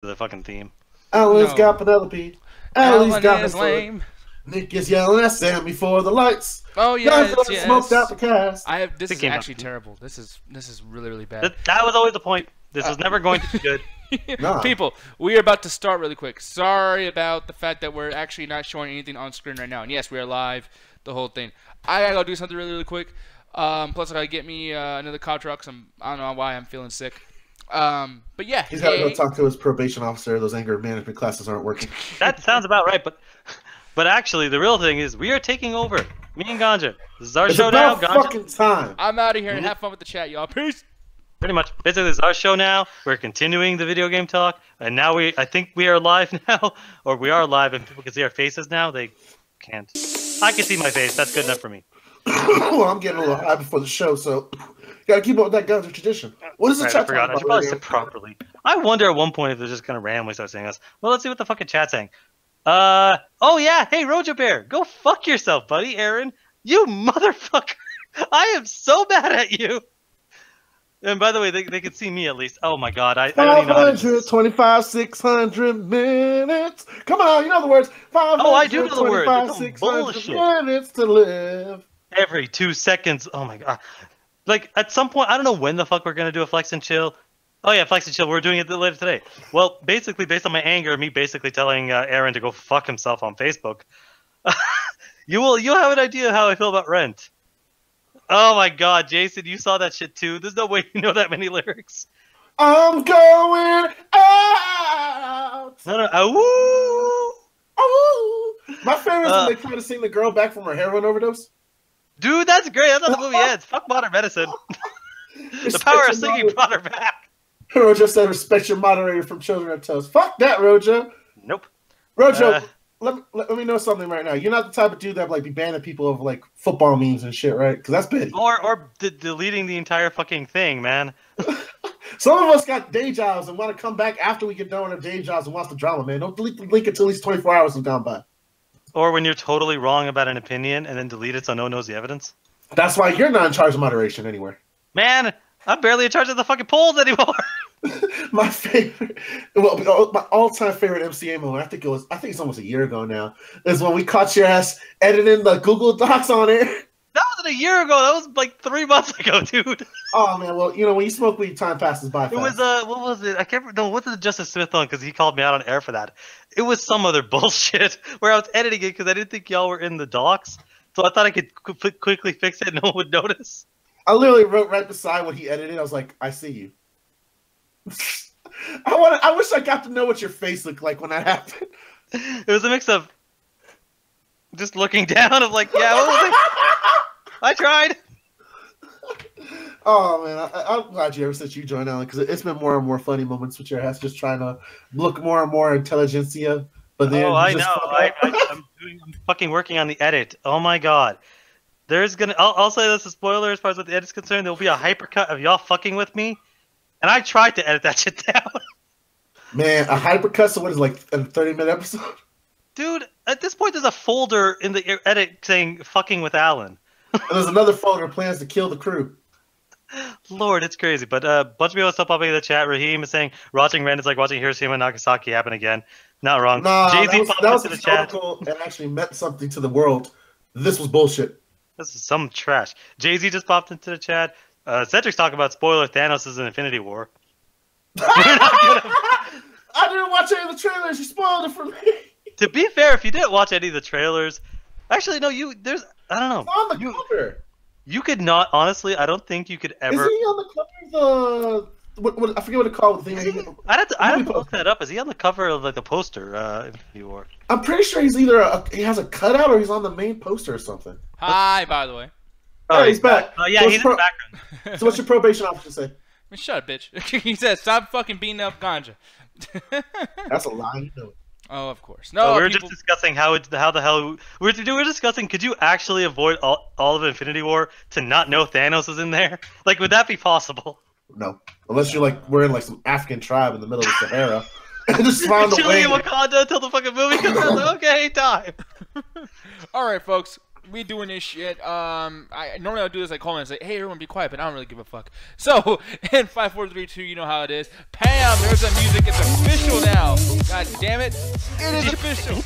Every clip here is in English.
the fucking theme. Alan's got Penelope. Allie's got is lame. Nick is yelling at Sam before the lights. Oh yeah, yes. Smoked out the cast. This is actually terrible. This is really bad. That was always the point. This was never going to be good. Nah. People, we are about to start really quick. Sorry about the fact that we're actually not showing anything on screen right now. And yes, we are live, the whole thing. I gotta go do something really quick. Plus, I gotta get me another cough drop. I don't know why I'm feeling sick. But yeah, he's gotta go talk to his probation officer. Those anger management classes aren't working. That sounds about right, but actually, the real thing is we are taking over. Me and Ganja. This is our show now. Ganja. Fucking time. I'm out of here and have fun with the chat, y'all. Peace. Pretty much. Basically, this is our show now. We're continuing the video game talk, and now I think we are live now, or we are live, and people can see our faces now. They can't. I can see my face. That's good enough for me. Well, I'm getting a little high before the show, so gotta keep up with that Ganja tradition. What is the chat? I forgot. I should probably say properly. I wonder at one point if they're just gonna randomly start saying us. Well, let's see what the fucking chat's saying. Oh yeah, hey Roja Bear, go fuck yourself, buddy. Aaron, you motherfucker. I am so mad at you. And by the way, they can see me at least. Oh my god, I don't even know how to do this. 525, 600 minutes. Come on, you know the words. 500, oh, I do know the words. It's 600 bullshit. minutes to live. Every 2 seconds. Oh my god. Like, at some point, I don't know when the fuck we're going to do a Flex and Chill. Oh yeah, Flex and Chill. We're doing it later today. Well, basically, based on my anger, me basically telling Aaron to go fuck himself on Facebook, you'll have an idea of how I feel about Rent. Oh my god, Jason, you saw that shit too. There's no way you know that many lyrics. I'm going out. No. Woo! Oh, my favorite is when they try to sing the girl back from her heroin overdose. Dude, that's great. That's how the movie ends. Fuck modern medicine. The power of singing brought her back. Rojo said, respect your moderator from Children of Toast. Fuck that, Rojo. Nope. Rojo, let me know something right now. You're not the type of dude that like be banning people of like football memes and shit, right? Because that's big. Or deleting the entire fucking thing, man. Some of us got day jobs and want to come back after we get done with our day jobs and watch the drama, man. Don't delete the link until at least 24 hours have gone by. Or when you're totally wrong about an opinion and then delete it so no one knows the evidence. That's why you're not in charge of moderation anywhere. Man, I'm barely in charge of the fucking polls anymore. My favorite, well, my all-time favorite MCA moment, I think it's almost a year ago now, is when we caught your ass editing the Google Docs on air. That wasn't a year ago. That was like 3 months ago, dude. Oh man, well, you know when you smoke weed, time passes by fast. It was what was it? I can't remember. No, what did Justice Smith on? Because he called me out on air for that. It was some other bullshit where I was editing it because I didn't think y'all were in the docs, so I thought I could quickly fix it and no one would notice. I literally wrote right beside what he edited. I was like, I see you. I wish I got to know what your face looked like when that happened. It was a mix of just looking down of like, yeah, what was it? I tried. Oh man, I'm glad you ever since you joined Alan because it's been more and more funny moments with your ass just trying to look more and more intelligentsia. But then I know. I'm fucking working on the edit. Oh my god. There's gonna. I'll say this as a spoiler as far as what the edit's concerned. There will be a hypercut of y'all fucking with me, and I tried to edit that shit down. Man, a hypercut. So what is it, like a 30-minute episode? Dude, at this point, there's a folder in the edit saying "fucking with Alan." And there's another folder plans to kill the crew. Lord, it's crazy. But a bunch of people are still popping in the chat. Raheem is saying watching Rand is like watching Hiroshima and Nagasaki happen again. Not wrong. Nah, that was historical and actually meant something to the world. This was bullshit. This is some trash. Jay-Z just popped into the chat. Cedric's talking about spoiler Thanos is in Infinity War. I didn't watch any of the trailers. You spoiled it for me. To be fair, if you didn't watch any of the trailers, actually no, I don't know. It's on the cover. You could not, honestly, I don't think you could ever. Is he on the cover of the? What I forget what it's called. The thing. I'd have to look that up. Is he on the cover of like the poster? Infinity War. I'm pretty sure he's either he has a cutout or he's on the main poster or something. Hi, by the way. Oh, he's back. Yeah, he's in the background. So what's your probation officer say? Shut up, bitch. He said, "Stop fucking beating up Ganja." That's a lie. You know it. Oh, of course. No, we were just discussing how the hell we were discussing. Could you actually avoid all of Infinity War to not know Thanos is in there? Like, would that be possible? No, unless you're like we're in like some African tribe in the middle of the Sahara and just found a way. Chilling in Wakanda until the fucking movie comes out. Like, okay, time. All right, folks. we doing this shit. I normally I'll do this. I call and say, "Hey, everyone, be quiet," but I don't really give a fuck. So, in 5, 4, 3, 2, you know how it is. Pam, there's the music. It's official now. God damn it, it is official.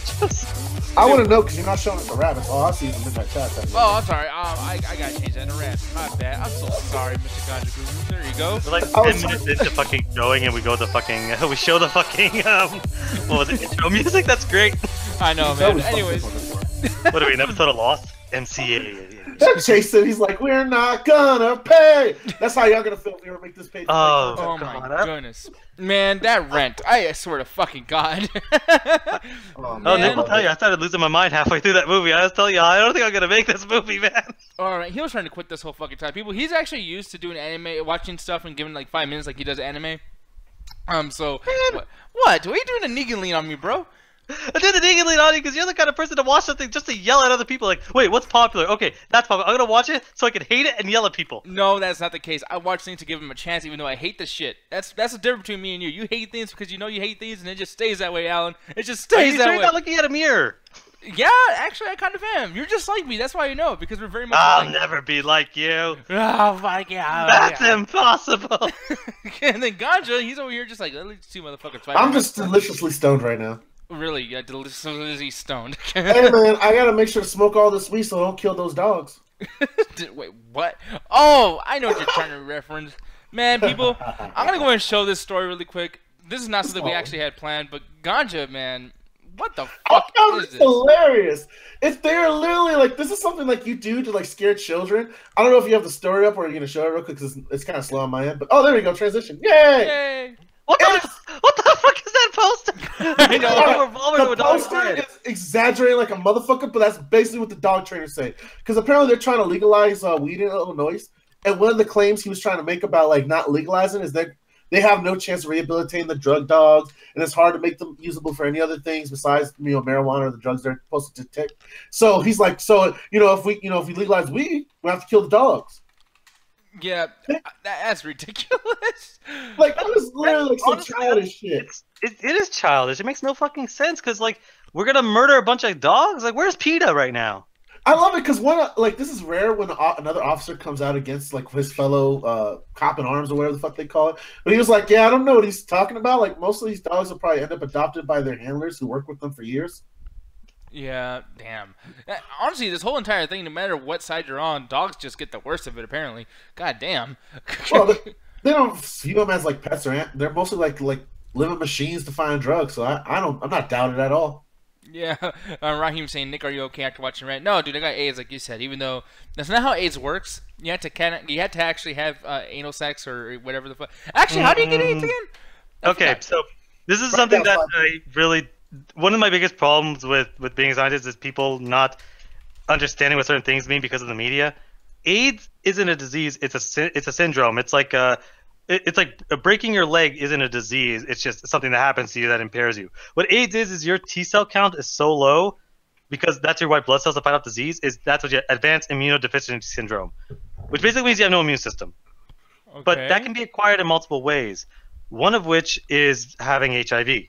I want to know because you're not showing us the rabbits. Oh, I see them in that chat. Oh, I'm sorry. I gotta change that into rap. My bad. I'm so sorry, Mr. Ganja Guru. There you go. We're like 10 minutes into fucking going, and we go to fucking. We show the fucking. What was it? Intro music. That's great. I know, man. Anyways, what are we? An episode of Lost? MCA. Jason, he's like, we're not gonna pay. That's how y'all gonna feel if you ever make this page. Oh my goodness, man, that rent! I swear to fucking God. Oh, Nick will tell you, I started losing my mind halfway through that movie. I was telling you, I don't think I'm gonna make this movie, man. All right, he was trying to quit this whole fucking time. People, he's actually used to doing anime, watching stuff, and giving like 5 minutes, like he does anime. So what? Why are you doing a Negan lean on me, bro? I did the Negan lean on you because you're the kind of person to watch something just to yell at other people. Like, wait, what's popular? Okay, that's popular. I'm gonna watch it so I can hate it and yell at people. No, that's not the case. I watch things to give them a chance, even though I hate the shit. That's the difference between me and you. You hate things because you know you hate things, and it just stays that way, Alan. It just stays that way. You're not looking at a mirror. Yeah, actually, I kind of am. You're just like me. That's why you know, because we're very much I'll never be like you. Oh, fuck yeah. That's impossible. And then Ganja, he's over here just like, let me see motherfuckers fight. I'm just deliciously stoned right now. Really? Yeah, deliciously stoned. Hey, man, I gotta make sure to smoke all this weed so I don't kill those dogs. Wait, what? Oh, I know what you're trying to reference. Man, people, I'm gonna go and show this story really quick. This is not something we actually had planned, but Ganja, man, what the fuck is this? Hilarious. If they're literally like, this is something like you do to like scare children. I don't know if you have the story up or you're gonna show it real quick because it's kind of slow on my end. But oh, there we go, transition. Yay! Yay! What the fuck is that poster? I know. The poster is exaggerating like a motherfucker, but that's basically what the dog trainers say. Because apparently they're trying to legalize weed in Illinois, and one of the claims he was trying to make about like not legalizing is that they have no chance of rehabilitating the drug dogs, and it's hard to make them usable for any other things besides marijuana or the drugs they're supposed to detect. So he's like, if we legalize weed, we have to kill the dogs. Yeah, that's ridiculous. Like that was literally like some childish shit. It is childish. It makes no fucking sense because like we're gonna murder a bunch of dogs. Like where's PETA right now? I love it because this is rare when another officer comes out against like his fellow cop in arms or whatever the fuck they call it. But he was like, yeah, I don't know what he's talking about. Like most of these dogs will probably end up adopted by their handlers who work with them for years. Yeah, damn. Honestly, this whole entire thing, no matter what side you're on, dogs just get the worst of it, apparently. God damn. Well, they don't view them as like pets or they're mostly like living machines to find drugs. So I'm not doubted at all. Yeah. Raheem saying, Nick, are you okay after watching Rant? No, dude, I got AIDS, like you said. Even though that's not how AIDS works. You have to actually have anal sex or whatever the fuck. Actually, how do you get AIDS again? Okay, so this is something that I really. One of my biggest problems with being a scientist is people not understanding what certain things mean because of the media. AIDS isn't a disease; it's a syndrome. It's like breaking your leg isn't a disease. It's just something that happens to you that impairs you. What AIDS is your T cell count is so low because that's your white blood cells that fight off disease. That's what you advanced immunodeficiency syndrome, which basically means you have no immune system. Okay. But that can be acquired in multiple ways. One of which is having HIV.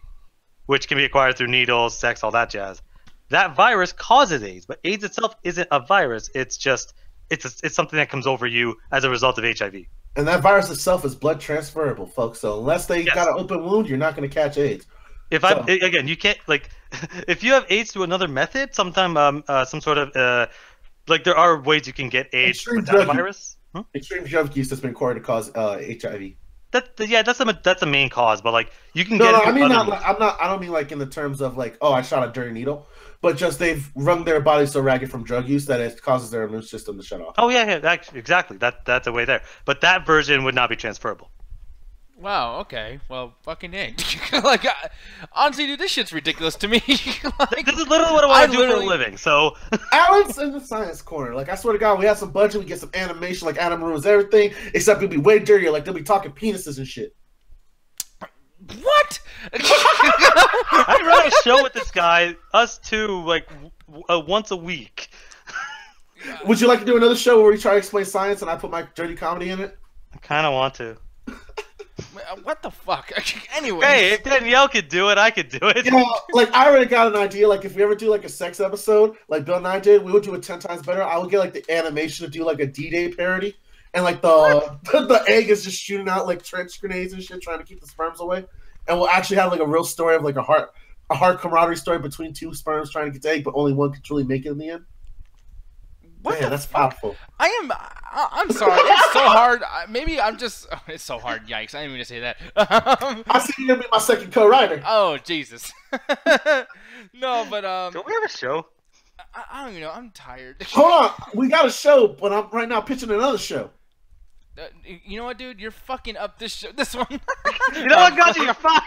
Which can be acquired through needles, sex, all that jazz. That virus causes AIDS, but AIDS itself isn't a virus. It's just it's something that comes over you as a result of HIV. And that virus itself is blood transferable, folks. So unless they got an open wound, you're not going to catch AIDS. Again, you can't like if you have AIDS through another method, sometime some sort of like there are ways you can get AIDS with that virus. Extreme drug use has been required to cause HIV. That's the main cause, but like you can get. No, I mean I don't mean like in the terms of like, oh, I shot a dirty needle, but just they've wrung their body so ragged from drug use that it causes their immune system to shut off. Oh yeah, exactly. That's a way there, but that version would not be transferable. Wow. Okay. Well, fucking dang. Like, honestly, dude, this shit's ridiculous to me. Like, this is literally what I want to do for a living. So, Alan's in the science corner. Like, I swear to God, we have some budget, we get some animation. Like, Adam ruins everything, except it'll be way dirtier. Like, they'll be talking penises and shit. What? I'd run a show with this guy, us two, like once a week. Would you like to do another show where we try to explain science and I put my dirty comedy in it? I kind of want to. What the fuck? Anyway. Hey, if Danielle could do it, I could do it. You know, like I already got an idea. Like if we ever do like a sex episode, like Bill and I did, we would do it 10 times better. I would get like the animation to do like a D-Day parody, and like the egg is just shooting out like trench grenades and shit, trying to keep the sperms away. And we'll actually have like a real story of like a hard camaraderie story between two sperms trying to get the egg, but only one could truly make it in the end. What Man, that's powerful. I'm sorry. It's so hard. Maybe I'm just. Oh, it's so hard. Yikes! I didn't mean to say that. I see you gonna be my second co-writer. Oh Jesus. No, but Don't we have a show? I don't even know. I'm tired. Hold on, we got a show, but I'm right now pitching another show. You know what, dude? You're fucking up this this one. You know what, Gotcha? You're fine.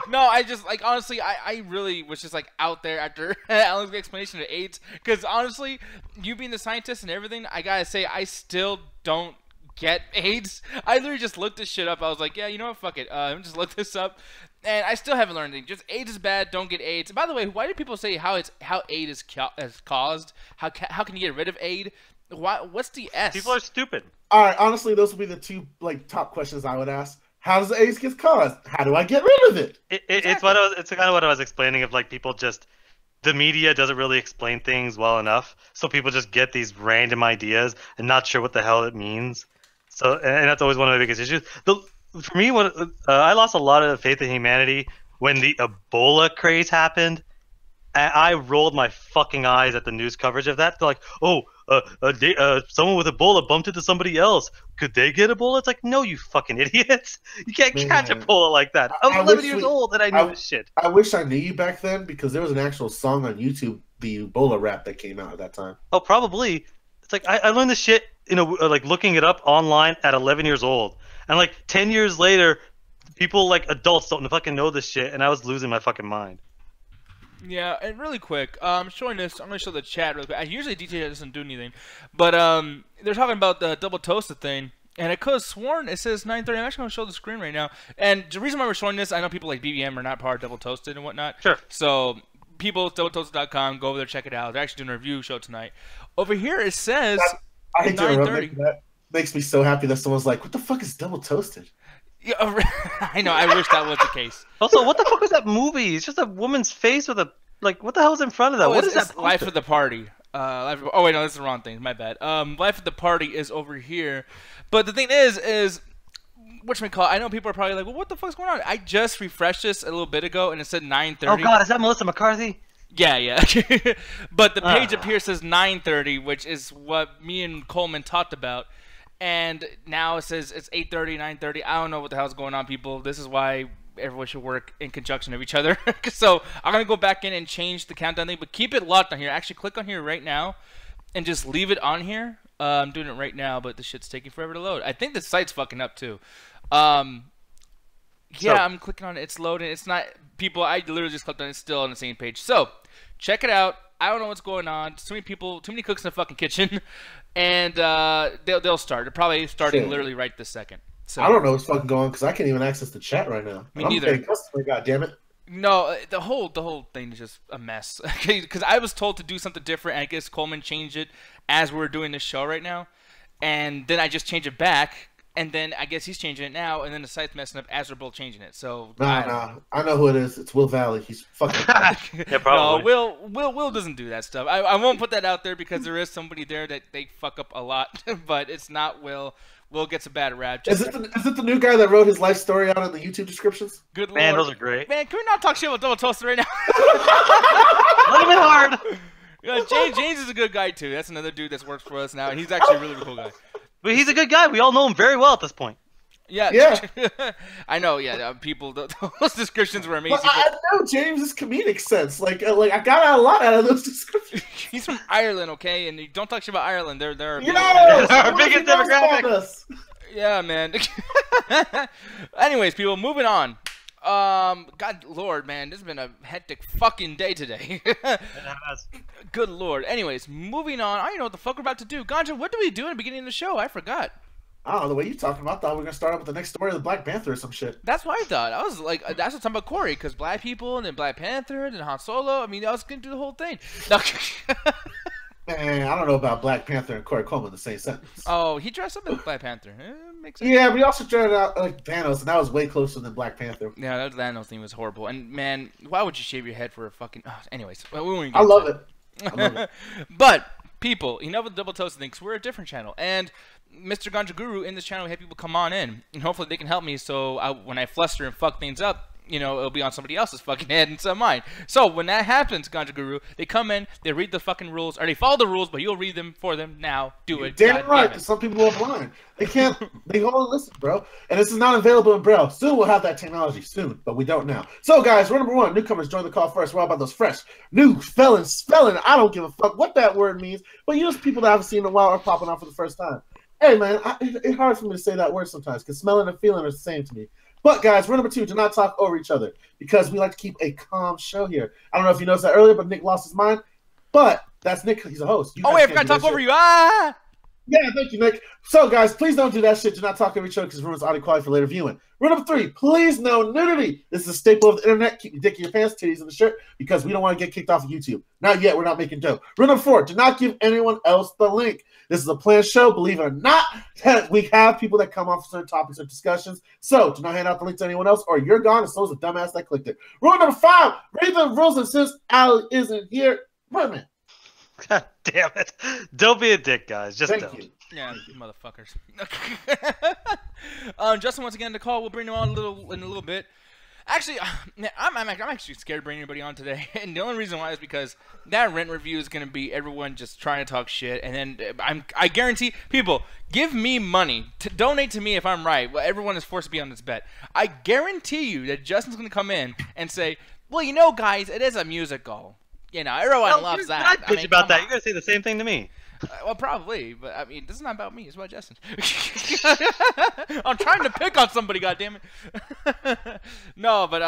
No, I just like honestly, I really was just like out there after Alan's explanation of AIDS, because honestly, you being the scientist and everything, I gotta say I still don't get AIDS. I literally just looked this shit up. I was like, yeah, you know what, fuck it. I'm just look this up, and I still haven't learned anything. Just AIDS is bad. Don't get AIDS. And by the way, why do people say how AIDS is caused? How can you get rid of AIDS? Why? What's the S? People are stupid. All right, honestly, those would be the two like top questions I would ask. How does the AIDS get caused? How do I get rid of it? It's kind of what I was explaining of like people just the media doesn't really explain things well enough, so people just get these random ideas and not sure what the hell it means. So and that's always one of the biggest issues. For me, I lost a lot of faith in humanity when the Ebola craze happened. And I rolled my fucking eyes at the news coverage of that. They're like, oh, someone with Ebola bumped into somebody else. Could they get Ebola? It's like, no, you fucking idiots. You can't catch Ebola like that. I was 11 years old and I knew this shit. I wish I knew you back then, because there was an actual song on YouTube, the Ebola rap, that came out at that time. Oh, probably. It's like, I learned this shit, like looking it up online at 11 years old. And like 10 years later, people like adults don't fucking know this shit, and I was losing my fucking mind. Yeah, and really quick, showing this, I'm going to show the chat really quick. Usually DT doesn't do anything, but they're talking about the double toasted thing, and I could have sworn it says 9:30. I'm actually going to show the screen right now. And the reason why we're showing this, I know people like BBM are not part of double toasted and whatnot. Sure. So people, doubletoasted.com, go over there, check it out. They're actually doing a review show tonight. Over here it says 9:30. That makes me so happy that someone's like, what the fuck is double toasted? Yeah, I know. I wish that was the case. Also, what the fuck was that movie? It's just a woman's face with a like. What the hell is in front of that? Oh, what is that? Life of the Party. Oh wait, no, that's the wrong thing. My bad. Life of the Party is over here, but the thing is whatchamacallit, I know people are probably like, well, what the fuck's going on? I just refreshed this a little bit ago, and it said 9:30. Oh god, is that Melissa McCarthy? Yeah. But the page up here says 9:30, which is what me and Coleman talked about. And now it says it's 8:30, 9:30. I don't know what the hell's going on, people. This is why everyone should work in conjunction of each other. So I'm going to go back in and change the countdown thing, but keep it locked on here. Actually, click on here right now and just leave it on here. I'm doing it right now, but the shit's taking forever to load. I think the site's fucking up, too. I'm clicking on it. It's loading. It's not... People, I literally just clicked on it. It's still on the same page. So, check it out. I don't know what's going on. Too many people, too many cooks in the fucking kitchen. And they'll start. They're probably starting literally right this second. So I don't know what's fucking going on because I can't even access the chat right now. Me neither. God damn it. No, the whole thing is just a mess. Because I was told to do something different, and I guess Coleman changed it as we're doing this show right now. And then I just changed it back, and then I guess he's changing it now, and then the site's messing up as we're both changing it. So Nah. I know who it is. It's Will Valley. He's fucking. Yeah, probably. No, Will doesn't do that stuff. I won't put that out there because there is somebody there that they fuck up a lot, but it's not Will. Will gets a bad rap. Is it the new guy that wrote his life story out in the YouTube descriptions? Good Man, Lord. those are great. Man, can we not talk shit about Double Toasted right now? A little bit hard. Yeah, James is a good guy too. That's another dude that works for us now, and he's actually a really cool guy. But he's a good guy. We all know him very well at this point. Yeah. I know. Yeah, people. Those descriptions were amazing. But I know James's comedic sense. Like I got a lot out of those descriptions. He's from Ireland, okay, and you don't talk shit about Ireland. They're our biggest demographic. Yeah, man. Anyways, people, moving on. God Lord, man, this has been a hectic fucking day today. Good Lord. Anyways, moving on. I don't know what the fuck we're about to do. Ganja, what do we do in the beginning of the show? I forgot. I don't know, the way you talking about, I thought we were going to start out with the next story of the Black Panther or some shit. That's what I thought. I was like, that's what I'm talking about Corey, because Black people, and then Black Panther, and then Han Solo. I mean, I was going to do the whole thing. No. Man, I don't know about Black Panther and Corey Coleman in the same sentence. Oh, he dressed up as Black Panther. makes sense. Yeah, but he also started out like Thanos, and that was way closer than Black Panther. Yeah, that Thanos thing was horrible. And man, why would you shave your head for a fucking? Oh, anyways, we won't I love it. I love it. But people, enough with the double toast things. We're a different channel, and Mr. Ganja Guru in this channel, we have people come on in, and hopefully they can help me. So when I fluster and fuck things up, you know, it'll be on somebody else's fucking head instead of mine. So when that happens, Ganja Guru, they come in, they read the fucking rules, or they follow the rules, but you'll read them for them. Now, do it. Damn right, because some people are blind. They can't, they only listen, bro. And this is not available in Braille. Soon we'll have that technology, soon, but we don't now. So, guys, rule number 1, newcomers, join the call first. We're all about those fresh, new, felons, spelling. I don't give a fuck what that word means, but use people that I haven't seen in a while or popping out for the first time. Hey, man, it's hard for me to say that word sometimes, because smelling and feeling are the same to me. But, guys, rule number 2, do not talk over each other, because we like to keep a calm show here. I don't know if you noticed that earlier, but Nick lost his mind. But that's Nick. He's a host. Oh, wait, I forgot to talk over you. Ah! Yeah, thank you, Nick. So, guys, please don't do that shit. Do not talk over each other because it ruins audio quality for later viewing. Rule number 3, please no nudity. This is a staple of the internet. Keep your dick in your pants, titties in the shirt, because we don't want to get kicked off of YouTube. Not yet. We're not making dough. Rule number 4, do not give anyone else the link. This is a planned show, believe it or not. We have people that come on for certain topics or discussions. So, do not hand out the link to anyone else, or you're gone, and so is the dumbass that clicked it. Rule number 5, read the rules, and since Ali isn't here, Birdman. God damn it. Don't be a dick, guys. Just Thank don't. you. Yeah, motherfuckers. Justin, once again, the call. We'll bring him on in a little bit. Actually, I'm actually scared to bring anybody on today, and the only reason why is because that rent review is gonna be everyone just trying to talk shit, and then I guarantee people give me money to donate to me if I'm right. Well, everyone is forced to be on this bet. I guarantee you that Justin's gonna come in and say, "Well, you know, guys, it is a musical. You know, everyone loves that." I bitch about that. You're gonna say the same thing to me. Well, probably, but I mean, this is not about me. It's about Justin. I'm trying to pick on somebody, goddammit. No, but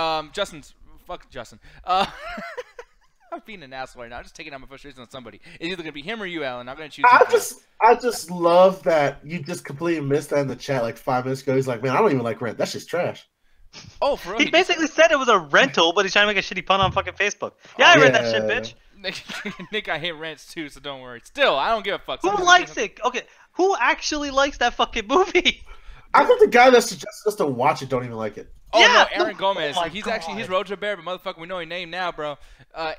fuck Justin. I'm being an asshole right now. I'm just taking out my frustration on somebody. It's either gonna be him or you, Alan. I'm gonna choose. I just love that you just completely missed that in the chat like 5 minutes ago. He's like, man, I don't even like Rent. That shit's trash. Oh, for real? He basically said it was a rental, but he's trying to make a shitty pun on fucking Facebook. Yeah, I read that shit, bitch. Nick, I hate Rants too, so don't worry. Still, I don't give a fuck. Who likes it? Okay, who actually likes that fucking movie? I think the guy that suggests us to watch it don't even like it. Oh, yeah, no, Aaron Gomez. Oh He's Roger Bear, but motherfucker, we know his name now, bro.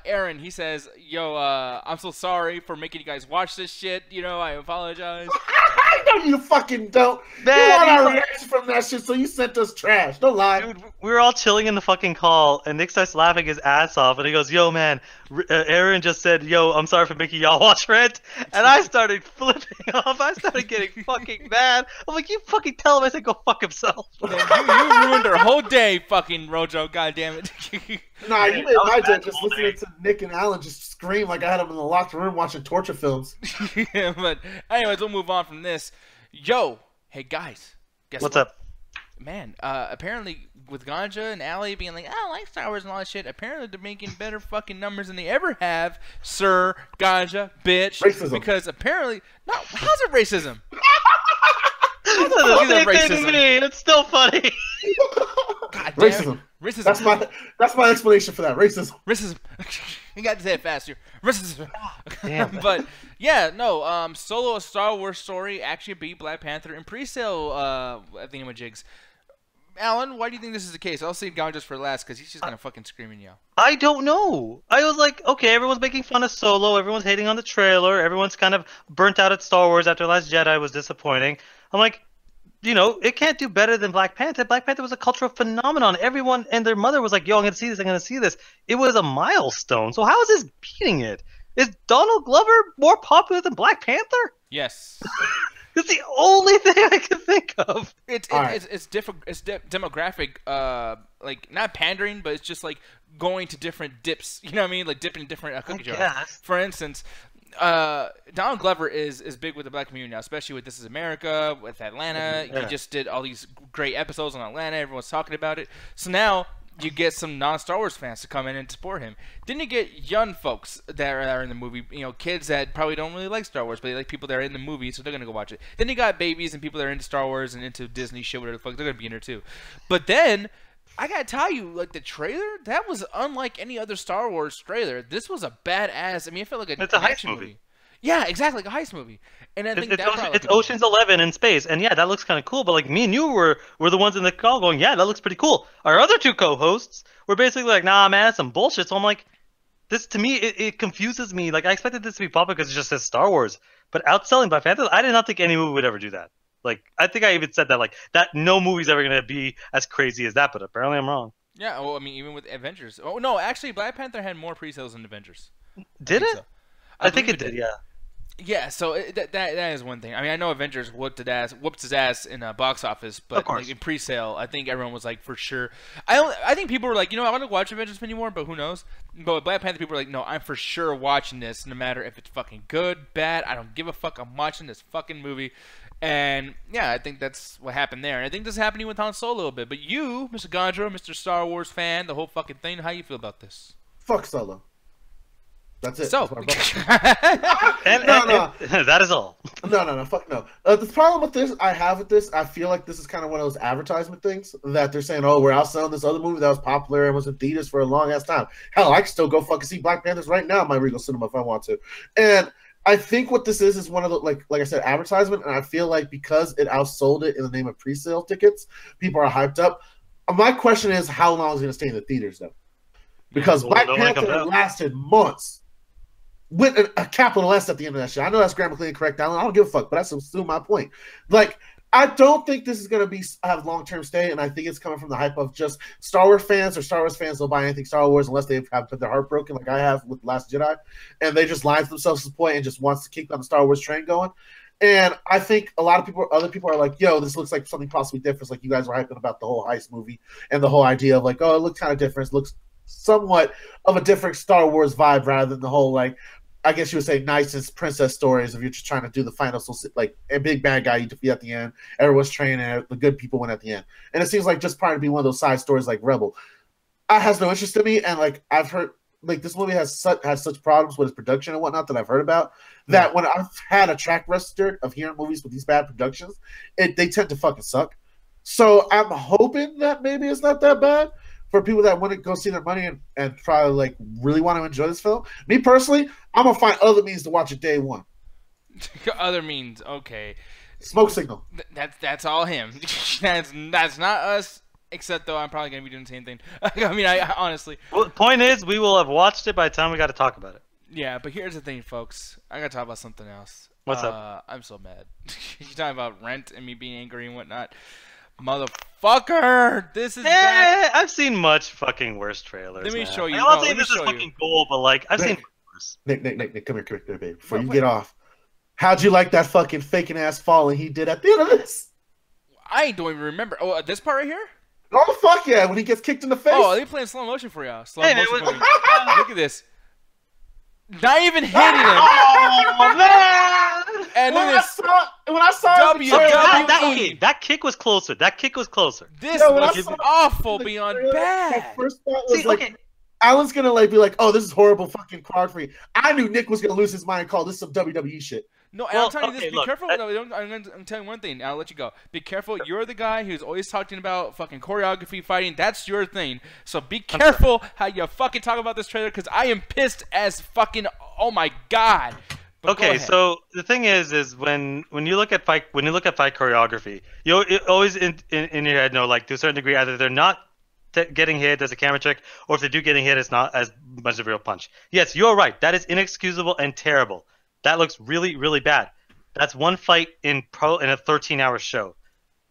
Aaron, he says, yo, I'm so sorry for making you guys watch this shit. You know, I apologize. No, you fucking don't. Man, you want our reaction from that shit, so you sent us trash. Don't lie. Dude, we were all chilling in the fucking call, and Nick starts laughing his ass off, and he goes, yo, man, Aaron just said, yo, I'm sorry for making y'all watch Rent, and I started flipping off. I started getting fucking mad. I'm like, you fucking tell him I said go fuck himself. Man, you ruined our whole day, fucking Rojo, goddammit. Nah, you made my day just listening to Nick and Alan just scream like I had them in the locked room watching torture films. Yeah, but anyways, we'll move on from this. Yo, hey guys, guess What's what? up? Man, apparently with Ganja and Allie being like, I don't like Star Wars and all that shit, apparently they're making better fucking numbers than they ever have, sir, Ganja, bitch. Racism. Because apparently, no, how's it racism? Same thing to me. It's still funny. God damn Racism. It. Racism. That's my explanation for that. Racism. Racism. You got to say it faster. Racism. Damn. But yeah, no. Solo a Star Wars story actually beat Black Panther in pre-sale thingamajigs. Alan, why do you think this is the case? I'll save Ganjas for last because he's just gonna fucking scream and yell. I don't know. I was like, okay, everyone's making fun of Solo. Everyone's hating on the trailer. Everyone's kind of burnt out at Star Wars after Last Jedi was disappointing. I'm like, you know, it can't do better than Black Panther. Black Panther was a cultural phenomenon. Everyone and their mother was like, yo, I'm going to see this. I'm going to see this. It was a milestone. So how is this beating it? Is Donald Glover more popular than Black Panther? Yes. It's the only thing I can think of. It's demographic, like not pandering, but it's just like going to different dips. You know what I mean? Like dipping in different cookie jars. Yes. For instance, Donald Glover is big with the black community now, especially with This Is America, with Atlanta. Yeah. He just did all these great episodes on Atlanta. Everyone's talking about it. So now you get some non-Star Wars fans to come in and support him. Then you get young folks that are in the movie, you know, kids that probably don't really like Star Wars, but they like people that are in the movie, so they're going to go watch it. Then you got babies and people that are into Star Wars and into Disney shit, whatever the fuck, they're going to be in there too. But then, I got to tell you, like, the trailer, that was unlike any other Star Wars trailer. This was a badass, I mean, it felt like It's a heist action movie. Yeah, exactly, like a heist movie. And I think It's Ocean's 11 in space, and yeah, that looks kind of cool. But like me and you were the ones in the call going, yeah, that looks pretty cool. Our other two co-hosts were basically like, nah, man, that's some bullshit. So I'm like, this to me, it confuses me. Like I expected this to be popular because it just says Star Wars, but outselling Black Panther, I did not think any movie would ever do that. Like I think I even said that like that no movie's ever gonna be as crazy as that, but apparently I'm wrong. Yeah, well, I mean, even with Avengers. Oh no, actually, Black Panther had more pre-sales than Avengers. Did it? So. I think it did. Yeah. Yeah, so that is one thing. I mean, I know Avengers whooped his ass in a box office, but like, in pre-sale, I think everyone was like for sure. I think people were like, I want to watch Avengers anymore, but who knows? But with Black Panther, people were like, no, I'm for sure watching this, no matter if it's fucking good, bad. I don't give a fuck. I'm watching this fucking movie, and yeah, I think that's what happened there. And I think this is happening with Han Solo a little bit. But you, Mr. Gondro, Mr. Star Wars fan, the whole fucking thing, how you feel about this? Fuck Solo. That's it. So, no. That is all. No, fuck no. The problem with this, I feel like this is kind of one of those advertisement things that they're saying, oh, we're outselling this other movie that was popular and was in theaters for a long ass time. Hell, I can still go fucking see Black Panthers right now in my Regal Cinema if I want to. And I think what this is one of the, like I said, advertisement, and I feel like because it outsold it in the name of pre-sale tickets, people are hyped up. My question is, how long is it going to stay in the theaters, though? Because Black Panther lasted months. With a capital S at the end of that shit. I know that's grammatically incorrect, Alan. I don't give a fuck, but that's still my point. Like, I don't think this is going to have long-term stay, and I think it's coming from the hype of just Star Wars fans will buy anything Star Wars unless they have their heart broken like I have with Last Jedi, and they just lie to themselves to the point and just wants to keep on the Star Wars train going. And I think other people are like, yo, this looks like something possibly different. Like you guys were hyping about the whole heist movie and the whole idea of like, oh, it looks kind of different. It looks somewhat of a different Star Wars vibe rather than the whole like, I guess you would say nice princess stories if you're just trying to do the final, like a big bad guy you defeat at the end. Everyone's training, the good people win at the end. And it seems like just trying to be one of those side stories like Rebel. It has no interest in me, and like I've heard, like this movie has such problems with its production and whatnot that I've heard about that when I've had a track record of hearing movies with these bad productions, they tend to fucking suck. So I'm hoping that maybe it's not that bad for people that want to go see their money and probably like really want to enjoy this film. Me personally, I'm gonna find other means to watch it day one. Other means, okay. Smoke signal. That's all him. that's not us. Except though, I'm probably gonna be doing the same thing. I mean, I honestly. Well, the point is, we will have watched it by the time we got to talk about it. Yeah, but here's the thing, folks. I gotta talk about something else. What's up? I'm so mad. You're talking about Rent and me being angry and whatnot. Motherfucker! This is bad. I've seen much fucking worse trailers. Let me show you. I'm not saying this is fucking gold, but like I've seen worse. Nick, come here, baby. Before you get off, how'd you like that fucking faking ass falling he did at the end of this? I don't even remember. Oh, this part right here? Oh fuck yeah! When he gets kicked in the face. Oh, they playing slow motion for y'all. Slow motion for me. Look at this. Not even hitting him. Oh man! And when I saw that kick was closer. This was awful beyond bad. My first thought was Alan's gonna like be like, "Oh, this is horrible fucking card for you." I knew Nick was gonna lose his mind and call this some WWE shit. No, and I'm telling you this. Be careful. I'm telling you one thing. I'll let you go. Be careful. You're the guy who's always talking about fucking choreography, fighting. That's your thing. So be careful how you fucking talk about this trailer, because I am pissed as fucking. Oh my god. But okay, so the thing is when you look at fight choreography, you always in your head know, like, to a certain degree, either they're not getting hit as a camera trick, or if they do getting hit, it's not as much of a real punch. Yes, you're right. That is inexcusable and terrible. That looks really, really bad. That's one fight in a 13-hour show.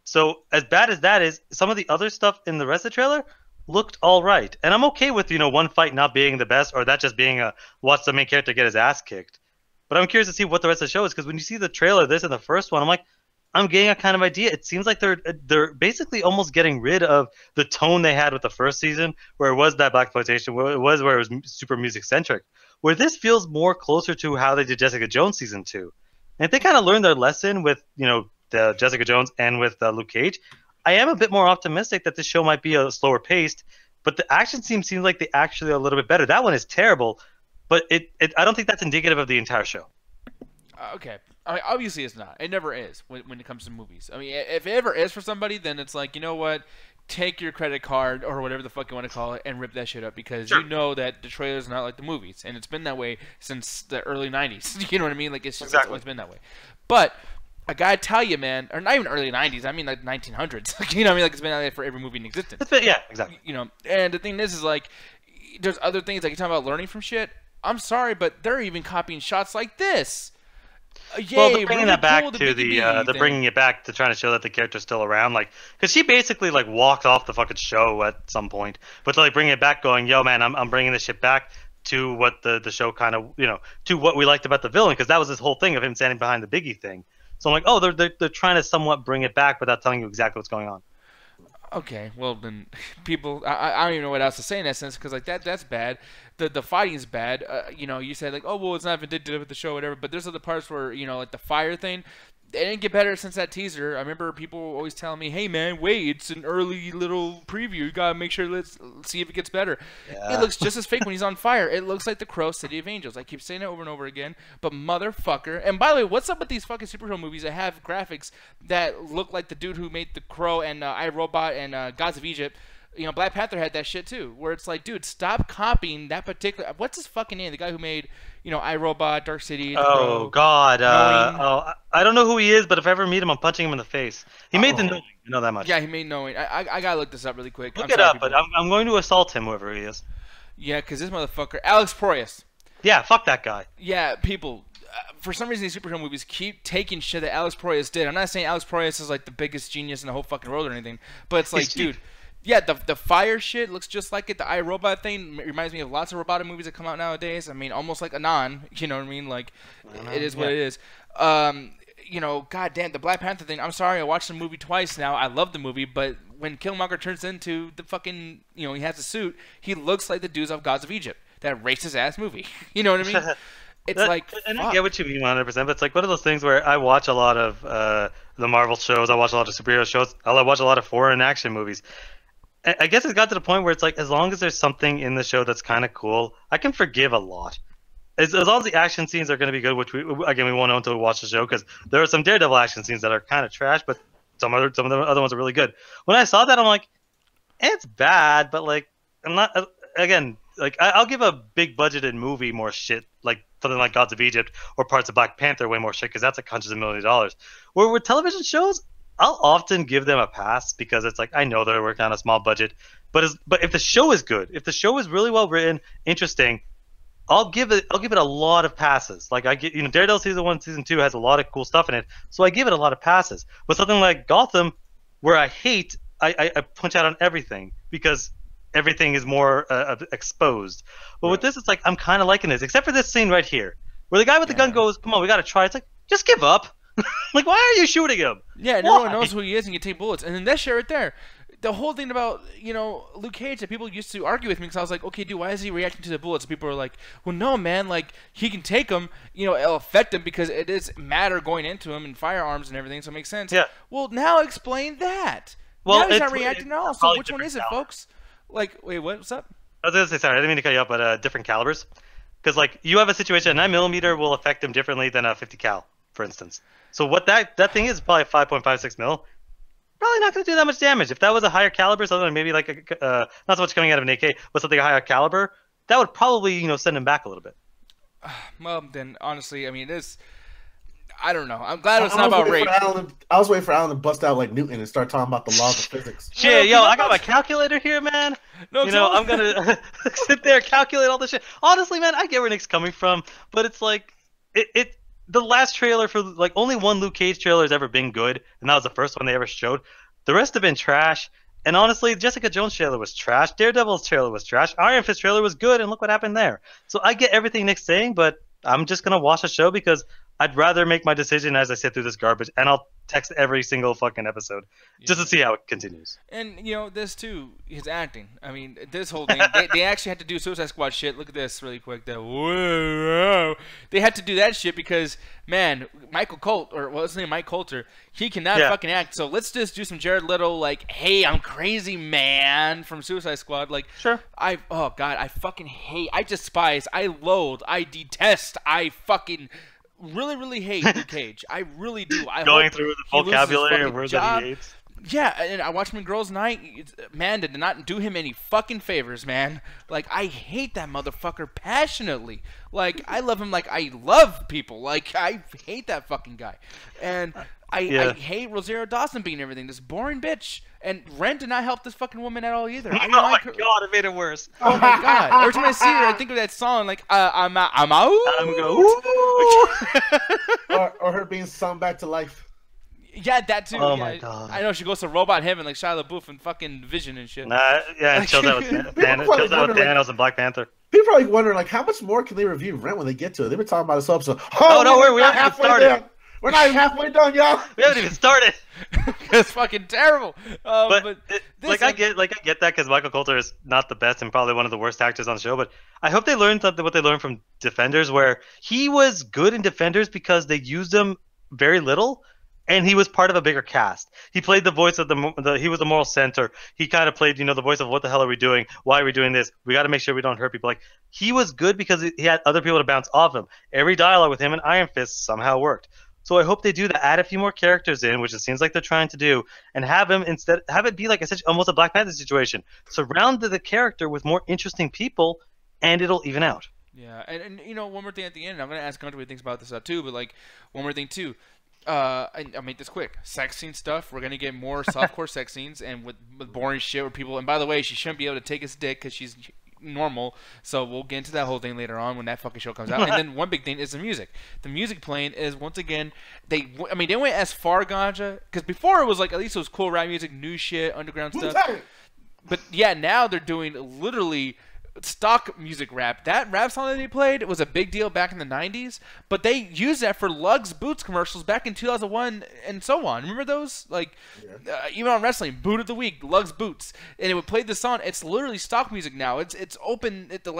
So as bad as that is, some of the other stuff in the rest of the trailer looked all right, and I'm okay with one fight not being the best, or that just being watch the main character get his ass kicked. But I'm curious to see what the rest of the show is, because when you see the trailer, this and the first one, I'm like, I'm getting a kind of idea. It seems like they're basically almost getting rid of the tone they had with the first season, where it was that blaxploitation, where it was super music centric. Where this feels more closer to how they did Jessica Jones season 2, and if they kind of learned their lesson with the Jessica Jones and with Luke Cage, I am a bit more optimistic that this show might be a slower paced. But the action seems like they actually are a little bit better. That one is terrible. But I don't think that's indicative of the entire show. Okay. I mean, obviously it's not. It never is when it comes to movies. I mean, if it ever is for somebody, then it's like, you know what? take your credit card or whatever the fuck you want to call it and rip that shit up because Sure. you know that the trailer's not like the movies, and it's been that way since the early 90s. You know what I mean? Like, it's just Exactly. it's always been that way. But I gotta tell you, man, or not even early 90s, I mean like 1900s. You know what I mean? Like, it's been that way for every movie in existence. Yeah, exactly. You know, and the thing is like, there's other things, like you're talking about learning from shit. I'm sorry, but they're even copying shots like this. Well, they're bringing really that back cool, to Biggie the. B They're thing. bringing it back to trying to show that the character's still around, like, because she basically like walked off the fucking show at some point, but they're like bringing it back, going, "Yo, man, I'm bringing this shit back to what the show kind of, to what we liked about the villain, because that was this whole thing of him standing behind the Biggie thing." So I'm like, oh, they're trying to somewhat bring it back without telling you exactly what's going on. Okay, well then, people, I don't even know what else to say in that sense because like that's bad. The fighting's bad. You said like, oh well, it's not vindictive with the show, whatever. But there's other parts where like the fire thing, it didn't get better since that teaser. I remember people always telling me, hey man, wait, it's an early little preview. You gotta make sure, let's see if it gets better. Yeah. It looks just as fake when he's on fire. It looks like the Crow City of Angels. I keep saying it over and over again. But motherfucker, and by the way, what's up with these fucking superhero movies that have graphics that look like the dude who made The Crow and iRobot and Gods of Egypt? Black Panther had that shit too, where it's like, dude, stop copying that particular. What's his fucking name? The guy who made, iRobot, Dark City. The Oh Crow, God! Knowing. I don't know who he is, but if I ever meet him, I'm punching him in the face. He made the Knowing. You know that much. Yeah, he made Knowing. I gotta look this up really quick. Look I'm it sorry, up, people. but I'm going to assault him, whoever he is. Yeah, because this motherfucker, Alex Proyas. Yeah, fuck that guy. Yeah, people. For some reason, these superhero movies keep taking shit that Alex Proyas did. I'm not saying Alex Proyas is like the biggest genius in the whole fucking world or anything, but it's like, dude. Yeah, the fire shit looks just like it. The iRobot thing reminds me of lots of robotic movies that come out nowadays. I mean, almost like Anon. You know what I mean? Like, it is what it is. Goddamn, the Black Panther thing. I'm sorry, I watched the movie twice now. I love the movie, but when Killmonger turns into the fucking, he has a suit, he looks like the dudes of Gods of Egypt. That racist ass movie. You know what I mean? It's like, and fuck. I get what you mean 100%, but it's like one of those things where I watch a lot of the Marvel shows, I watch a lot of superhero shows, I watch a lot of foreign action movies. I guess it's got to the point where it's like, as long as there's something in the show that's kind of cool, I can forgive a lot. As long as the action scenes are going to be good, which we won't know until we watch the show, because there are some Daredevil action scenes that are kind of trash, but some of the other ones are really good. When I saw that, I'm like, it's bad, but like, I'm not. Again, like I'll give a big budgeted movie more shit, like something like Gods of Egypt or parts of Black Panther way more shit, because that's like hundreds of millions of dollars. Where with television shows, I'll often give them a pass because it's like, I know they're working on a small budget, but if the show is good, if the show is really well written, interesting, I'll give it a lot of passes. Like I get, Daredevil season 1, season 2 has a lot of cool stuff in it, so I give it a lot of passes. But something like Gotham, where I hate, I punch out on everything because everything is more exposed. But with this, it's like, I'm kind of liking this, except for this scene right here, where the guy with the gun goes, "Come on, we gotta try." It's like, just give up. Like, why are you shooting him? Yeah, and everyone knows who he is and you take bullets. And then that shit right there, the whole thing about, Luke Cage that people used to argue with me because I was like, okay, dude, why is he reacting to the bullets? People are like, well, no, man, like, he can take them, it'll affect him because it is matter going into him and firearms and everything, so it makes sense. Yeah. Well, now explain that. Well, now he's not reacting at all, so which one is it, caliber. folks? Like, wait, what's up? I was gonna say, sorry, I didn't mean to cut you up, but different calibers. Because, like, you have a situation, a 9mm will affect him differently than a 50 cal, for instance. So what that thing is probably 5.56 mil. Probably not going to do that much damage. If that was a higher caliber, something maybe like not so much coming out of an AK, but something a higher caliber, that would probably send him back a little bit. Well, then honestly, I mean, I don't know. I'm glad it's not about rape. I was waiting for Alan to bust out like Newton and start talking about the laws of physics. Shit, yo, I got my calculator here, man. No, I'm gonna sit there calculate all this shit. Honestly, man, I get where Nick's coming from, but it's like the last trailer for, like, only one Luke Cage trailer has ever been good, and that was the first one they ever showed. The rest have been trash. And honestly, Jessica Jones' trailer was trash. Daredevil's trailer was trash. Iron Fist trailer was good, and look what happened there. So I get everything Nick's saying, but I'm just going to watch the show because I'd rather make my decision as I sit through this garbage, and I'll text every single fucking episode just to see how it continues. And, this too, his acting. I mean, this whole thing, they actually had to do Suicide Squad shit. Look at this really quick. They had to do that shit because, man, Michael Colt, or what's his name, Mike Coulter, he cannot fucking act. So let's just do some Jared Leto, like, hey, I'm crazy, man, from Suicide Squad. Like, sure. Oh, God, I fucking hate, I despise, I loathe, I detest, I fucking really, really hate Luke Cage. I really do. Going through the vocabulary of words that he hates. Yeah, and I watched him in Girls' Night. Man, did not do him any fucking favors, man. Like, I hate that motherfucker passionately. Like, I love him like I love people. Like, I hate that fucking guy. And I hate Rosario Dawson being everything. This boring bitch. And Rent did not help this fucking woman at all either. I Oh my god, it made it worse. Oh my god. Every time I see her, I think of that song, like, I'm out. I'm going, or her being sung back to life. Yeah, that too. Oh yeah. my god. I know, she goes to Robot Heaven like Shia LaBeouf and fucking Vision and shit. Nah, yeah, it chills out with Thanos and Black Panther. People probably wondering, like, how much more can they review Rent when they get to it? They've been talking about this whole episode. Oh, no, we haven't even started. There. We're not even halfway done, y'all. We haven't even started. It's fucking terrible. I get that because Michael Coulter is not the best and probably one of the worst actors on the show. But I hope they learned something what they learned from Defenders, where he was good in Defenders because they used him very little. And he was part of a bigger cast. He played the voice of he was the moral center. He kind of played, the voice of what the hell are we doing? Why are we doing this? We got to make sure we don't hurt people. Like, he was good because he had other people to bounce off him. Every dialogue with him and Iron Fist somehow worked. So I hope they do that. Add a few more characters in, which it seems like they're trying to do, and have it be like almost a Black Panther situation. Surround the character with more interesting people, and it'll even out. Yeah, and one more thing at the end. I'm gonna ask Gunter what he thinks about this too. But like, one more thing too. I'll make this quick. Sex scene stuff. We're gonna get more softcore sex scenes, and with boring shit where people. And by the way, she shouldn't be able to take his dick because she's normal. So we'll get into that whole thing later on when that fucking show comes out. And then one big thing is the music. The music playing is once again they went as far, Ganja, because before it was like at least it was cool rap music, new shit, underground stuff. But yeah, now they're doing literally stock music rap. That rap song that they played was a big deal back in the 90s, but they used that for Lugz Boots commercials back in 2001 and so on. Remember those? Like, even on wrestling, Boot of the Week, Lugz Boots. And it would play this song. It's literally stock music now. It's open. The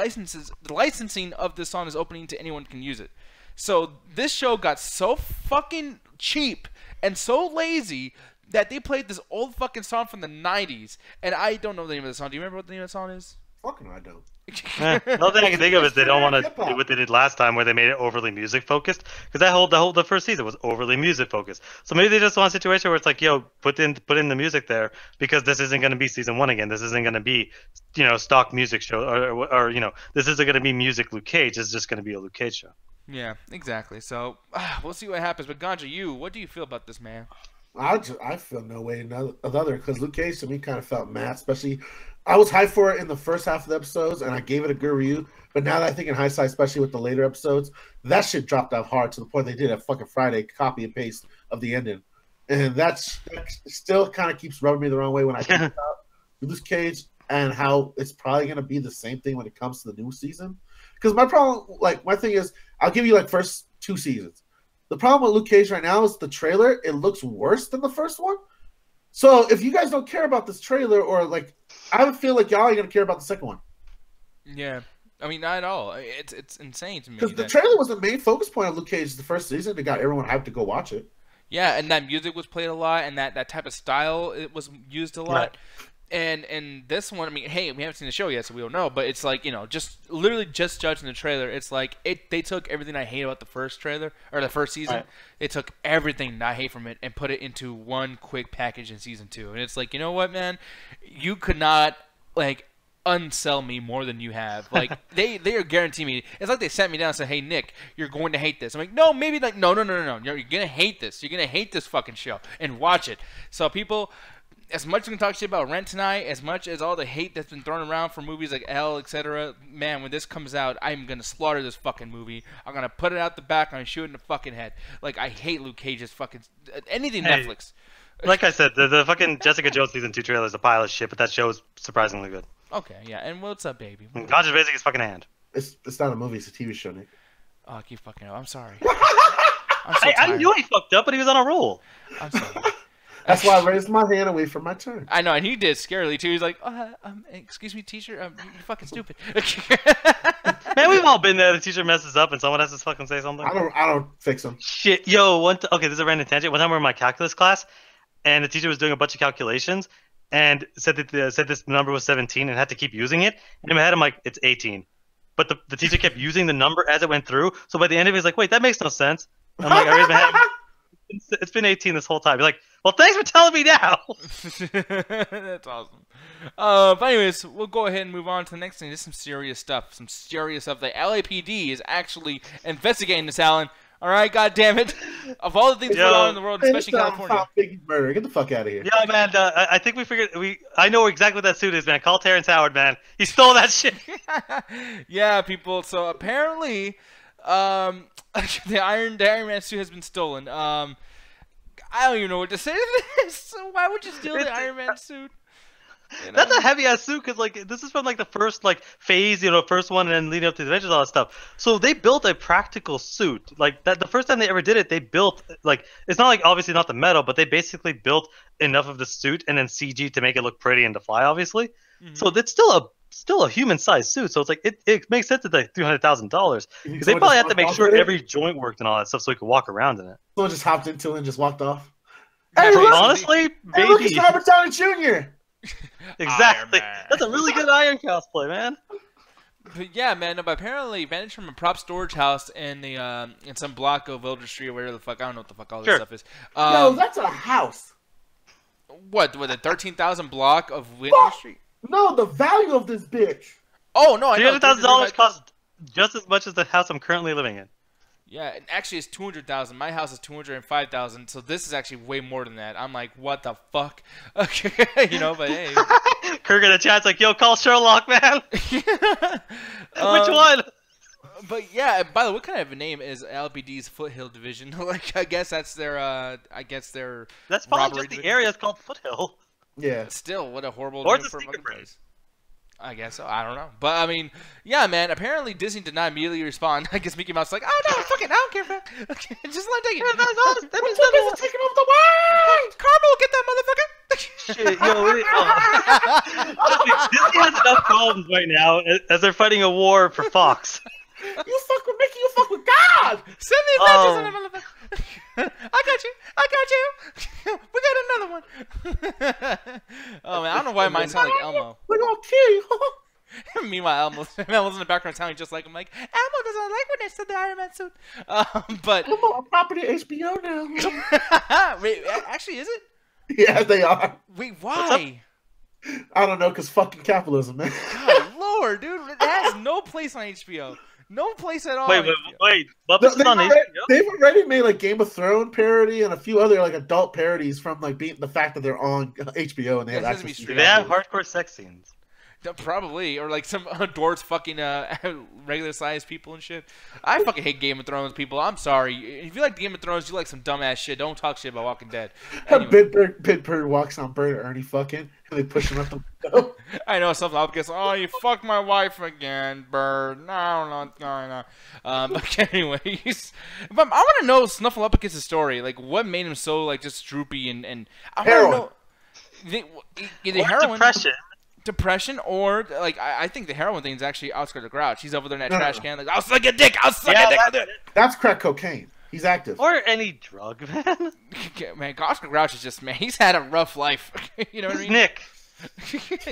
licensing of this song is opening to anyone who can use it. So this show got so fucking cheap and so lazy that they played this old fucking song from the 90s. And I don't know the name of the song. Do you remember what the name of the song is? Fucking I don't. The only thing I can think of is they don't want to do what they did last time, where they made it overly music focused. Because the first season was overly music focused. So maybe they just want a situation where it's like, yo, put in the music there, because this isn't going to be season 1 again. This isn't going to be, stock music show, or this isn't going to be music Luke Cage. It's just going to be a Luke Cage show. Yeah, exactly. So we'll see what happens. But Ganja, what do you feel about this, man? I feel no way another, because Luke Cage to me kind of felt mad, especially. I was hyped for it in the first half of the episodes, and I gave it a good review. But now that I think in hindsight, especially with the later episodes, that shit dropped off hard to the point they did a fucking Friday copy and paste of the ending. And that still kind of keeps rubbing me the wrong way when I think about Luke Cage and how it's probably going to be the same thing when it comes to the new season. Because my thing is, I'll give you first 2 seasons. The problem with Luke Cage right now is the trailer. It looks worse than the first one. So if you guys don't care about this trailer, or I would feel like y'all ain't gonna care about the second one. Yeah, I mean, not at all. It's insane to me. Because the trailer was the main focus point of Luke Cage the first season. It got everyone hyped to go watch it. Yeah, and that music was played a lot, and that type of style it was used a lot. Right. And this one, I mean, hey, we haven't seen the show yet, so we don't know. But it's like, just literally just judging the trailer, it's like they took everything I hate about the first trailer or the first season. Right. They took everything I hate from it and put it into one quick package in season 2. And it's like, you know what, man, you could not unsell me more than you have. Like they are guaranteeing me. It's like they sat me down and said, "Hey, Nick, you're going to hate this." I'm like, "No, maybe no. You're gonna hate this. You're gonna hate this fucking show and watch it." So people. As much as we can talk shit about Rent tonight, as much as all the hate that's been thrown around for movies like Elle, etc., man, when this comes out, I'm going to slaughter this fucking movie. I'm going to put it out the back. I'm going to shoot it in the fucking head. Like, I hate Luke Cage's fucking... anything Netflix. Like I said, the fucking Jessica Jones season 2 trailer is a pile of shit, but that show is surprisingly good. Okay, yeah. And what's up, baby? Conjure's basically his fucking hand. It's not a movie. It's a TV show, Nick. Oh, I keep fucking up. I'm sorry. I knew he fucked up, but he was on a roll. I'm sorry. That's why I raised my hand away from my turn. I know, and he did scarily too. He's like, "Excuse me, teacher, you're fucking stupid." Man, we've all been there. The teacher messes up, and someone has to fucking say something. I don't fix them. Shit, yo, okay, this is a random tangent. One time we were in my calculus class, and the teacher was doing a bunch of calculations, and said this number was 17, and had to keep using it. And in my head, I'm like, it's 18, but the teacher kept using the number as it went through. So by the end of it, he's like, wait, that makes no sense. And I'm like, I raised my hand. It's been 18 this whole time. You're like, Well, thanks for telling me now. That's awesome. But anyways, we'll go ahead and move on to the next thing. There's some serious stuff. Some serious stuff. The LAPD is actually investigating this, Alan. All right, God damn it! Of all the things going on in the world, especially California. Murder. Get the fuck out of here. Yeah, man. I think we figured. I know exactly what that suit is, man. Call Terrence Howard, man. He stole that shit. Yeah, people. So apparently, the Iron Man suit has been stolen. I don't even know what to say to this. So why would you steal the Iron Man suit? You know? That's a heavy ass suit because like this is from like the first like phase, first one, and then leading up to the Avengers, all that stuff. So they built a practical suit like that. The first time they ever did it, they built like it's not like obviously not the metal, but they basically built enough of the suit and then CG to make it look pretty and to fly, obviously. Mm-hmm. So it's still a human sized suit. So it's like it makes sense at like $300,000 because they probably had to make sure every joint worked and all that stuff so he could walk around in it. Someone just hopped into it and just walked off. Hey, honestly, hey, look, it's Robert Downey Jr. Exactly. That's a really good Iron cosplay, man. But yeah, man. But apparently, vanished from a prop storage house in the in some block of Wilder Street or whatever the fuck. I don't know what the fuck all this stuff is. No, that's a house. What? With a 13,000 block of Wilder Street? No, the value of this bitch. Oh no, I know. $300,000 costs just as much as the house I'm currently living in. Yeah, and actually it's 200,000. My house is 205,000, so this is actually way more than that. I'm like, what the fuck? Okay, but hey. Kirk in the chat's like, yo, call Sherlock, man. Which one? But yeah, by the way, what kind of a name is LBD's Foothill Division? Like, I guess that's their. That's probably just the area. It's called Foothill. Yeah. Still, what a horrible name for a fucking place. I guess so. I don't know. But, I mean, yeah, man. Apparently, Disney did not immediately respond. I guess Mickey Mouse is like, oh, no, fuck it. I don't care. Okay, just let him take it. That means they're taking over the world. Karma will get that motherfucker. Shit, Disney has enough problems right now as they're fighting a war for Fox. You fuck with Mickey, you fuck with God. Send the Avengers on that motherfucker. I got you. We got another one. Oh man, I don't know why mine sound like Elmo. We're gonna kill you. Meanwhile, Elmo's in the background sounding just like him. Like Elmo doesn't like when they said the Iron Man suit. But Elmo, a property of HBO now. Wait, actually, is it? Yeah, they are. Wait, why? I don't know, cause fucking capitalism, man. God Lord, dude, it has no place on HBO. No place at all. Wait. They've already made like Game of Thrones parody and a few other like adult parodies from like the fact that they're on HBO and they have access to. Do they have hardcore sex scenes? Probably, or like some dwarves fucking regular sized people and shit. I fucking hate Game of Thrones people. I'm sorry. If you like Game of Thrones, you like some dumbass shit. Don't talk shit about Walking Dead. Anyway. Big Bird walks on Bird and Ernie fucking, and they push him up the window. I know something. I'll guess. Oh, you fucked my wife again, Bird. No. But anyways, but I want to know Snuffleupagus' story. Like, what made him so like just droopy and I want to know. The heroin. Depression, or like I think the heroin thing is actually Oscar the Grouch. He's over there in that trash can, like I'll suck a dick. That's crack cocaine. He's active. Or any drug, man. Man, Oscar Grouch is just he's had a rough life. You know what I mean? Nick.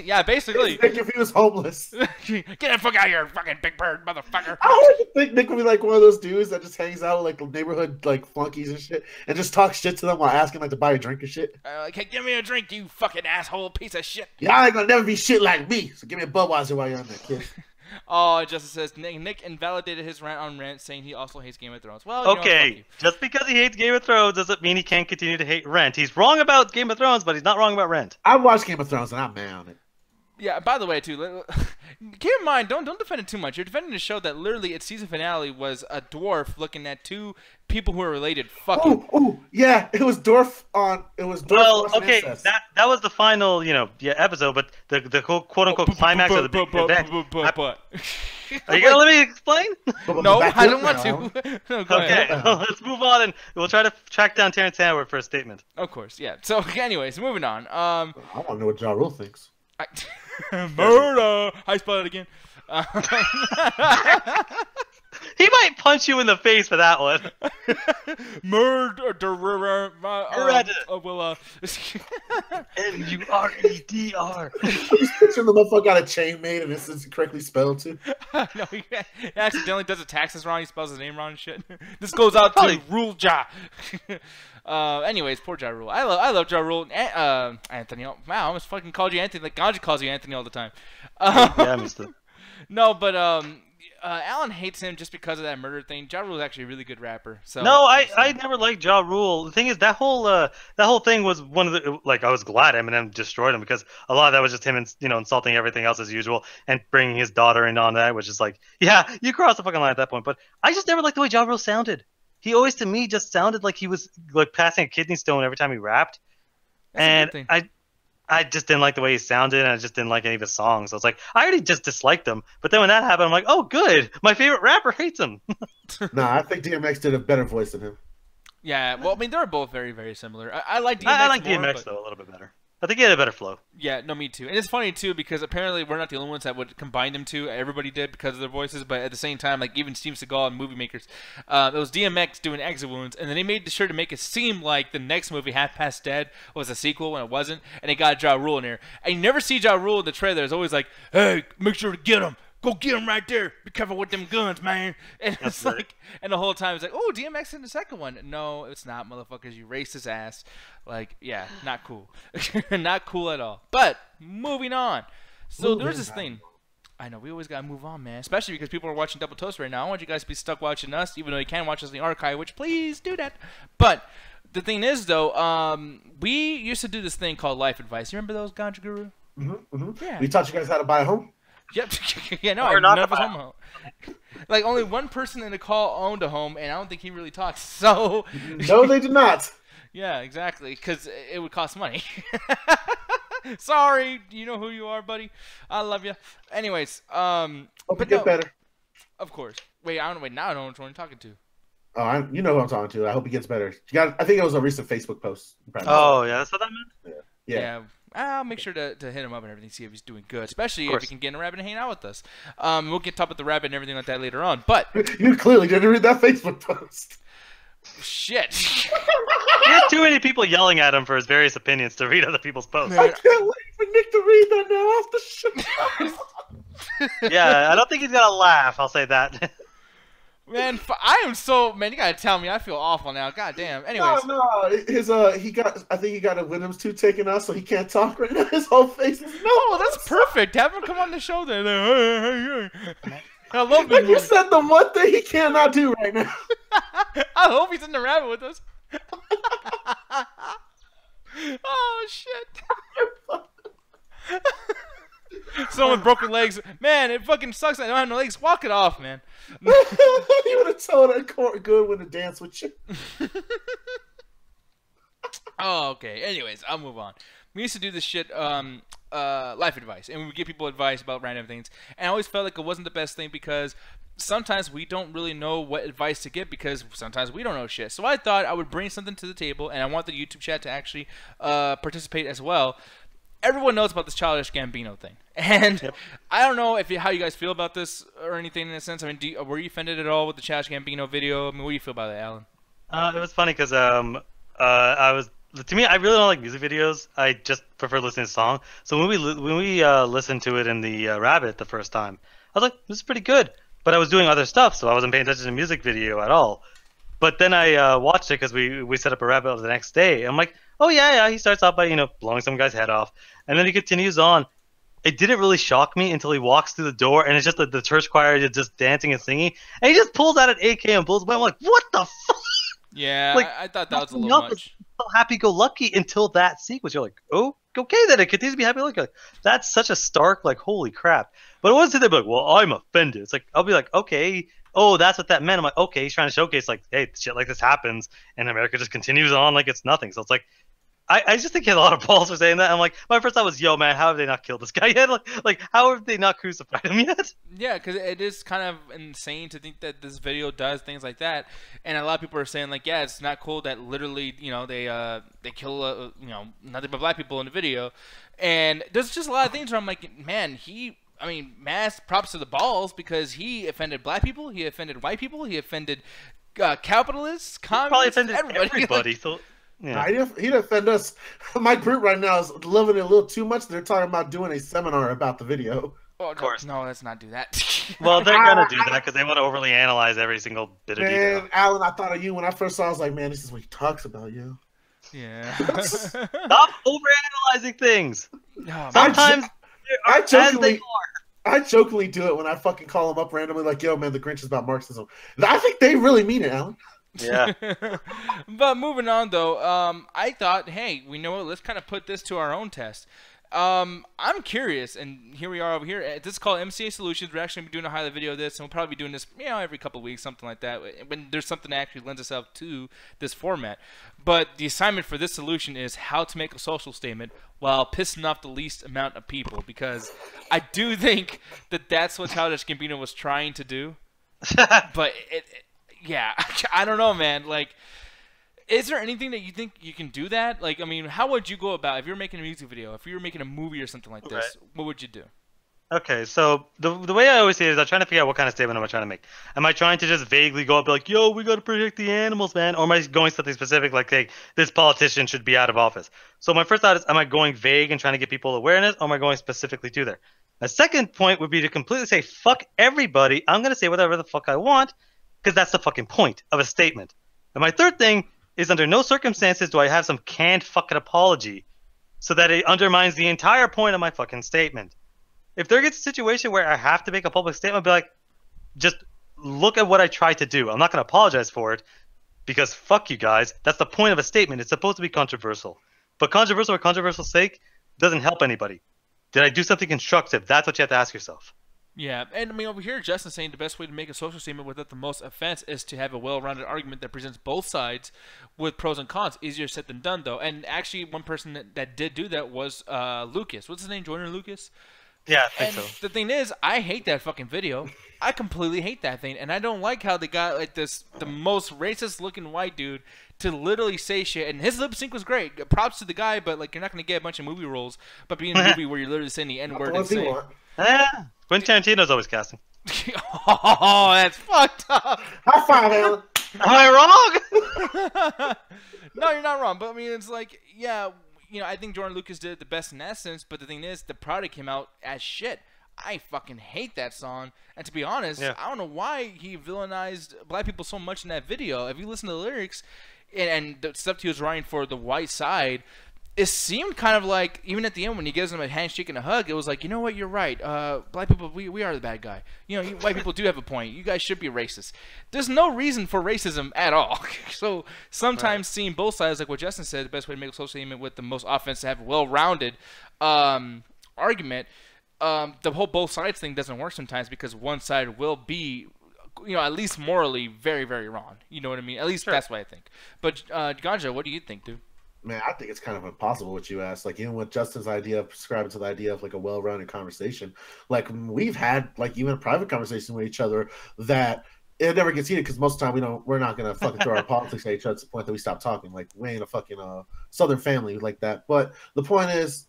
Yeah, basically. Nick, if he was homeless. Get the fuck out of here, fucking Big Bird, motherfucker. I always think Nick would be like one of those dudes that just hangs out with like neighborhood like flunkies and shit, and just talks shit to them while asking like to buy a drink and shit. Like, hey, give me a drink, you fucking asshole piece of shit. Y'all ain't gonna never be shit like me, so give me a Budweiser while you're on that, kid. Oh, Justice says Nick invalidated his rant on Rent, saying he also hates Game of Thrones. Well, okay, just because he hates Game of Thrones doesn't mean he can't continue to hate Rent. He's wrong about Game of Thrones, but he's not wrong about Rent. I watched Game of Thrones and I'm mad on it. Yeah, by the way, too, keep in mind, don't defend it too much. You're defending the show that literally its season finale was a dwarf looking at two people who are related. Fucking. Oh, yeah, it was dwarf on. It was dwarf. Well, okay, that was the final, episode, but the quote unquote climax of the big event. Are you gonna let me explain? No, I don't want to. No, go ahead. Let's move on, and we'll try to track down Terrence Howard for a statement. Of course, yeah. So, anyways, moving on. I want to know what Ja Rule thinks. Murder! I spelled it again. He might punch you in the face for that one. Murderer. M-U-R-E-D-R. I'm just picturing the motherfucker got a chain made and it's incorrectly spelled too. No, he accidentally does the taxes wrong. He spells his name wrong and shit. This goes out to Rule Ja. Anyways, poor Ja Rule. I love Ja Rule. Anthony. Wow, I almost fucking called you Anthony. Like Ganji calls you Anthony all the time. Yeah, I missed it. No, but Alan hates him just because of that murder thing. Ja Rule is actually a really good rapper. So no, I never liked Ja Rule. The thing is, that whole thing was one of the, like, I was glad Eminem destroyed him, because a lot of that was just him, insulting everything else as usual and bringing his daughter in on that, which is like, yeah, you crossed the fucking line at that point. But I just never liked the way Ja Rule sounded. He always, to me, just sounded like he was like passing a kidney stone every time he rapped. And I just didn't like the way he sounded, and I just didn't like any of his songs. So it's like, I already just disliked him. But then when that happened, I'm like, oh, good. My favorite rapper hates him. Nah, I think DMX did a better voice than him. Yeah, well, I mean, they're both very, very similar. I like DMX I like more, DMX, though, a little bit better. I think he had a better flow. Yeah, no, me too. And it's funny, too, because apparently we're not the only ones that would combine them two. Everybody did because of their voices, but at the same time, like even Steve Seagal and movie makers, it was DMX doing Exit Wounds, and then they made sure to make it seem like the next movie, Half Past Dead, was a sequel when it wasn't, and they got Ja Rule in there. And you never see Ja Rule in the trailer. It's always like, hey, make sure to get him. Go get him right there. Be careful with them guns, man. And it's like, and the whole time it's like, oh, DMX in the second one. No, it's not, motherfuckers. You racist ass. Like, yeah, not cool. Not cool at all. But moving on. So there's this thing. I know, we always gotta move on, man. Especially because people are watching Double Toast right now. I want you guys to be stuck watching us, even though you can watch us in the archive, which please do that. But the thing is, though, we used to do this thing called Life Advice. You remember those, Ganja Guru? Yeah. We taught you guys how to buy a home? Yep. Yeah, no, none of us home. Like, only one person in the call owned a home, and I don't think he really talks. So no, they did not. Yeah, exactly, because it would cost money. Sorry, you know who you are, buddy. I love you. Anyways, hope you get better. Of course. Wait, I don't know. Wait, now I don't know which one you're talking to. Oh, you know who I'm talking to. I hope he gets better. I think it was a recent Facebook post. Oh, yeah, that's what that meant? Yeah. I'll make sure to hit him up and everything, see if he's doing good, especially if he can get in a rabbit and hang out with us. We'll get top with the rabbit and everything like that later on. But you clearly didn't read that Facebook post. Shit. There's too many people yelling at him for his various opinions to read other people's posts. I can't wait for Nick to read that now off the show. Yeah, I don't think he's gonna laugh. I'll say that. Man, I am so, man, you gotta tell me. I feel awful now. God damn. Anyways. No, I think he got a Williams 2 taken out, so he can't talk right now. His whole face is that's perfect. Have him come on the show then. Hey. I love this. You said the one thing he cannot do right now. I hope he's in the rabbit with us. Oh shit. Someone with broken legs. Man, it fucking sucks. I don't have no legs. Walk it off, man. You would have told that Court Goodwin to dance with you. Oh, okay. Anyways, I'll move on. We used to do this shit, life advice, and we would give people advice about random things. And I always felt like it wasn't the best thing because sometimes we don't really know what advice to give because sometimes we don't know shit. So I thought I would bring something to the table, and I want the YouTube chat to actually participate as well. Everyone knows about this Childish Gambino thing, and I don't know how you guys feel about this or anything in a sense. I mean, were you offended at all with the Childish Gambino video? I mean, what do you feel about that, Alan? It was funny because to me, I really don't like music videos. I just prefer listening to songs. So when we listened to it in the Rabbit the first time, I was like, this is pretty good. But I was doing other stuff, so I wasn't paying attention to the music video at all. But then I watched it because we set up a Rabbit the next day. I'm like, oh yeah, he starts off by blowing some guy's head off, and then he continues on. It didn't really shock me until he walks through the door, and it's just the church choir just dancing and singing, and he just pulls out an AK and blows away. I'm like, what the fuck? Yeah, like, I thought that was a little much. So happy-go-lucky until that sequence. You're like, oh, okay then, it continues to be happy-go-lucky. Like, that's such a stark, like, holy crap. But it wasn't there, like, well, I'm offended. It's like, I'll be like, okay, oh, that's what that meant. I'm like, okay, he's trying to showcase, like, hey, shit like this happens, and America just continues on like it's nothing. So it's like, I just think he had a lot of balls for saying that. I'm like, my first thought was, yo, man, how have they not killed this guy yet? Like how have they not crucified him yet? Yeah, because it is kind of insane to think that this video does things like that. And a lot of people are saying, like, yeah, it's not cool that literally, they kill, nothing but black people in the video. And there's just a lot of things where I'm like, man, he I mean, mass props to the balls because he offended black people, he offended white people, he offended capitalists, communists, Probably offended everybody. Like, so yeah. Nah, he'd offend us. My group right now is loving it a little too much. They're talking about doing a seminar about the video. oh, Of course. no, let's not do that. Well, they're gonna do that because they want to overly analyze every single bit of detail. Man, Alan, I thought of you when I first saw. I was like, man, this is what he talks about, you. Yeah. Stop overanalyzing things. No, Sometimes I they are as jokingly- they are. I jokingly do it when I fucking call them up randomly, like, yo, man, the Grinch is about Marxism. I think they really mean it, Alan. Yeah. But moving on though, I thought, hey, we know what? Let's kind of put this to our own test. I'm curious, and here we are over here. This is called MCA Solutions. We're actually doing a highlight video of this, and we'll probably be doing this, every couple of weeks, something like that, when there's something that actually lends itself to this format. But the assignment for this solution is how to make a social statement while pissing off the least amount of people, because I do think that that's what Childish Gambino was trying to do. But yeah, I don't know, man. Like, is there anything that you think you can do that? Like, I mean, how would you go about if you're making a music video, if you were making a movie or something like this? What would you do? Okay, so the way I always see it is I'm trying to figure out what kind of statement am I trying to make. Am I trying to just vaguely go up and be like, yo, we got to protect the animals, man? Or am I going something specific like, hey, this politician should be out of office? So my first thought is, am I going vague and trying to get people awareness, or am I going specifically to there? A second point would be to completely say, fuck everybody. I'm going to say whatever the fuck I want, because that's the fucking point of a statement. And my third thing is, under no circumstances do I have some canned fucking apology so that it undermines the entire point of my fucking statement. If there gets a situation where I have to make a public statement, I'll be like, just look at what I tried to do. I'm not going to apologize for it because fuck you guys. That's the point of a statement. It's supposed to be controversial. But controversial for controversial's sake doesn't help anybody. Did I do something constructive? That's what you have to ask yourself. Yeah, and I mean, over here, Justin's saying the best way to make a social statement without the most offense is to have a well-rounded argument that presents both sides with pros and cons. Easier said than done, though. And actually, one person that did do that was Lucas. What's his name? Joyner Lucas? Yeah, I think And so. the thing is, I hate that fucking video. I completely hate that thing, and I don't like how they got like the most racist-looking white dude to literally say shit. And his lip sync was great. Props to the guy, but like you're not gonna get a bunch of movie roles, but being in a movie where you're literally saying the N-word and saying. Quentin Tarantino's always casting. Oh, that's fucked up. High five, Alan. Am I wrong? No, you're not wrong. But I mean, it's like, yeah, I think Jordan Lucas did it the best in that sense. But the thing is, the product came out as shit. I fucking hate that song. And to be honest, I don't know why he villainized black people so much in that video. If you listen to the lyrics and the stuff he was writing for the white side, it seemed kind of like, even at the end when he gives him a handshake and a hug, it was like, you know what, you're right. Black people, we are the bad guy. White people do have a point. You guys should be racist. There's no reason for racism at all. So sometimes seeing both sides, like what Justin said, the best way to make a social statement with the most offense to have a well-rounded argument, the whole both sides thing doesn't work sometimes because one side will be, at least morally very, very wrong. You know what I mean? At least that's what I think. But Ganja, what do you think, dude? Man, I think it's kind of impossible what you asked. Like, even with Justin's idea of prescribing to the idea of like a well-rounded conversation, like we've had like even a private conversation with each other that it never gets heated because most of the time we're not gonna fucking throw our politics at each other to the point that we stop talking. Like we ain't a fucking Southern family like that. But the point is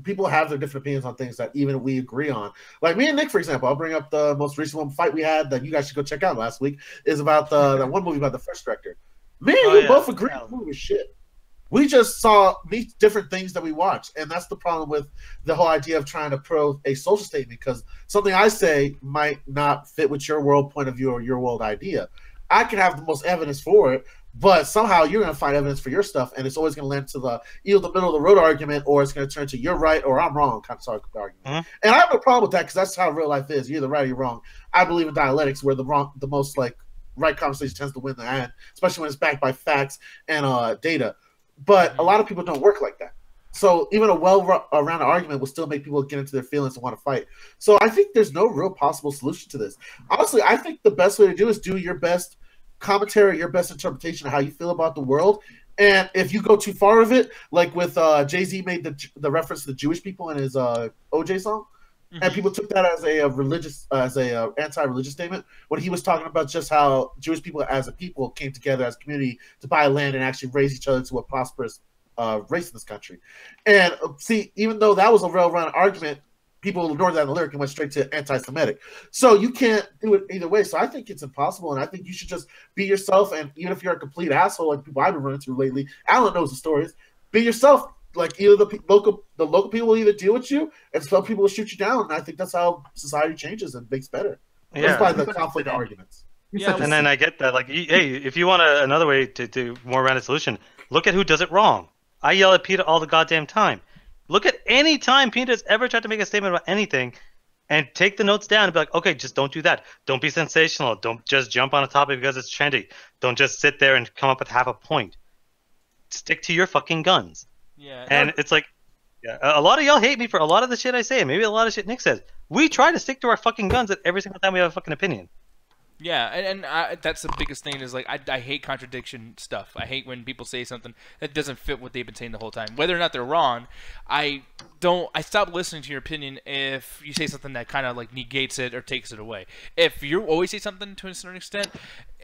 people have their different opinions on things that even we agree on. Like me and Nick, for example, I'll bring up the most recent one fight we had that you guys should go check out last week is about that one movie about the first director. Me and you both agree the movie was shit. We just saw these different things that we watched, and that's the problem with the whole idea of trying to pro a social statement, because something I say might not fit with your world point of view or your world idea. I can have the most evidence for it, but somehow you're going to find evidence for your stuff, and it's always going to land to either the middle of the road argument, or it's going to turn to you're right or I'm wrong kind of argument. And I have no problem with that because that's how real life is. You're either right or you're wrong. I believe in dialectics, where the most like right conversation tends to win the end, especially when it's backed by facts and data. But a lot of people don't work like that. So even a well-rounded argument will still make people get into their feelings and want to fight. So I think there's no real possible solution to this. Honestly, I think the best way to do is do your best commentary, your best interpretation of how you feel about the world. And if you go too far of it, like with Jay-Z made the reference to the Jewish people in his OJ song, and people took that as a anti-religious statement when he was talking about just how Jewish people as a people came together as a community to buy land and actually raise each other to a prosperous race in this country. And see, even though that was a well-rounded argument, people ignored that in the lyric and went straight to anti-Semitic. So you can't do it either way. So I think it's impossible, and I think you should just be yourself. And even if you're a complete asshole, like people I've been running through lately, Alan knows the stories. Be yourself. Like either the local people will either deal with you, and some people will shoot you down. And I think that's how society changes and makes better. Yeah, that's by the conflict arguments. Yeah, and then I get that. Like, hey, if you want another way to do more rounded solution, look at who does it wrong. I yell at PETA all the goddamn time. Look at any time PETA's ever tried to make a statement about anything, and take the notes down and be like, okay, just don't do that. Don't be sensational. Don't just jump on a topic because it's trendy. Don't just sit there and come up with half a point. Stick to your fucking guns. Yeah. And it's like, yeah, a lot of y'all hate me for a lot of the shit I say, and maybe a lot of shit Nick says. We try to stick to our fucking guns at every single time we have a fucking opinion. Yeah, and that's the biggest thing is, like, I hate contradiction stuff. I hate when people say something that doesn't fit what they've been saying the whole time. Whether or not they're wrong, I stop listening to your opinion if you say something that kind of, like, negates it or takes it away. If you always say something to a certain extent,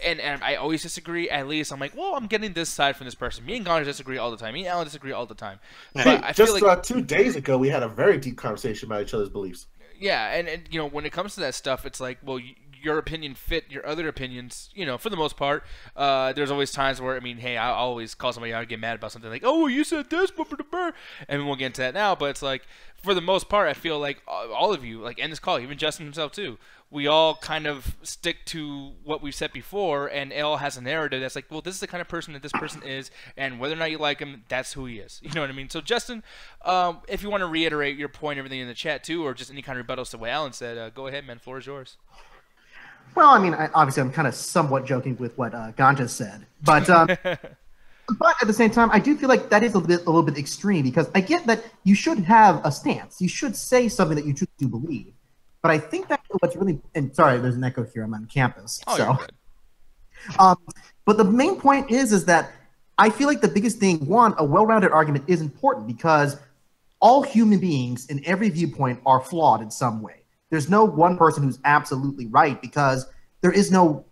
and I always disagree, at least I'm like, well, I'm getting this side from this person. Me and Gonner disagree all the time. Me and Alan disagree all the time. But I feel like 2 days ago, we had a very deep conversation about each other's beliefs. Yeah, and you know, when it comes to that stuff, it's like, well, your opinion fit your other opinions, you know, for the most part. There's always times where, I mean, hey, I always call somebody out and get mad about something like, oh, you said this, and we won't get into that now, but it's like, for the most part, I feel like all of you, like, end this call, even Justin himself too, we all kind of stick to what we've said before, and it all has a narrative that's like, well, this is the kind of person that this person is, and whether or not you like him, that's who he is. You know what I mean? So, Justin, if you want to reiterate your point, everything in the chat too, or just any kind of rebuttals to what Alan said, go ahead, man. Floor is yours. Well, I mean, obviously, I'm kind of somewhat joking with what Ganja said, but but at the same time, I do feel like that is a little bit extreme, because I get that you should have a stance. You should say something that you truly do believe. But I think that what's really, and sorry, there's an echo here. I'm on campus. Oh, so, you're good. But the main point is that I feel like the biggest thing, one, a well-rounded argument is important, because all human beings in every viewpoint are flawed in some way. There's no one person who's absolutely right, because there is no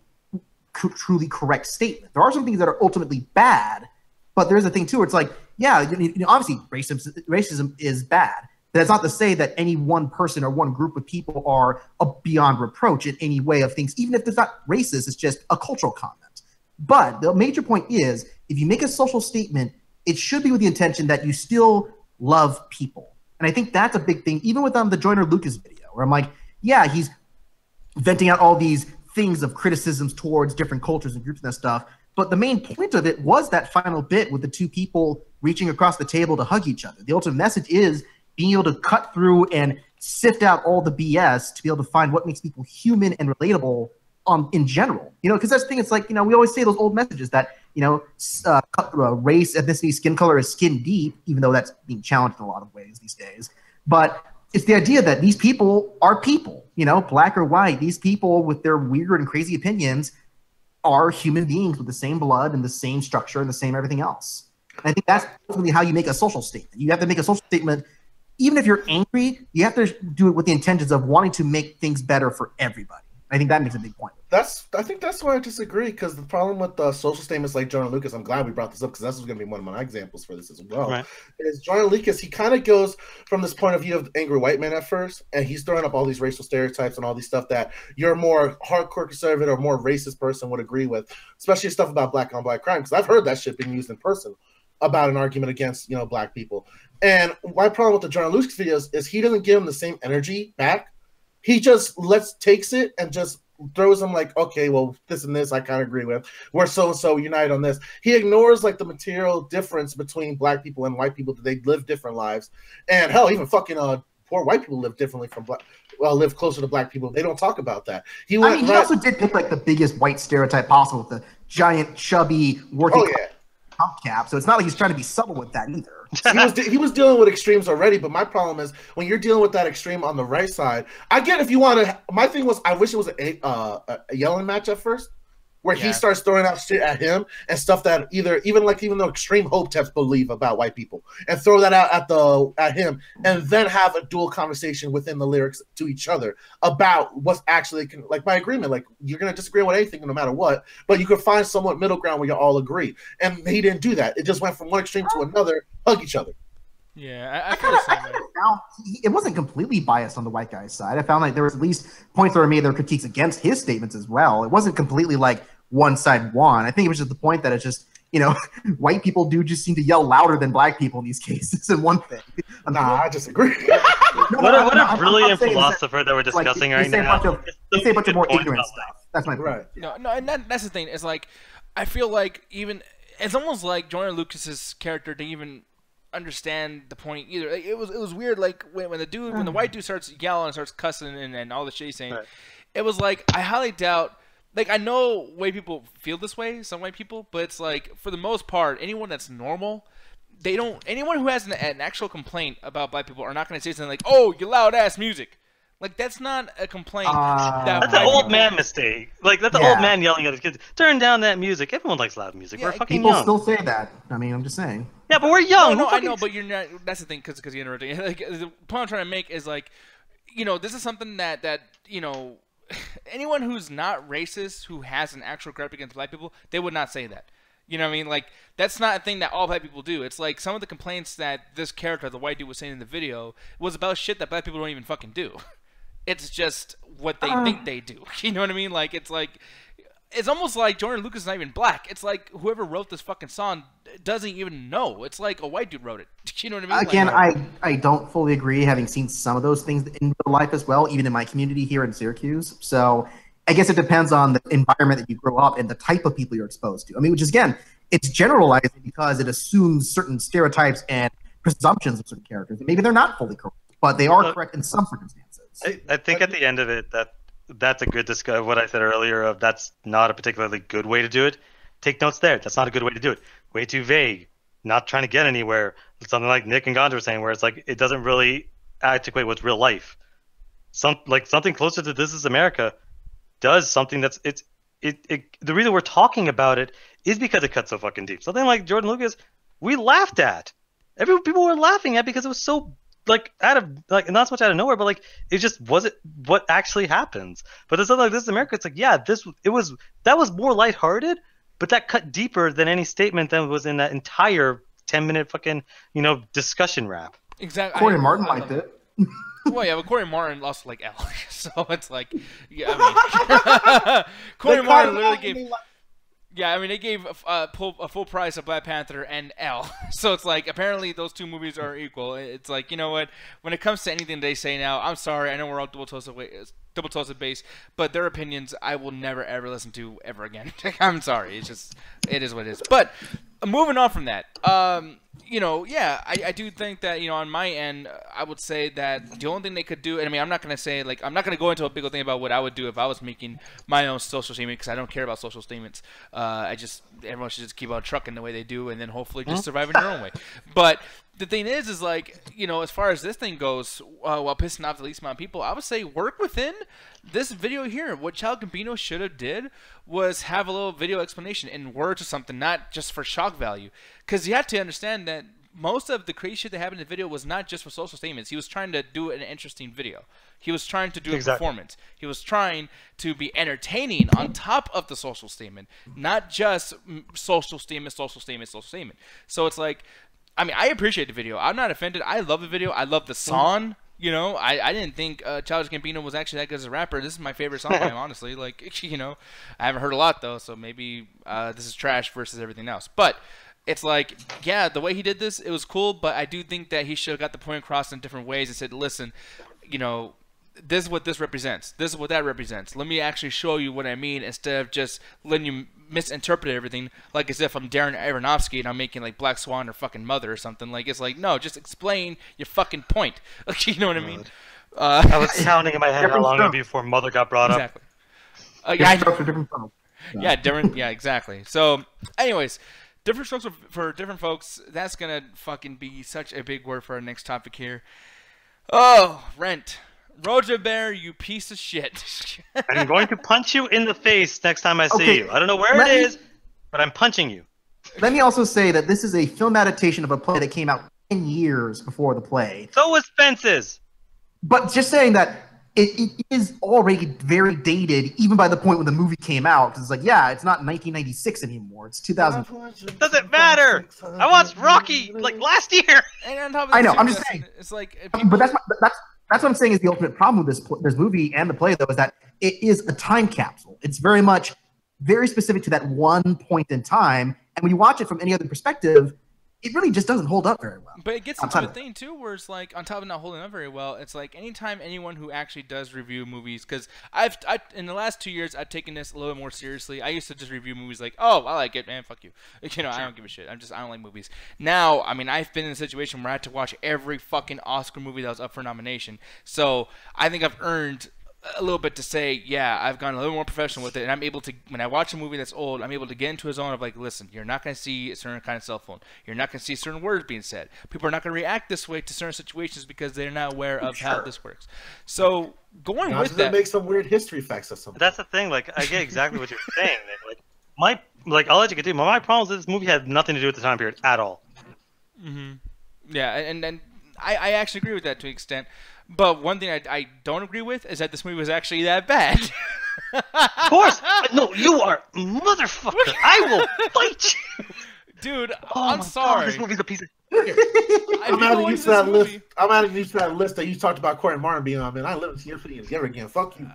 truly correct statement. There are some things that are ultimately bad, but there's a thing too where it's like, yeah, you know, obviously racism is bad. That's not to say that any one person or one group of people are beyond reproach in any way of things, even if it's not racist, it's just a cultural comment. But the major point is, if you make a social statement, it should be with the intention that you still love people. And I think that's a big thing, even with the Joyner Lucas video, where I'm like, yeah, he's venting out all these things of criticisms towards different cultures and groups and that stuff. But the main point of it was that final bit with the two people reaching across the table to hug each other. The ultimate message is being able to cut through and sift out all the BS to be able to find what makes people human and relatable in general. You know, because that's the thing. It's like, you know, we always say those old messages that, you know, race, ethnicity, skin color is skin deep, even though that's being challenged in a lot of ways these days. But it's the idea that these people are people, you know, black or white. These people with their weird and crazy opinions are human beings with the same blood and the same structure and the same everything else. And I think that's ultimately how you make a social statement. You have to make a social statement. Even if you're angry, you have to do it with the intentions of wanting to make things better for everybody. I think that makes a big point. I think that's why I disagree, because the problem with the social statements like Joyner Lucas, I'm glad we brought this up, because this was going to be one of my examples for this as well. Right. Is Joyner Lucas, he kind of goes from this point of view of angry white man at first, and he's throwing up all these racial stereotypes and all these stuff that your more hardcore conservative or more racist person would agree with, especially stuff about black on black crime, because I've heard that shit being used in person about an argument against, you know, black people. And my problem with the Joyner Lucas videos is he doesn't give him the same energy back. He just takes it and just throws them like, okay, well, this and this I kind of agree with. We're so-and-so unite on this. He ignores like the material difference between black people and white people, that they live different lives. And hell, even fucking poor white people live differently from live closer to black people. They don't talk about that. He also did pick like the biggest white stereotype possible with the giant, chubby, working pump cap. So it's not like he's trying to be subtle with that either. He was dealing with extremes already, but my problem is when you're dealing with that extreme on the right side. I get if you want to. My thing was I wish it was a yelling match at first, where he starts throwing out shit at him and stuff that even the extreme hope types believe about white people, and throw that out at him, and then have a dual conversation within the lyrics to each other about what's actually like my agreement. Like you're gonna disagree with anything no matter what, but you could find somewhat middle ground where you all agree. And he didn't do that. It just went from one extreme to another. Hug each other. Yeah, I feel the same way. It wasn't completely biased on the white guy's side. I found like there was at least points that were made, there were critiques against his statements as well. It wasn't completely like one side won. I think it was just the point that it's just, you know, white people do just seem to yell louder than black people in these cases, and one thing. Nah, I disagree. What a brilliant philosopher that we're discussing right now. They say a bunch of more ignorant stuff. That's my point. No, and that's the thing. It's like, I feel like even, it's almost like Jordan Lucas's character didn't even understand the point either. Like, it was weird. Like when the white dude starts yelling and starts cussing and all the shit he's saying, it was like, I highly doubt. Like, I know white people feel this way, some white people, but it's like, for the most part, anyone that's normal, they don't. Anyone who has an actual complaint about black people are not going to say something like, "Oh, you loud ass music." Like, that's not a complaint. That's an old man mistake. Like, that's an old man yelling at his kids, "Turn down that music." Everyone likes loud music. We're fucking young. People still say that. I mean, I'm just saying. Yeah, but we're young. No, I know, but you're not. That's the thing, because you're interrupting. Like, the point I'm trying to make is, like, you know, this is something that you know, anyone who's not racist, who has an actual gripe against black people, they would not say that. You know what I mean? Like, that's not a thing that all black people do. It's like some of the complaints that this character, the white dude, was saying in the video was about shit that black people don't even fucking do. It's just what they think they do. You know what I mean? Like, it's almost like Jordan Lucas is not even black. It's like whoever wrote this fucking song doesn't even know. It's like a white dude wrote it. You know what I mean? Again, like, I don't fully agree, having seen some of those things in real life as well, even in my community here in Syracuse. So I guess it depends on the environment that you grow up and the type of people you're exposed to. I mean, which is, again, it's generalizing because it assumes certain stereotypes and presumptions of certain characters. Maybe they're not fully correct, but they are correct in some circumstances. I think at the end of it, that's a good discussion. What I said earlier of that's not a particularly good way to do it. Take notes there. That's not a good way to do it. Way too vague. Not trying to get anywhere. Something like Nick and Gandhi were saying, where it's like it doesn't really articulate what's real life. Something closer to This Is America does something that's the reason we're talking about it is because it cuts so fucking deep. Something like Jordan Lucas, we laughed at. People were laughing at because it was so like out of like not so much out of nowhere, but like it just wasn't what actually happens. But there's something like This Is America. It's like that was more lighthearted, but that cut deeper than any statement that was in that entire 10-minute fucking discussion rap. Exactly. Corey Martin liked it. Well, yeah, but Corey Martin lost like L, so it's like, yeah, I mean, Corey Martin literally gave. Yeah, I mean, they gave a full price of Black Panther and L. So it's like, apparently those two movies are equal. It's like, you know what? When it comes to anything they say now, I'm sorry. I know we're all double toasted base, but their opinions I will never, ever listen to ever again. I'm sorry. It's just, it is what it is. But moving on from that, yeah, I do think that, on my end, I would say that the only thing they could do, and I mean, I'm not going to say, like, I'm not going to go into a big old thing about what I would do if I was making my own social statement, because I don't care about social statements. Everyone should just keep on trucking the way they do, and then hopefully just survive in their own way. But the thing is like, as far as this thing goes, while pissing off the least amount of people, I would say work within this video here. What Childish Gambino should have did was have a little video explanation in words or something, not just for shock value. Because you have to understand that most of the crazy shit that happened in the video was not just for social statements. He was trying to do an interesting video. He was trying to do a performance. He was trying to be entertaining on top of the social statement, not just social statement. So it's like, I mean, I appreciate the video. I'm not offended. I love the video. I love the song. I didn't think Childish Gambino was actually that good as a rapper. This is my favorite song by him, honestly. Like, I haven't heard a lot, though, so maybe this is trash versus everything else. But it's like, yeah, the way he did this, it was cool, but I do think that he should have got the point across in different ways and said, listen, this is what this represents. This is what that represents. Let me actually show you what I mean instead of just letting you misinterpret everything like as if I'm Darren Aronofsky and I'm making like Black Swan or fucking Mother or something. Like, it's like, no, just explain your fucking point. You know what I mean? I was counting in my head how long before Mother got brought up. Exactly. Yeah, exactly. So, anyways, different strokes for different folks. That's gonna fucking be such a big word for our next topic here. Oh, Rent. Roger Bear, you piece of shit. I'm going to punch you in the face next time I see you. I don't know where it is, but I'm punching you. Let me also say that this is a film adaptation of a play that came out 10 years before the play. So was Fences. But just saying that it is already very dated, even by the point when the movie came out. Because it's like, yeah, it's not 1996 anymore. It's 2000. It doesn't matter. I watched Rocky like last year. And on top of I know. too, I'm just Justin, saying. it's like, But that's what I'm saying is the ultimate problem with this movie and the play, though, is that it is a time capsule. It's very much very specific to that one point in time, and when you watch it from any other perspective, it really just doesn't hold up very well. But it gets into a thing too, where it's like, on top of not holding up very well, it's like anytime anyone who actually does review movies, because I in the last 2 years I've taken this a little bit more seriously. I used to just review movies like, oh, I like it, man, fuck you, you know, I don't give a shit. I don't like movies. Now, I mean, I've been in a situation where I had to watch every fucking Oscar movie that was up for nomination. So I think I've earned a little bit to say, yeah, I've gone a little more professional with it, and I'm able to, when I watch a movie that's old, I'm able to get into a zone of like, listen, you're not going to see a certain kind of cell phone. You're not going to see certain words being said. People are not going to react this way to certain situations because they're not aware of how this works. So going with that, make some weird history facts or something. That's the thing. Like, I get exactly what you're saying. Like, I'll let you continue. My problem is this movie had nothing to do with the time period at all. Yeah, and I actually agree with that to an extent. But one thing I don't agree with is that this movie was actually that bad. Of course. No, you are motherfucker. I will fight you. Dude, Oh I'm my sorry. God, this movie's a piece of I'm adding you to that list. I'm adding you to that list that you talked about Corey Martin being on, man. I live to your opinion together again. Fuck you.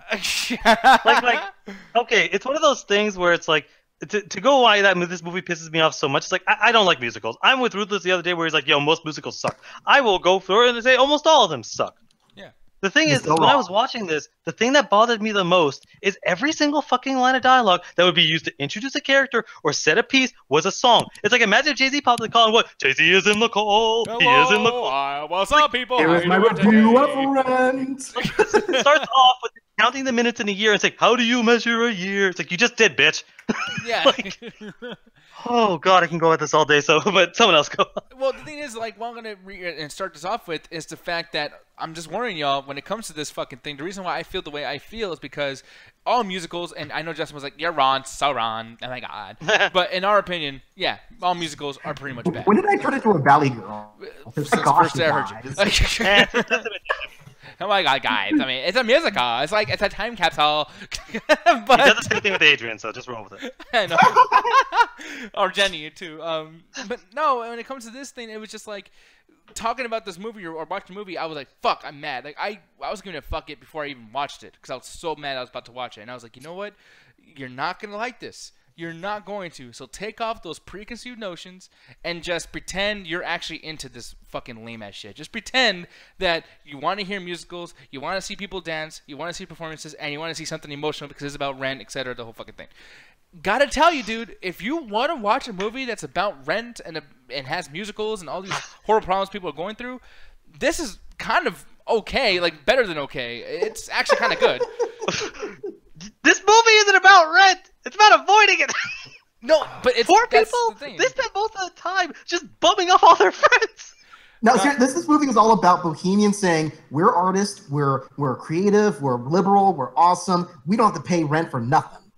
Okay, it's one of those things where it's like, to go why this movie pisses me off so much. It's like, I don't like musicals. I'm with Ruthless the other day where he's like, yo, most musicals suck. I will go through it and say almost all of them suck. Yeah. The thing is, when I was watching this, the thing that bothered me the most is every single fucking line of dialogue that would be used to introduce a character or set a piece was a song. It's like, imagine Jay-Z popped the call and what? Jay-Z is in the call. He is in the call. What's up, people? Here is my review of Rants. It starts off with counting the minutes in a year and it's like, how do you measure a year? It's like, you just did, bitch. Yeah. Oh God, I can go at this all day. So, but someone else go. Well, the thing is, like, what I'm gonna start this off with is the fact that I'm just warning y'all when it comes to this fucking thing. The reason why I feel the way I feel is because all musicals, and I know Justin was like, "You're Ron, so Ron." Oh my God. But in our opinion, yeah, all musicals are pretty much bad. When did I turn into a Valley Girl? Since the first day I heard you. Oh my God, guys! I mean, it's a musical. It's like it's a time capsule. But He does the same thing with Adrian, so just roll with it. I know. Or Jenny too. But no, when it comes to this thing, it was just like talking about this movie or watching the movie. I was like, "Fuck, I'm mad." Like I was giving it a fuck it before I even watched it because I was so mad I was about to watch it, and I was like, "You know what? You're not gonna like this. You're not going to. So take off those preconceived notions and just pretend you're actually into this fucking lame ass shit. Just pretend that you want to hear musicals, you want to see people dance, you want to see performances, and you want to see something emotional because it's about rent, etc. The whole fucking thing. Gotta tell you, dude, if you want to watch a movie that's about rent and has musicals and all these horrible problems people are going through, this is kind of okay, like better than okay. It's actually kind of good. This movie isn't about rent. It's about avoiding it. No, but it's poor that's people. the thing. They spend most of the time just bumming off all their friends. No, this movie is all about bohemians saying we're artists, we're creative, we're liberal, we're awesome. We don't have to pay rent for nothing.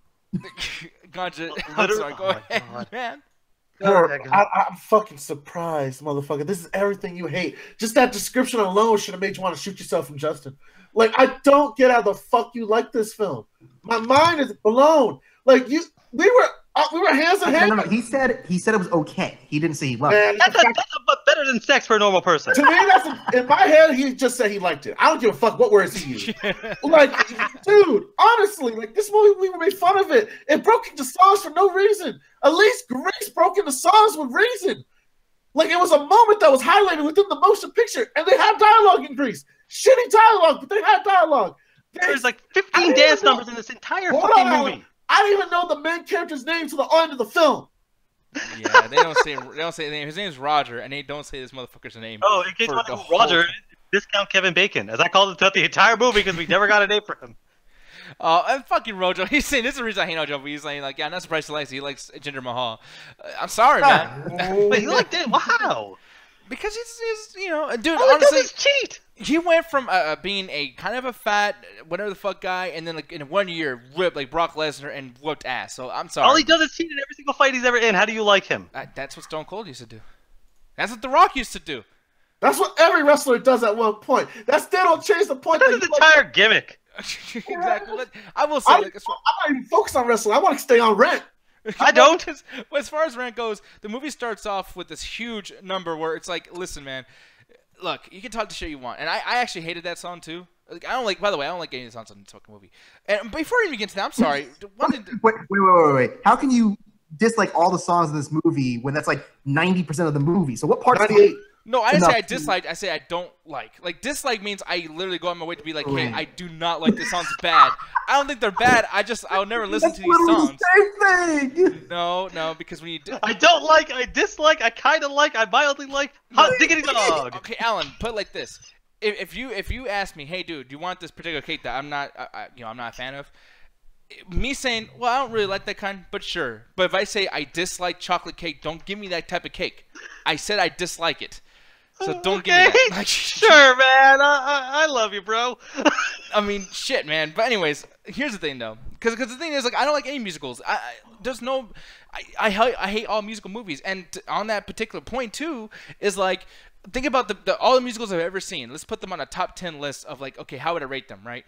Gotcha. I'm sorry. Go ahead, man. I'm fucking surprised, motherfucker. This is everything you hate. Just that description alone should have made you want to shoot yourself from Justin. Like, I don't get how the fuck you like this film. My mind is blown. Like, we were hands in hand. No. He said it was okay. He didn't say he loved it. That's better than sex for a normal person. To me, in my head, he just said he liked it. I don't give a fuck what words he used. Like, dude, honestly, like, this movie, we made fun of it. It broke into songs for no reason. At least Grace broke into songs with reason. Like, it was a moment that was highlighted within the motion picture, and they had dialogue in Grease. Shitty dialogue, but they had dialogue. There's like 15 dance numbers in this entire fucking movie. I didn't even know the main character's name to the end of the film. Yeah, they don't say the name. His name is Roger, and they don't say this motherfucker's name. Oh, in case you want Roger, discount Kevin Bacon, as I called it throughout the entire movie because we never got a name for him. And fucking Rojo, he's saying this is the reason I hate Rojo. He's saying like, yeah, I'm not surprised he likes Jinder Mahal. I'm sorry, man. Wait, you liked it? Wow. Because he's you know, dude. All honestly, he does is cheat. He went from being a kind of a fat, whatever the fuck guy, and then like in 1 year ripped like Brock Lesnar and whooped ass. So I'm sorry. All he does is cheat in every single fight he's ever in. How do you like him? That's what Stone Cold used to do. That's what The Rock used to do. That's what every wrestler does at one point. That still don't change the point. That's his entire gimmick. Exactly. But I will say, I'm not even focused on wrestling. I want to stay on Rent. I don't. As far as Rant goes, the movie starts off with this huge number where it's like, listen, man, look, you can talk the shit you want, and I actually hated that song too. Like, I don't like. By the way, I don't like any of the songs in this fucking movie. And before we even get to that, I'm sorry. Wait. How can you dislike all the songs in this movie when that's like 90% of the movie? So what part? 98. No, I didn't say I disliked. I say I don't like. Like, dislike means I literally go on my way to be like, hey, I do not like this song's bad. I don't think they're bad. I'll never listen to these songs. The same thing. No, because when you I don't like, I dislike, I kind of like, I mildly like. Hot diggity dog. Okay, Alan, put it like this. If you ask me, hey, dude, do you want this particular cake that I'm not a fan of? Me saying, well, I don't really like that kind, but sure. But if I say I dislike chocolate cake, don't give me that type of cake. I said I dislike it. So don't give me that. Sure, man. I love you, bro. I mean, shit, man. But anyways, here's the thing, though. Because the thing is, like, I don't like any musicals. I hate all musical movies. And on that particular point, too, is like, think about all the musicals I've ever seen. Let's put them on a top 10 list of, like, okay, how would I rate them, right?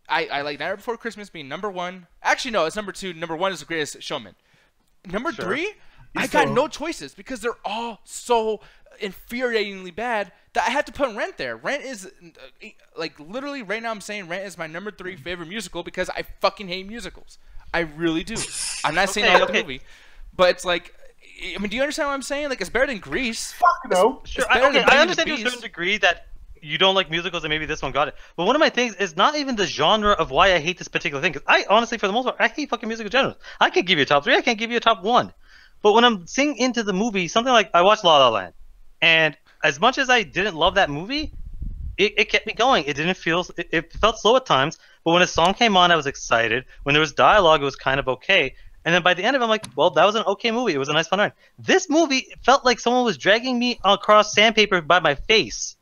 I like Night Before Christmas being number 1. Actually, no, it's number 2. Number 1 is The Greatest Showman. Number 3, I got no choices because they're all so infuriatingly bad that I had to put Rent there. Rent is, like, literally right now I'm saying Rent is my number 3 favorite musical because I fucking hate musicals. I really do. I'm not saying I like the movie, but it's like, I mean, do you understand what I'm saying? Like, it's better than Grease. Fuck no. Sure, I understand to a certain degree that you don't like musicals and maybe this one got it. But one of my things is not even the genre of why I hate this particular thing. Because I honestly, for the most part, I hate fucking musical genres. I can't give you a top 3. I can't give you a top 1. But when I'm seeing into the movie, something like I watched La La Land. And as much as I didn't love that movie, it kept me going. It didn't feel, it felt slow at times. But when a song came on, I was excited. When there was dialogue, it was kind of okay. And then by the end of it, I'm like, well, that was an okay movie. It was a nice fun ride. This movie felt like someone was dragging me across sandpaper by my face.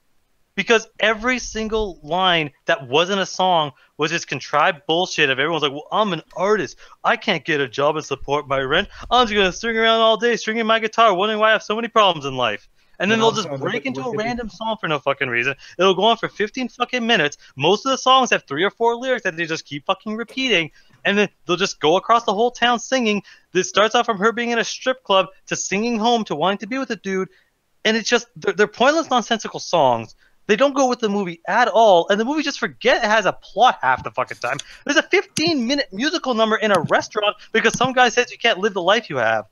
Because every single line that wasn't a song was just contrived bullshit of everyone's like, well, I'm an artist. I can't get a job and support my rent. I'm just going to string around all day, stringing my guitar, wondering why I have so many problems in life. And then they'll just break into a random song for no fucking reason. It'll go on for 15 fucking minutes. Most of the songs have 3 or 4 lyrics that they just keep fucking repeating. And then they'll just go across the whole town singing. This starts off from her being in a strip club to singing home to wanting to be with a dude. And it's just, they're pointless, nonsensical songs. They don't go with the movie at all, and the movie just forget it has a plot half the fucking time. There's a 15-minute musical number in a restaurant because some guy says you can't live the life you have.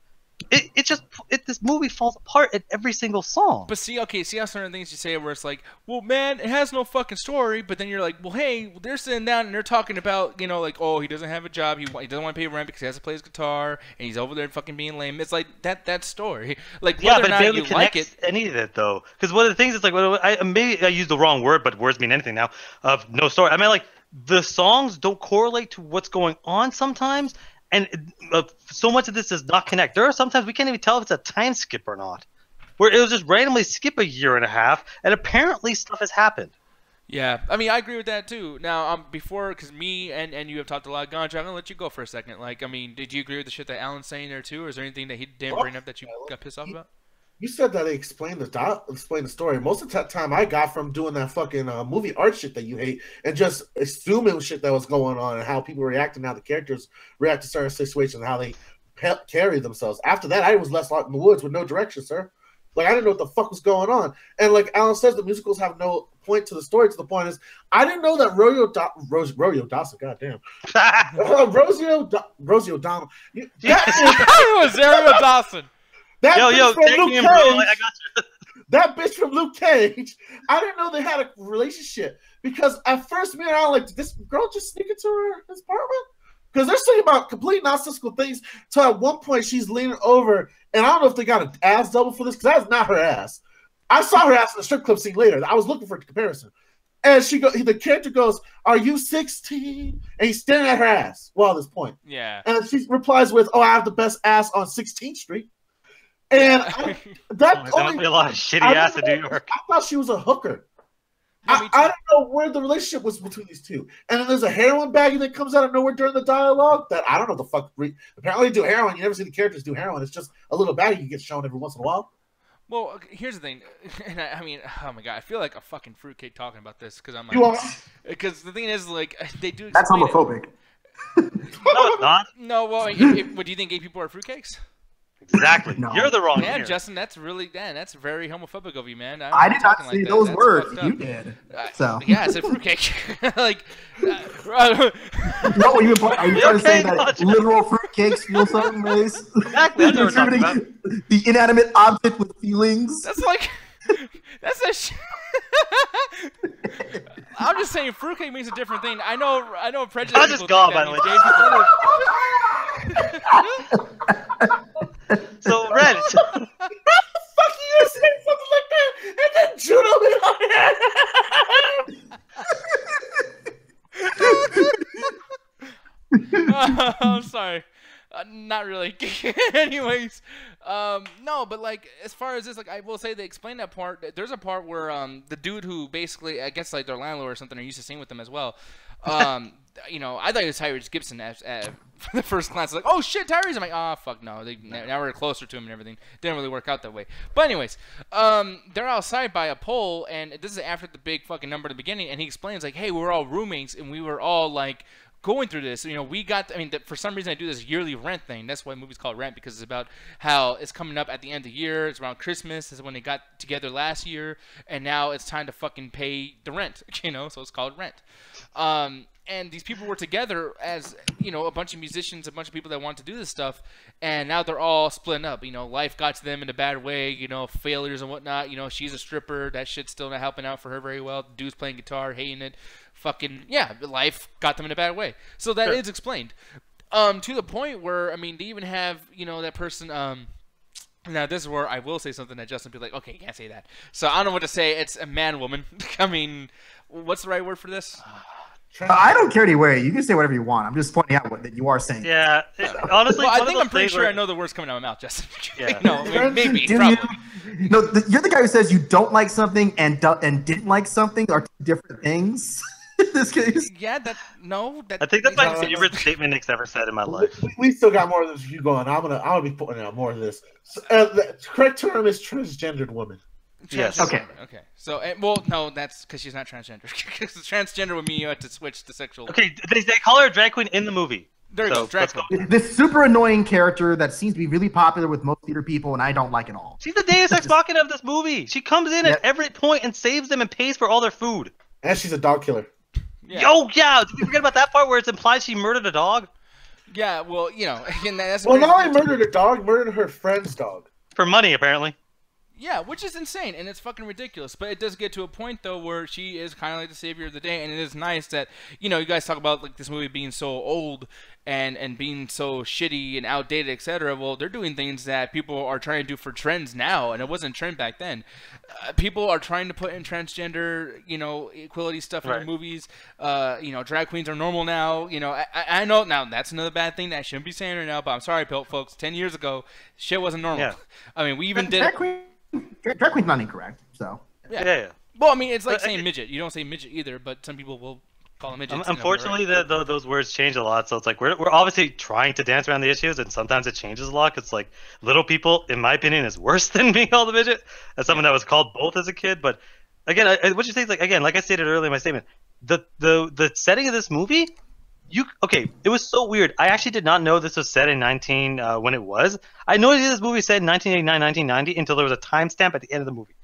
This movie falls apart at every single song. But see how certain things you say where it's like, well, man, it has no fucking story. But then you're like, well, hey, they're sitting down and they're talking about, like, oh, he doesn't have a job, he doesn't want to pay rent because he has to play his guitar, and he's over there fucking being lame. It's like that story. Like, yeah, whether but or not you like it, any of it though, because one of the things is like, maybe I used the wrong word, but words mean anything now. Of no story. I mean, like, the songs don't correlate to what's going on sometimes. And so much of this does not connect. There are sometimes we can't even tell if it's a time skip or not. Where it'll just randomly skip a year and a half, and apparently stuff has happened. Yeah, I mean, I agree with that too. Now, before, because me and you have talked a lot of Ganja, I'm going to let you go for a second. Like, I mean, did you agree with the shit that Alan's saying there too? Or is there anything that he didn't bring up that you got pissed off about? You said that they explained the story. Most of the time I got from doing that fucking movie art shit that you hate and just assuming shit that was going on and how people react and how the characters react to certain situations and how they carry themselves. After that, I was left out in the woods with no direction, sir. Like, I didn't know what the fuck was going on. And like Alan says, the musicals have no point to the story. To the point is, I didn't know that Rosie Dawson, goddamn. Rosie O'Donnell. It was Rosario Dawson. That bitch from Luke Cage, I got you. That bitch from Luke Cage, I didn't know they had a relationship because at first me and I like, did this girl just sneak into her apartment? Because they're saying about complete nonsensical things. So at one point she's leaning over, and I don't know if they got an ass double for this because that's not her ass. I saw her ass in the strip club scene later. I was looking for a comparison. And the character goes, "Are you 16?" And he's staring at her ass while at this point. Yeah. And she replies with, "Oh, I have the best ass on 16th Street." And that must be a lot of shitty ass in New York. I thought she was a hooker. I don't know where the relationship was between these two. And then there's a heroin baggie that comes out of nowhere during the dialogue that I don't know the fuck. Apparently they do heroin. You never see the characters do heroin. It's just a little baggie you get shown every once in a while. Well, here's the thing, and I mean, oh my god, I feel like a fucking fruitcake talking about this because I'm You like, are. because the thing is, like, they do. That's explain it. homophobic. No, it's not. No, well, what do you think? Gay people are fruitcakes? Exactly. No. You're the wrong Man, here. Justin, that's very homophobic of you, man. I did not talking say like that. those That's words. fucked up. You did. So. Yeah, I said fruitcake. Like, No, are you trying to say that literal fruitcakes feel certain ways? Exactly. That's what we're talking about. The inanimate object with feelings. that's like, that's a. I'm just saying, fruitcake means a different thing. I know, prejudice. I just people got, think by the that way. means gay people- So, Red. Fuck you, you're saying something like that, and then Juno me I'm sorry. Not really. Anyways, no, but like as far as this, like I will say they explain that part. There's a part where the dude who basically, I guess like their landlord or something, are used to sing with them as well. You know, I thought it was Tyrese Gibson for the first glance. Like, oh shit, Tyrese. I'm like, oh fuck no. Now we're closer to him and everything. Didn't really work out that way. But anyways, they're outside by a pole, and this is after the big fucking number at the beginning, and he explains like, hey, we were all roommates, and we were all like going through this. You know, we got, I mean, for some reason I do this yearly rent thing. That's why the movie's called Rent, because it's about how it's coming up at the end of the year. It's around Christmas. This is when they got together last year, and now it's time to fucking pay the rent, you know, so it's called Rent. And these people were together as, you know, a bunch of musicians, a bunch of people that want to do this stuff, and now they're all splitting up. You know, life got to them in a bad way, you know, failures and whatnot. You know, she's a stripper. That shit's still not helping out for her very well. The dude's playing guitar, hating it. Fucking, yeah, life got them in a bad way. So that is explained. To the point where, I mean, they even have, you know, that person, now this is where I will say something that Justin will be like, okay, you can't say that. So I don't know what to say. It's a man-woman. I mean, what's the right word for this? I don't care anyway. You can say whatever you want. I'm just pointing out that you are saying. Yeah, honestly, Well, I one think of I'm pretty those sure I things know the words coming out of my mouth, Justin. Yeah. No, I mean, maybe, Do probably. you? No, you're the guy who says you don't like something and didn't like something are two different things. In this case. Yeah, that I think that's my favorite statement Nick's ever said in my life. We still got more of this review going. I'm gonna be putting out more of this. So, the correct term is transgendered woman. Yes. Okay. So, well, no, that's because she's not transgender. Because transgender would mean you had to switch to sexual. Okay, they call her a drag queen in the movie. There you go, drag queen. This super annoying character that seems to be really popular with most theater people, and I don't like it all. She's the Deus Ex Machina of this movie. She comes in at every point and saves them and pays for all their food. And she's a dog killer. Yeah. Yo, yeah. Did we forget about that part where it's implied she murdered a dog? Yeah, well, you know, and that's Well, not only murdered a dog, murdered her friend's dog. For money, apparently. Yeah, which is insane, and it's fucking ridiculous. But it does get to a point, though, where she is kind of like the savior of the day, and it is nice that, you know, you guys talk about, like, this movie being so old and being so shitty and outdated, etc. Well, they're doing things that people are trying to do for trends now, and it wasn't a trend back then. People are trying to put in transgender, you know, equality stuff in their movies. You know, drag queens are normal now. You know, I know now that's another bad thing that I shouldn't be saying right now, but I'm sorry, folks. 10 years ago, shit wasn't normal. Yeah. I mean, we even did. Drag queen's not incorrect, so. Yeah. Well, I mean, it's like saying midget. You don't say midget either, but some people will call them midgets. Unfortunately, those words change a lot. So it's like we're obviously trying to dance around the issues, and sometimes it changes a lot. Cause like little people, in my opinion, is worse than being called a midget. As someone that was called both as a kid, but again, what you say is like again, like I stated earlier in my statement, the setting of this movie. It was so weird. I actually did not know this was set in when it was. I know this movie was set in 1989, 1990 until there was a timestamp at the end of the movie.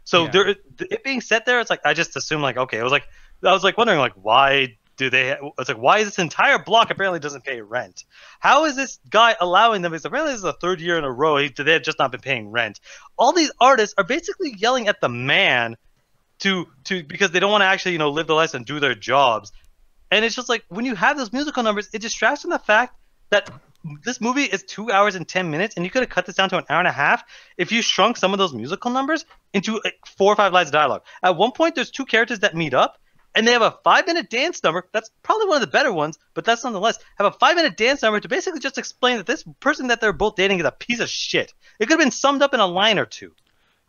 So it being set there, it's like I just assumed like okay. I was like wondering like why do they? It's like why is this entire block apparently doesn't pay rent? How is this guy allowing them? Because apparently this is the third year in a row they have just not been paying rent. All these artists are basically yelling at the man to because they don't want to actually live the life and do their jobs. And it's just like when you have those musical numbers, it distracts from the fact that this movie is 2 hours and 10 minutes, and you could have cut this down to an hour and a half if you shrunk some of those musical numbers into 4 or 5 lines of dialogue. At one point, there's 2 characters that meet up, and they have a 5-minute dance number. That's probably one of the better ones, but that's nonetheless. Have a 5-minute dance number to basically just explain that this person that they're both dating is a piece of shit. It could have been summed up in a line or 2.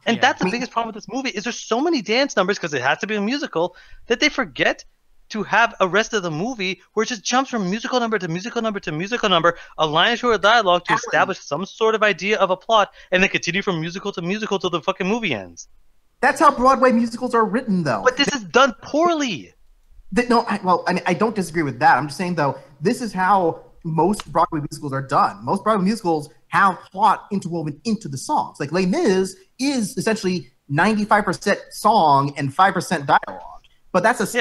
And that's the biggest problem with this movie is there's so many dance numbers because it has to be a musical that they forget to have a rest of the movie where it just jumps from musical number to musical number to musical number, a line or two of dialogue to establish some sort of idea of a plot, and then continue from musical to musical till the fucking movie ends. That's how Broadway musicals are written, though. But this is done poorly. I don't disagree with that. I'm just saying, though, this is how most Broadway musicals are done. Most Broadway musicals have plot interwoven into the songs. Like Les Mis is essentially 95% song and 5% dialogue. But that's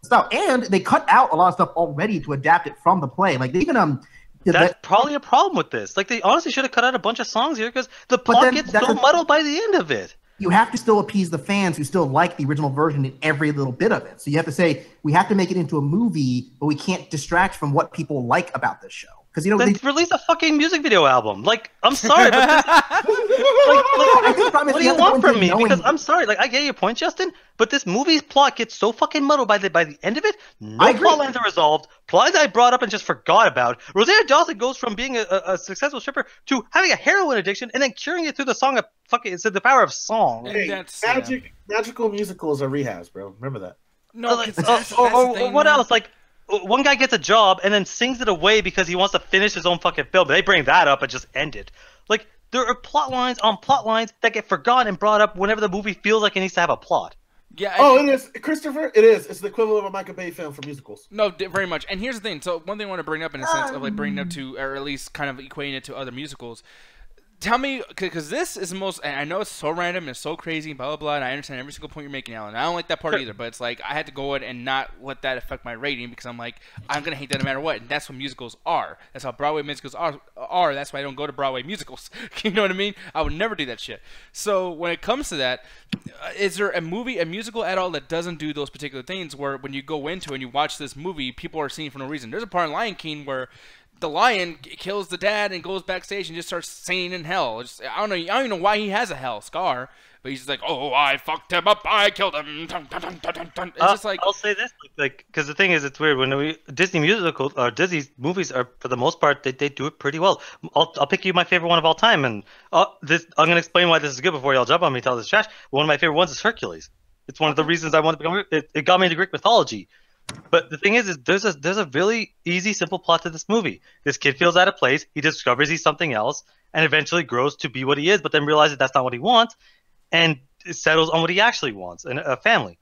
stuff, and they cut out a lot of stuff already to adapt it from the play. Like they even that's probably a problem with this. Like they honestly should have cut out a bunch of songs here because the plot gets so muddled by the end of it. You have to still appease the fans who still like the original version in every little bit of it. So you have to say we have to make it into a movie, but we can't distract from what people like about this show. Because then release a fucking music video album. Like, I'm sorry, but what do you want from me? Because I'm sorry, like I get your point, Justin, but this movie's plot gets so fucking muddled by the end of it. No plot lines are resolved. Plot lines I brought up and just forgot about. Rosario Dawson goes from being a successful stripper to having a heroin addiction and then curing it through the song of fucking. It's the power of song. Hey, magical musicals are rehabs, bro. Remember that. No, what else? Like. One guy gets a job and then sings it away because he wants to finish his own fucking film. They bring that up and just end it. Like, there are plot lines on plot lines that get forgotten and brought up whenever the movie feels like it needs to have a plot. Yeah. It is. Christopher, it is. It's the equivalent of a Michael Bay film for musicals. No, very much. And here's the thing. So one thing I want to bring up in a sense of like bringing up to, or at least kind of equating it to other musicals. Tell me, because this is the most, and I know it's so random and so crazy, blah, blah, blah, and I understand every single point you're making, Alan. I don't like that part either, but it's like, I had to go in and not let that affect my rating, because I'm like, I'm going to hate that no matter what, and that's what musicals are. That's how Broadway musicals are. That's why I don't go to Broadway musicals. You know what I mean? I would never do that shit. So, when it comes to that, is there a musical at all that doesn't do those particular things, where when you go into and you watch this movie, people are singing for no reason? There's a part in Lion King where the lion kills the dad and goes backstage and just starts singing in hell. I don't even know why he has a hell scar, but he's just like, oh, I fucked him up, I killed him. Dun, dun, dun, dun, dun, dun. It's just like, I'll say this, like, because the thing is, it's weird when Disney musicals or Disney movies are, for the most part, they do it pretty well. I'll pick you my favorite one of all time, and I'm gonna explain why this is good before y'all jump on me and tell this trash. One of my favorite ones is Hercules. It's one of the reasons I want to become. It got me into Greek mythology. But the thing is there's a really easy, simple plot to this movie. This kid feels out of place. He discovers he's something else, and eventually grows to be what he is. But then realizes that's not what he wants, and settles on what he actually wants, and a family.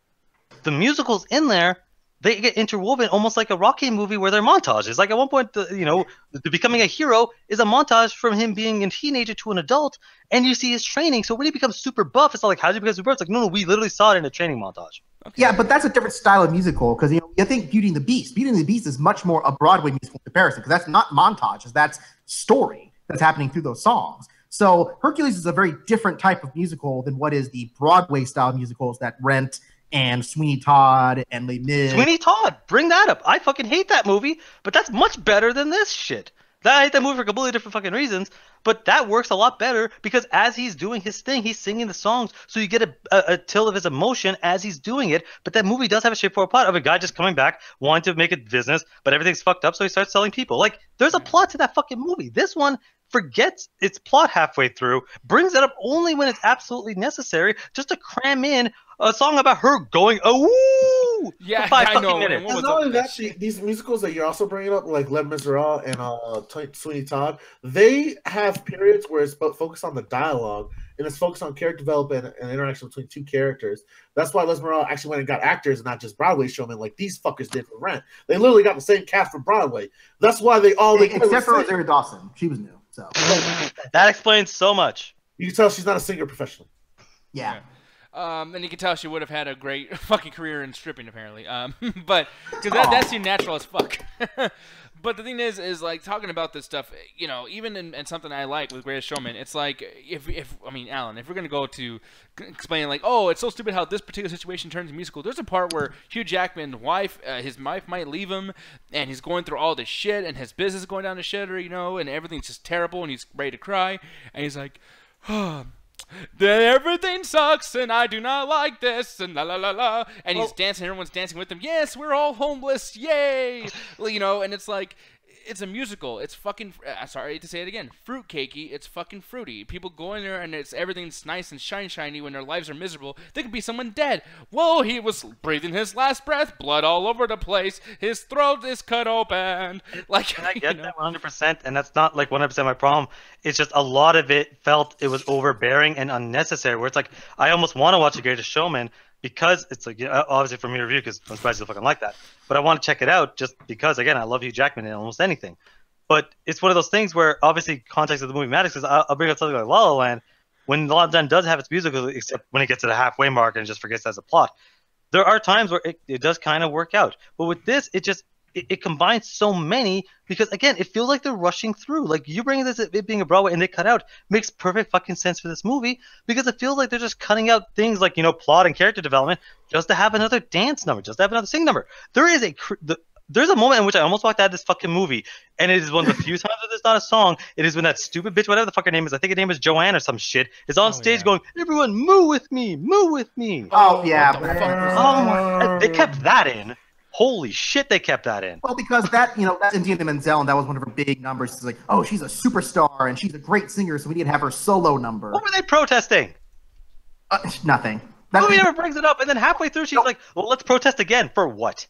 The musicals in there, they get interwoven almost like a Rocky movie where they're montages. Like at one point, the becoming a hero is a montage from him being a teenager to an adult, and you see his training. So when he becomes super buff, it's not like, how did he become super buff? It's like, no, we literally saw it in a training montage. Okay. Yeah, but that's a different style of musical because I think Beauty and the Beast. Beauty and the Beast is much more a Broadway musical comparison because that's not montages, that's story that's happening through those songs. So Hercules is a very different type of musical than what is the Broadway style musicals that Rent and Sweeney Todd and Les Mis. Sweeney Todd, bring that up. I fucking hate that movie, but that's much better than this shit. I hate that movie for completely different fucking reasons, but that works a lot better because as he's doing his thing, he's singing the songs, so you get a tilt of his emotion as he's doing it. But that movie does have a straightforward plot of a guy just coming back, wanting to make a business, but everything's fucked up, so he starts selling people. Like, there's a plot to that fucking movie. This one forgets its plot halfway through, brings it up only when it's absolutely necessary, just to cram in a song about her going for 5 fucking minutes. Not only that, these musicals that you're also bringing up, like Les Miserables and Sweeney Todd, they have periods where it's focused on the dialogue and it's focused on character development and interaction between two characters. That's why Les Miserables actually went and got actors and not just Broadway showmen like these fuckers did for Rent. They literally got the same cast for Broadway. That's why they all except for Rosario Dawson, she was new. So that explains so much. You can tell she's not a singer professionally. Yeah. And you can tell she would have had a great fucking career in stripping, apparently. But because that seemed natural as fuck. But the thing is like talking about this stuff, even in something I like with Greatest Showman, it's like Alan, if we're gonna go to explain like, oh, it's so stupid how this particular situation turns musical. There's a part where Hugh Jackman's wife, his wife might leave him, and he's going through all this shit, and his business is going down the shitter, and everything's just terrible, and he's ready to cry, and he's like, oh, everything sucks and I do not like this and la la la la, and he's dancing, everyone's dancing with him. Yes, we're all homeless, yay. And it's like, it's a musical. It's fucking. Sorry to say it again. Fruitcakey. It's fucking fruity. People go in there and everything's nice and shiny when their lives are miserable. They could be someone dead. Whoa, he was breathing his last breath. Blood all over the place. His throat is cut open. Like, and I get that 100%, and that's not like 100% my problem. It's just a lot of it felt it was overbearing and unnecessary. Where it's like I almost want to watch The Greatest Showman. Because it's like, obviously from your review, because I'm surprised you fucking like that. But I want to check it out just because, again, I love Hugh Jackman in almost anything. But it's one of those things where, obviously, context of the movie matters. Because I'll bring up something like La La Land, when La La Land does have its musical, except when it gets to the halfway mark and just forgets as a plot. There are times where it does kind of work out. But with this, it combines so many because, again, it feels like they're rushing through. Like, you bringing this, it being a Broadway and they cut out, makes perfect fucking sense for this movie because it feels like they're just cutting out things like, plot and character development just to have another dance number, just to have another sing number. There's a moment in which I almost walked out of this fucking movie, and it is one of the few times that there's not a song. It is when that stupid bitch, whatever the fuck her name is, I think her name is Joanne or some shit, is on stage going, "Everyone, moo with me, moo with me." Oh, yeah. Oh my, they kept that in. Holy shit, they kept that in. Well, because that's Indiana Menzel, and that was one of her big numbers. It's like, oh, she's a superstar, and she's a great singer, so we need to have her solo number. What were they protesting? Nothing. The movie never brings it up, and then halfway through, she's like, well, let's protest again. For what?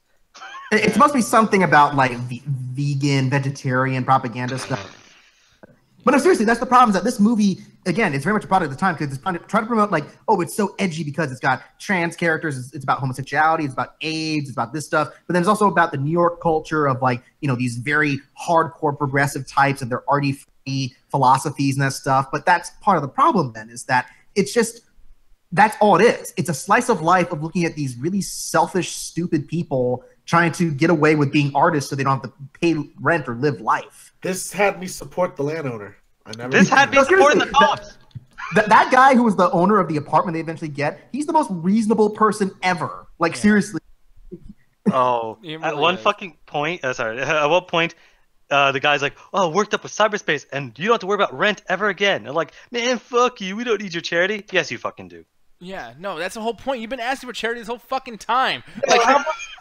It must be something about, like, vegan, vegetarian propaganda stuff. But no, seriously, that's the problem, is that this movie, again, it's very much a product of the time because it's trying to promote, like, oh, it's so edgy because it's got trans characters, it's about homosexuality, it's about AIDS, it's about this stuff. But then it's also about the New York culture of, like, these very hardcore progressive types and their arty philosophies and that stuff. But that's part of the problem then, is that it's just, that's all it is. It's a slice of life of looking at these really selfish, stupid people trying to get away with being artists so they don't have to pay rent or live life. This had me support the landowner. This had me supporting the cops. That guy who was the owner of the apartment they eventually get, he's the most reasonable person ever. Like, seriously. Oh, really at one fucking point, at one point, the guy's like, oh, worked up with cyberspace, and you don't have to worry about rent ever again. And like, man, fuck you. We don't need your charity. Yes, you fucking do. Yeah, no, that's the whole point. You've been asking for charity this whole fucking time. Like,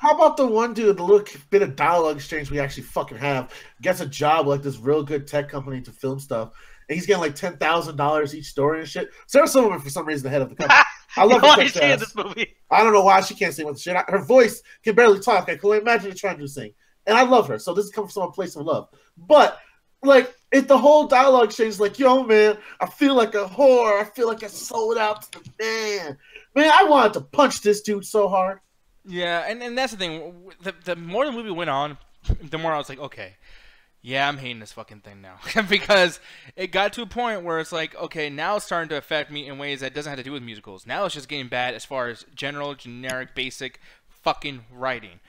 how about the one dude, the little bit of dialogue exchange we actually fucking have, gets a job like this real good tech company to film stuff, and he's getting like $10,000 each story and shit. Sarah Silverman, for some reason, the head of the company. I love why is she in this movie? I don't know why she can't sing with the shit. Her voice can barely talk. I can only imagine her trying to sing. And I love her, so this is coming from a place of love. But like, if the whole dialogue exchange is like, yo, man, I feel like a whore. I feel like I sold out to the man. Man, I wanted to punch this dude so hard. Yeah, and that's the thing. The more the movie went on, the more I was like, okay, yeah, I'm hating this fucking thing now. Because it got to a point where it's like, okay, now it's starting to affect me in ways that doesn't have to do with musicals. Now it's just getting bad as far as general, generic, basic fucking writing.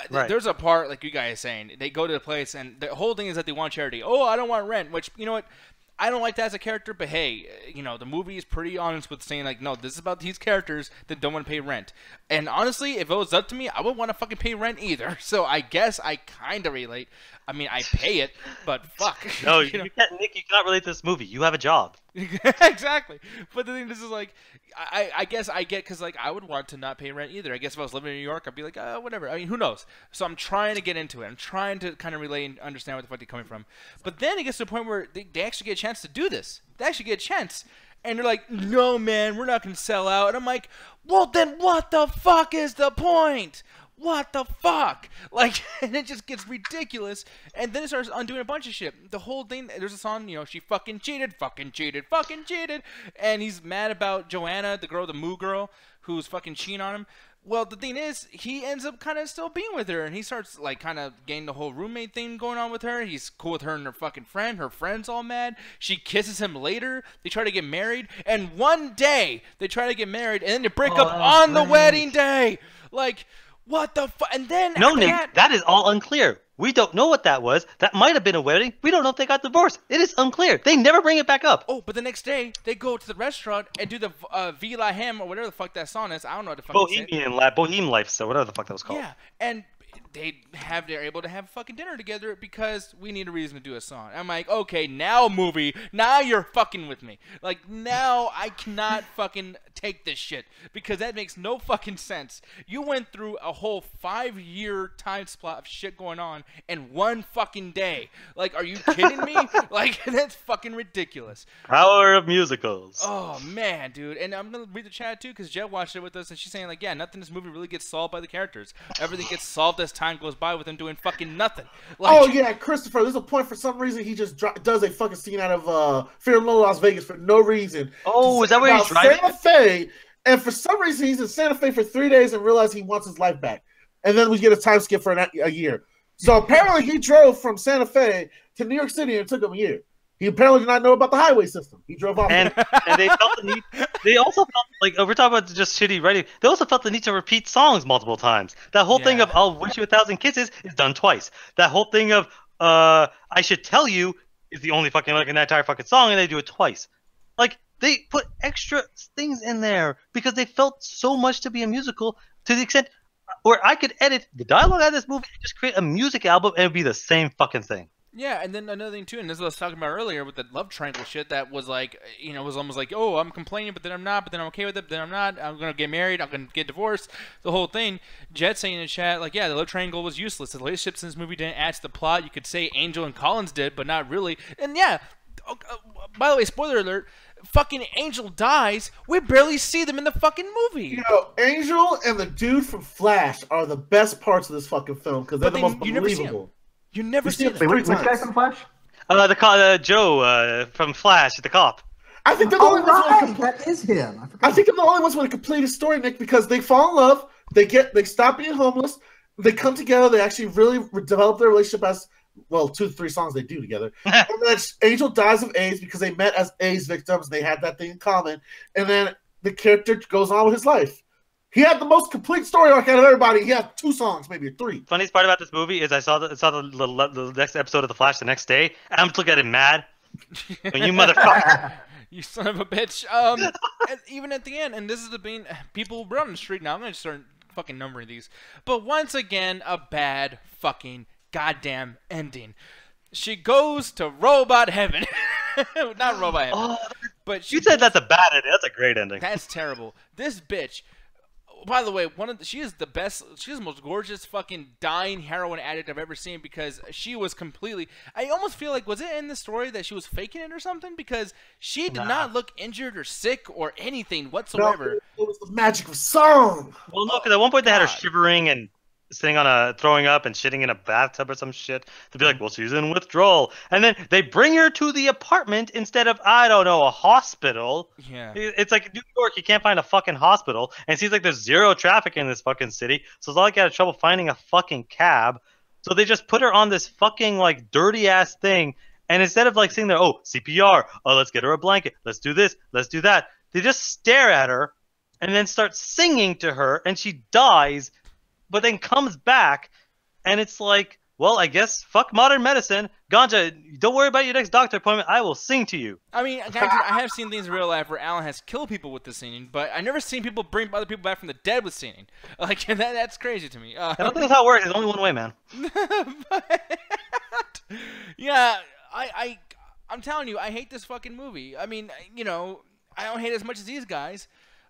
Right. There's a part, like you guys saying, they go to the place, and the whole thing is that they want charity. Oh, I don't want rent, which, you know what? I don't like that as a character, but hey, the movie is pretty honest with saying, like, no, this is about these characters that don't want to pay rent. And honestly, if it was up to me, I wouldn't want to fucking pay rent either. So I guess I kind of relate. I mean, I pay it, but fuck. No, you can't, Nick, you cannot relate to this movie. You have a job. Exactly. But the thing, this is like, I guess I get, because like, I would want to not pay rent either. I guess if I was living in New York, I'd be like, whatever. I mean, who knows? So I'm trying to get into it. I'm trying to kind of relate and understand where the fuck they're coming from. But then it gets to a point where they actually get a chance to do this. They actually get a chance. And they're like, no, man, we're not going to sell out. And I'm like, well, then what the fuck is the point? What the fuck? Like, and it just gets ridiculous. And then it starts undoing a bunch of shit. The whole thing, there's a song, she fucking cheated. And he's mad about Joanna, the girl, the Moo girl, who's fucking cheating on him. Well, the thing is, he ends up kind of still being with her, and he starts, like, kind of getting the whole roommate thing going on with her. He's cool with her and her fucking friend. Her friend's all mad. She kisses him later. They try to get married, and one day they try to get married, and then they break up on the wedding day. Like, what the fuck? And then no, Nick, that is all unclear. We don't know what that was. That might have been a wedding. We don't know if they got divorced. It is unclear. They never bring it back up. Oh, but the next day, they go to the restaurant and do the V La Hem or whatever the fuck that song is. I don't know what the fuck Bohemian Life, so whatever the fuck that was called. Yeah, and they're able to have fucking dinner together because we need a reason to do a song. I'm like, okay, now movie, now you're fucking with me. Like, now I cannot fucking take this shit because that makes no fucking sense. You went through a whole 5-year time slot of shit going on in one fucking day. Like, are you kidding me? Like, that's fucking ridiculous. Power of musicals. Oh man, dude. And I'm gonna read the chat too because Jet watched it with us and she's saying like, yeah, nothing in this movie really gets solved by the characters. Everything gets solved as time goes by with them doing fucking nothing. Like, oh yeah, Christopher. There's a point for some reason he just does a fucking scene out of Fear of Las Vegas for no reason. Oh, is that where he's driving? Santa Fe, and for some reason he's in Santa Fe for 3 days and realizes he wants his life back, and then we get a time skip for a year. So apparently he drove from Santa Fe to New York City and it took him a year. He apparently did not know about the highway system. He drove off. And they felt the need. They also felt like we're talking about just shitty writing. They also felt the need to repeat songs multiple times. That whole thing of "I'll wish you 1,000 kisses" is done twice. That whole thing of "I should tell you" is the only fucking like in that entire fucking song, and they do it twice. Like they put extra things in there because they felt so much to be a musical to the extent where I could edit the dialogue out of this movie and just create a music album and it'd be the same fucking thing. yeah, and then another thing too, and this is what I was talking about earlier with the love triangle shit that was like, you know, was almost like, oh, I'm complaining, but then I'm not, but then I'm okay with it, but then I'm not, I'm gonna get married, I'm gonna get divorced, the whole thing. Jet saying in the chat, like, yeah, the love triangle was useless. The relationships in this movie didn't add to the plot. You could say Angel and Collins did, but not really. And yeah, by the way, spoiler alert, fucking Angel dies. We barely see them in the fucking movie. You know, Angel and the dude from Flash are the best parts of this fucking film because they're the most believable. You never see them. Wait, which guy from Flash? Joe from Flash, the cop. I think they're the only ones. That is him. I think they're the only ones with a complete story, Nick, because they fall in love, they stop being homeless, they come together, they actually really develop their relationship as well. 2 to 3 songs they do together, and then Angel dies of AIDS because they met as AIDS victims. They had that thing in common, and then the character goes on with his life. He had the most complete story arc out of everybody. He had 2 songs, maybe 3. Funniest part about this movie is I saw the next episode of The Flash the next day, and I'm just looking at him mad. You motherfucker. You son of a bitch. Even at the end, and this is the being people run on the street now. I'm gonna start fucking numbering these. But once again, a bad fucking goddamn ending. She goes to robot heaven. Not robot heaven. Oh, but you said that's a bad ending. That's a great ending. That's terrible. This bitch. By the way, she is the best. She's the most gorgeous fucking dying heroin addict I've ever seen because she was completely. I almost feel like, was it in the story that she was faking it or something? Because she did not look injured or sick or anything whatsoever. No, it was the magic of song. Well, no, because at one point they had her shivering and sitting on throwing up and shitting in a bathtub or some shit. To be like, well, she's in withdrawal, and then they bring her to the apartment instead of, I don't know, a hospital. Yeah, it's like New York, you can't find a fucking hospital, and it seems like there's zero traffic in this fucking city, so it's not like I had trouble finding a fucking cab. So they just put her on this fucking like dirty ass thing, and instead of like sitting there, oh, CPR, oh, let's get her a blanket, let's do this, let's do that, they just stare at her and then start singing to her, and she dies. But then comes back, and it's like, well, I guess fuck modern medicine. Ganja, don't worry about your next doctor appointment. I will sing to you. I mean, I have seen things in real life where Alan has killed people with the singing, but I've never seen people bring other people back from the dead with singing. Like, that's crazy to me. I don't think that's how it works. There's only one way, man. Yeah, I'm telling you, I hate this fucking movie. I mean, you know, I don't hate it as much as these guys.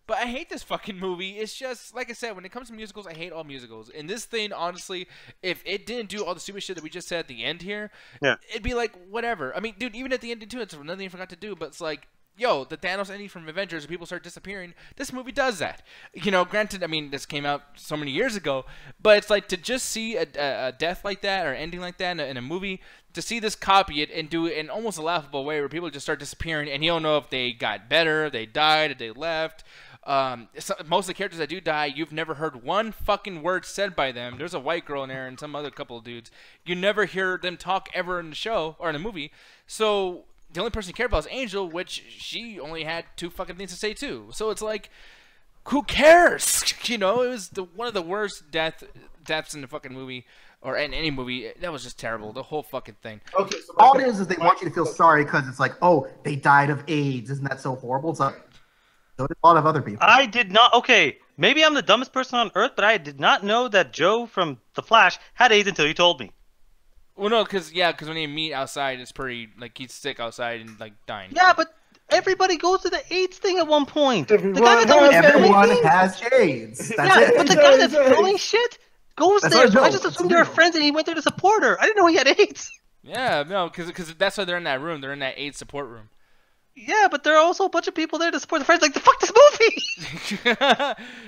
But I hate this fucking movie. It's just, like I said, when it comes to musicals, I hate all musicals. And this thing, honestly, if it didn't do all the stupid shit that we just said at the end here, it'd be like, whatever. I mean, dude, even at the ending, too, it's another thing I forgot to do, but it's like, yo, the Thanos ending from Avengers, people start disappearing. This movie does that. You know, granted, I mean, this came out so many years ago, but it's like to just see a death like that or ending like that in a movie, to see this copy it and do it in almost a laughable way where people just start disappearing and you don't know if they got better, if they died, if they left. Most of the characters that do die, you've never heard one fucking word said by them. There's a white girl in there and some other couple of dudes. You never hear them talk ever in the show or in the movie. So the only person you care about is Angel, which she only had 2 fucking things to say too. So it's like, who cares? You know, it was one of the worst deaths in the fucking movie or in any movie. That was just terrible. The whole fucking thing. Okay, so all it is they want you to feel sorry because it's like, oh, they died of AIDS. Isn't that so horrible? It's like, so did a lot of other people. I did not. Okay, Maybe I'm the dumbest person on earth, but I did not know that Joe from The Flash had AIDS until you told me. Well, no, because when they meet outside, it's pretty, like, he's sick outside and, like, dying. Yeah, but everybody goes to the AIDS thing at one point. Everyone has AIDS. That's Yeah, it. but the guy that's filming shit goes That's there. what I So I know. just It's assumed they were real. friends and he went there to support her. I didn't know he had AIDS. Yeah, no, because that's why they're in that room. They're in that AIDS support room. Yeah, but there are also a bunch of people there to support the friends. Like, the fuck this movie?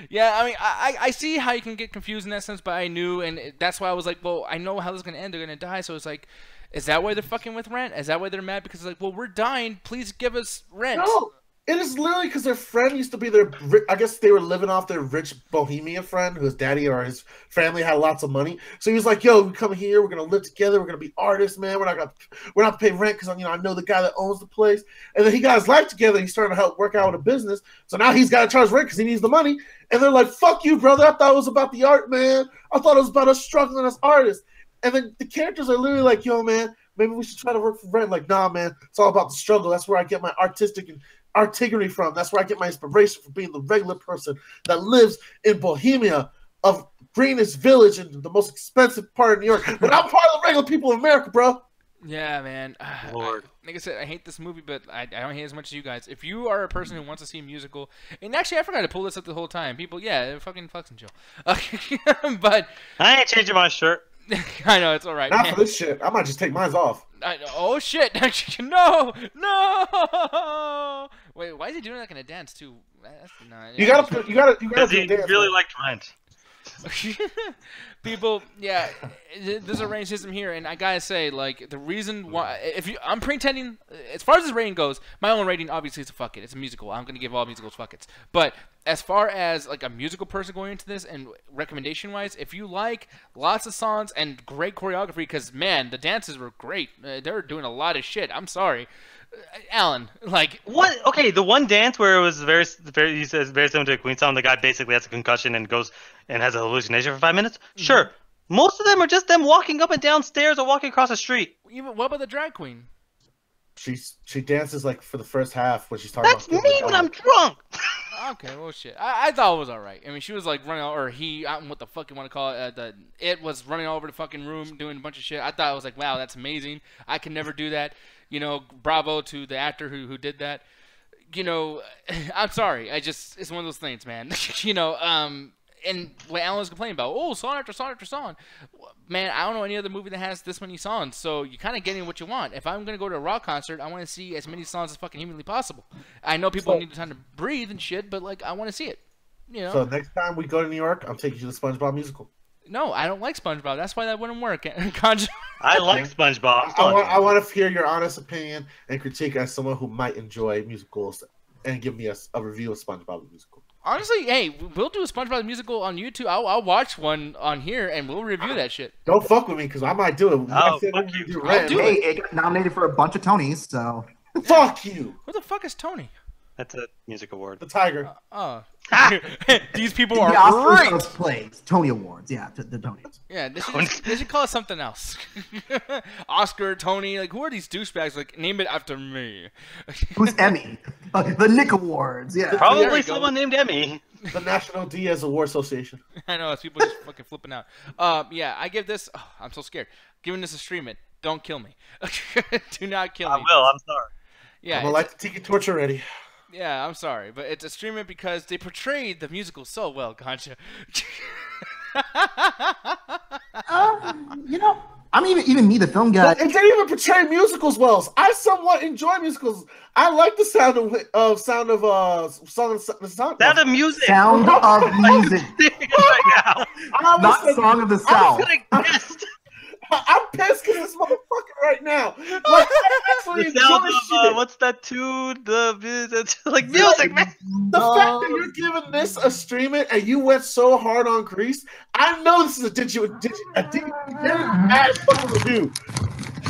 Yeah, I mean, I see how you can get confused in that sense, but I knew, and that's why I was like, well, I know how this is going to end. They're going to die, so it's like, is that why they're fucking with rent? Is that why they're mad? Because it's like, well, we're dying. Please give us rent. No, it is literally because their friend used to be their. I guess they were living off their rich bohemian friend, whose daddy or his family had lots of money. So he was like, "Yo, we come here. We're gonna live together. We're gonna be artists, man. We're not paying rent because I know the guy that owns the place." And then he got his life together. He's starting to help work out with a business. So now he's got to charge rent because he needs the money. And they're like, "Fuck you, brother. I thought it was about the art, man. I thought it was about us struggling as artists." And then the characters are literally like, "Yo, man, maybe we should try to work for rent." Like, nah, man. It's all about the struggle. That's where I get my artistic and artillery from. That's where I get my inspiration from being the regular person that lives in Bohemia of Greenwich Village and the most expensive part of New York. But I'm part of the regular people of America, bro. Yeah, man. Lord. Like I said, I hate this movie, but I don't hate it as much as you guys. If you are a person who wants to see a musical, and actually I forgot to pull this up the whole time. People, yeah, fucking flex and chill. But I ain't changing my shirt. I know it's all right. Not Man. for this shit. I might just take mine off. Oh shit! No! Wait, why is he doing like in a dance too? That's not. You gotta Because do he a dance. really man. liked Rent. People, yeah, there's a rating system here, and I gotta say, like, the reason why, I'm pretending, as far as this rating goes, my own rating obviously is a fuck it. It's a musical. I'm gonna give all musicals fuck it's. But as far as like a musical person going into this and recommendation wise, if you like lots of songs and great choreography, because man, the dances were great. They were doing a lot of shit. I'm sorry. Alan, like What? Okay, the one dance where it was very he says very similar to a Queen song. The guy basically has a concussion and goes and has a hallucination for 5 minutes. Sure, most of them are just them walking up and down stairs or walking across the street. even what about the drag queen? She dances like for the first half when she's talking That's about. me when I'm drunk. Okay, well, shit. I thought it was alright. I mean, she was like running, or he, I don't know what the fuck you want to call it. It was running all over the fucking room doing a bunch of shit. I thought it was like, wow, that's amazing. I can never do that. You know, bravo to the actor who did that. You know, I'm sorry. It's one of those things, man. You know, and what Alan was complaining about, oh, song after song after song. Man, I don't know any other movie that has this many songs, so you're kind of getting what you want. If I'm going to go to a rock concert, I want to see as many songs as fucking humanly possible. I know people need time to breathe and shit, but, like, I want to see it. You know? So next time we go to New York, I'm taking you to the SpongeBob musical. No, I don't like SpongeBob. That's why that wouldn't work. Conjure. I like SpongeBob. I want to hear your honest opinion and critique as someone who might enjoy musicals and give me a review of SpongeBob the musical. Honestly, hey, we'll do a SpongeBob musical on YouTube. I'll watch one on here and we'll review that shit. Don't fuck with me because I might do it. Oh, fuck you. I'll do Hey, it got nominated for a bunch of Tonys, so. Fuck you, Who the fuck is Tony? That's a music award. the tiger. Oh. These people The are Oscars great. of plays, Tony Awards, yeah, the Tonys. Yeah, they should call it something else. Oscar, Tony, like, who are these douchebags? Like, name it after me. Who's Emmy? The Nick Awards, yeah. There we Probably go. someone named Emmy. The National Diaz Award Association. I know, it's people just fucking flipping out. Yeah, I give this. Oh, I'm so scared. Giving this a stream it. Don't kill me. Do not kill I me. will. I'm sorry. Yeah, I'm gonna like the tiki torch already. yeah, I'm sorry, but it's a stream it because they portrayed the musical so well, Gotcha. You know, I mean, even me, the film guy. But it didn't even portray musicals well. I somewhat enjoy musicals. I like the sound of the sound Sound of music. Sound of music, right now. not Song of the South. I'm pissed. I'm pissed because this motherfucker right now. Like, I actually The sound enjoy of shit. what's that tune? The like music, man. The fact that you're giving this a stream it and you went so hard on Grease, I know this is a ass fucking review.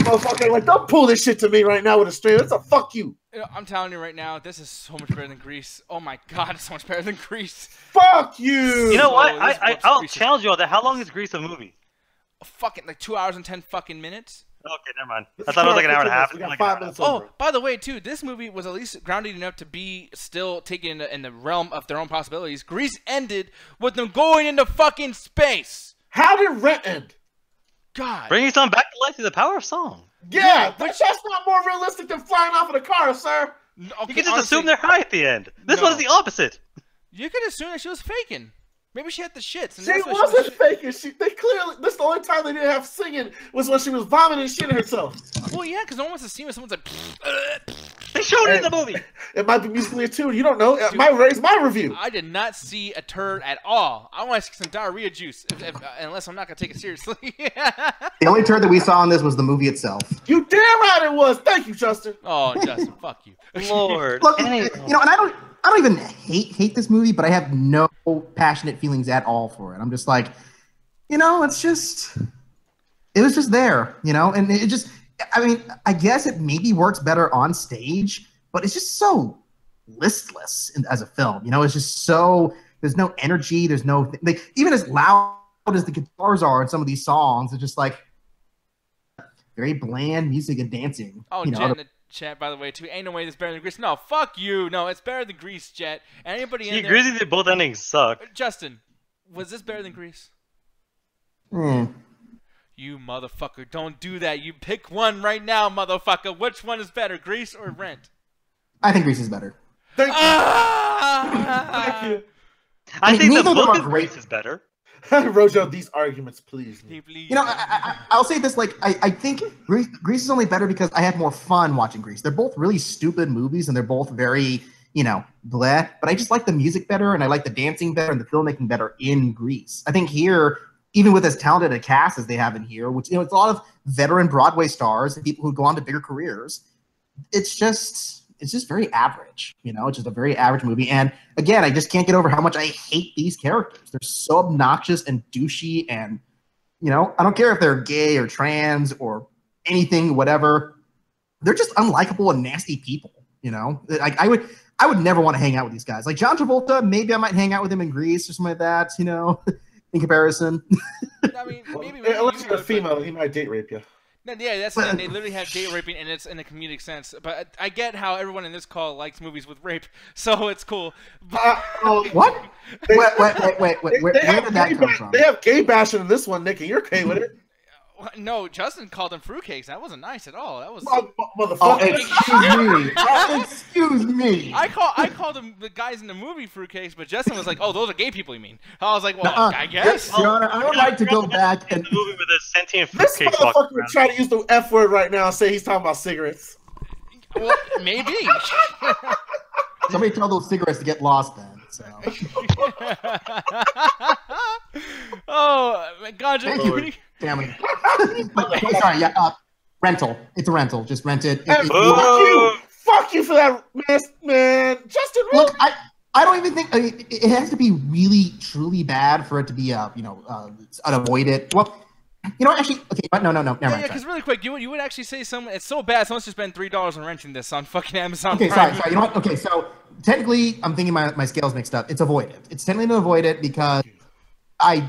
Motherfucker, like, don't pull this shit to me right now with a stream. It's a fuck you. You know, I'm telling you right now, this is so much better than Grease. Oh my god, it's so much better than Grease. Fuck you. You know what? This I'll Grease is- challenge you on that. How long is Grease a movie? Fucking like 2 hours and 10 fucking minutes. Okay, never mind. I thought it was like an hour and a half. We got Like 5 minutes Oh, over. by the way, too, this movie was at least grounded enough to be still taken in the realm of their own possibilities. Grease ended with them going into fucking space. How did Rent end? God. Bringing song back to life through the power of song. Yeah, that's not more realistic than flying off in a car, sir. Okay, You can just honestly, assume they're high at the end. This No. one is the opposite. You could assume that she was faking. Maybe she had the shits. And She that's why wasn't faking. They clearly. This the only time they didn't have singing was when she was vomiting and shitting herself. Well, yeah, because no one wants to see when someone's like. They showed it in the movie. It might be musically attuned. You don't know. It might raise my review. I did not see a turd at all. I want to see some diarrhea juice, unless I'm not gonna take it seriously. The only turd that we saw in this was the movie itself. You damn right it was. Thank you, Justin. Oh, Justin, fuck you. Lord. Look, Anyway. and I don't even hate this movie, but I have no passionate feelings at all for it. I'm just like, it was just there, and it just, I mean, I guess it maybe works better on stage, but it's just so listless as a film. It's just so, there's no energy, there's no, even as loud as the guitars are in some of these songs, it's just like very bland music and dancing. Oh, Jet in the chat, by the way, too. Ain't no way this better than Grease. No, fuck you. No, it's better than Grease, Jet. Anybody in there? Greasy, they both endings suck. Justin, was this better than Grease? You motherfucker, don't do that. You pick one right now, motherfucker. Which one is better, Grease or Rent? I think Grease is better. Thank you. Ah! Thank you. I think neither the of them book are of great. Grease is better. Rojo, these arguments, please. I'll say this, I think Grease is only better because I have more fun watching Grease. They're both really stupid movies, and they're both very, bleh. But I just like the music better, and I like the dancing better, and the filmmaking better in Grease. I think here, even with as talented a cast as they have in here, which, it's a lot of veteran Broadway stars and people who go on to bigger careers, it's just very average, it's just a very average movie. And again, I just can't get over how much I hate these characters. They're so obnoxious and douchey, and I don't care if they're gay or trans or anything, whatever. They're just unlikable and nasty people. I would never want to hang out with these guys. Like John Travolta, maybe I might hang out with him in Grease or something like that. In comparison. I mean, maybe unless you're a female, he might date rape you. No, yeah, that's the thing. They literally have date raping, and it's in a comedic sense. But I get how everyone in this call likes movies with rape, so it's cool. What? Wait. Where did that come from? They have gay bashing in this one, Nick, and you're okay with it. No, Justin called them fruitcakes. That wasn't nice at all. That was. Motherfucker. Excuse me. I called them the guys in the movie fruitcakes, but Justin was like, "Oh, those are gay people." You mean? I was like, "Well, I guess." Your Honor, I would like to go back and the movie with a sentient This fruitcake walking motherfucker would around. try to use the F word right now and say he's talking about cigarettes. Well, maybe. somebody tell those cigarettes to get lost then. So. Oh, God, Thank you, family. Sorry, yeah. Rental. It's a rental. Just rent it. Fuck you for that, man. Justin, really? Look, I don't even think it has to be really truly bad for it to be unavoided. Well, actually, okay, but no, never mind. Yeah, because really quick, you would actually say it's so bad, someone's just spend $3 on renting this on fucking Amazon Okay, Prime. sorry. You know what? Okay, so technically, I'm thinking my scales mixed up. It's avoided. It's technically to avoid it because I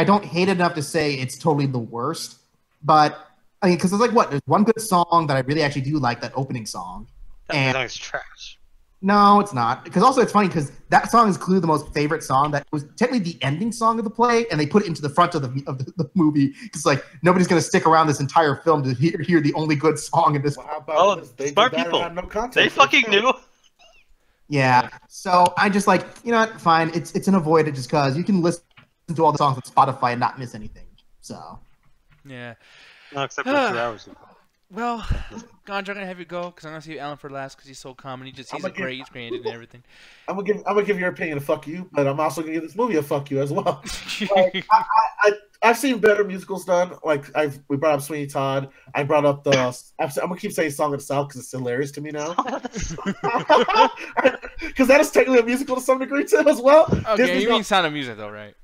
don't hate it enough to say it's totally the worst. But I mean, because there's one good song that I really actually do like, that opening song. That song is trash. No, it's not. Because also it's funny because that song is clearly the most favorite song that was technically the ending song of the play, and they put it into the front of the movie because nobody's going to stick around this entire film to hear the only good song in this. Well, how about this? They smart did that and people. had no context. They fucking knew. Yeah. So I just fine. It's an avoided just because you can listen to all the songs on Spotify and not miss anything. So. Yeah. No, except for 2 hours ago. Well, Gandra, I'm gonna have you go because I'm gonna see Alan for last because he's so calm and he's great and everything. I'm gonna give your opinion a fuck you, but I'm also gonna give this movie a fuck you as well. I've seen better musicals done. We brought up Sweeney Todd. I brought up I'm gonna keep saying Song of the South because it's hilarious to me now. Because that is technically a musical to some degree too, as well. Okay, you mean Sound of Music though, right?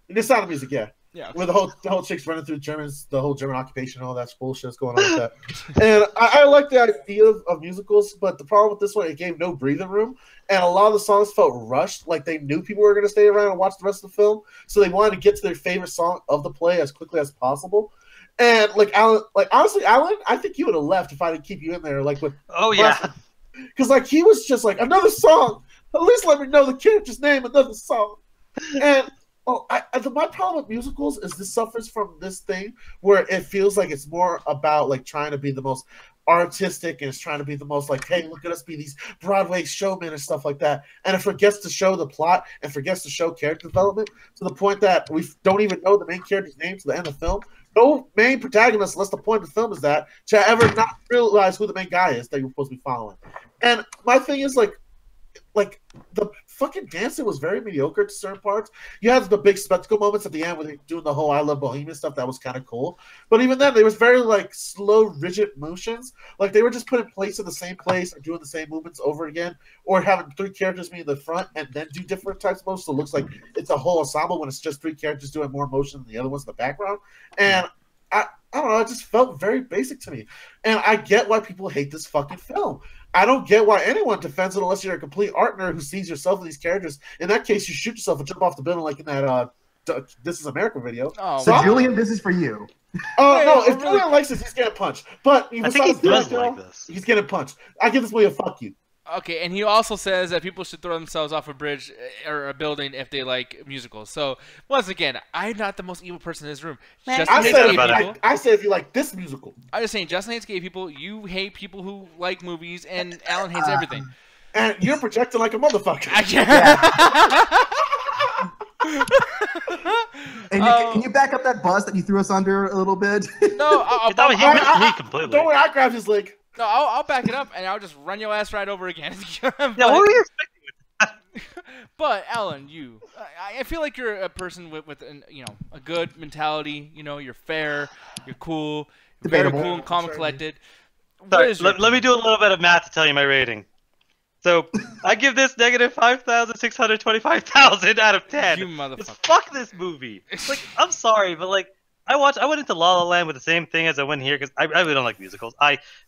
It's Sound of Music, yeah. Yeah. Okay. Where the whole chicks running through Germans, the whole German occupation, all that bullshit that's going on with that. And I like the idea of musicals, but the problem with this one, it gave no breathing room, and a lot of the songs felt rushed, like they knew people were going to stay around and watch the rest of the film, so they wanted to get to their favorite song of the play as quickly as possible. And like Alan, like honestly, Alan, I think you would have left if I didn't keep you in there. Like with Oh yeah. because like he was just like another song. At least let me know the character's name. Another song. And my problem with musicals is this suffers from this thing where it feels like it's more about like trying to be the most artistic and it's trying to be the most like, hey, look at us be these Broadway showmen and stuff like that. And it forgets to show the plot and forgets to show character development to the point that we don't even know the main character's name to the end of the film. No main protagonist, unless the point of the film is that, to ever not realize who the main guy is that you're supposed to be following. And my thing is like the fucking dancing was very mediocre to certain parts. You had the big spectacle moments at the end where they're doing the whole I Love Bohemian stuff that was kind of cool. But even then, there was very like slow, rigid motions. Like they were just put in place in the same place or doing the same movements over again, or having three characters be in the front and then do different types of motions. So it looks like it's a whole ensemble when it's just three characters doing more motion than the other ones in the background. And I don't know, it just felt very basic to me. And I get why people hate this fucking film. I don't get why anyone defends it unless you're a complete art nerd who sees yourself in these characters. In that case, you shoot yourself and jump off the building like in that This Is America video. Oh, So wow. Julian, this is for you. Oh, no, if really- Julian likes this, he's getting punched. But I think he does like this. He's getting punched. I give this movie a fuck you. Okay, and he also says that people should throw themselves off a bridge or a building if they like musicals. So, once again, I'm not the most evil person in this room. Justin I hates said, gay if you people. like, I said if you like this musical. I'm just saying, Justin hates gay people. You hate people who like movies, and Alan hates everything. And you're projecting like a motherfucker. I can't. And can you back up that bus that you threw us under a little bit? No, He thought he missed me completely. Don't worry, I grabbed his leg. no, I'll back it up, and I'll just run your ass right over again. Yeah, what were you expecting? But Alan, I feel like you're a person with a good mentality. You know, you're fair, you're cool, very Debatable. cool and calm and collected. What Sorry, is your let me do a little bit of math to tell you my rating. So I give this negative 5,625,000 out of 10. You 'Cause motherfucker. fuck this movie. Like, I'm sorry, but like, I went into La La Land with the same thing as I went here because I really don't like musicals.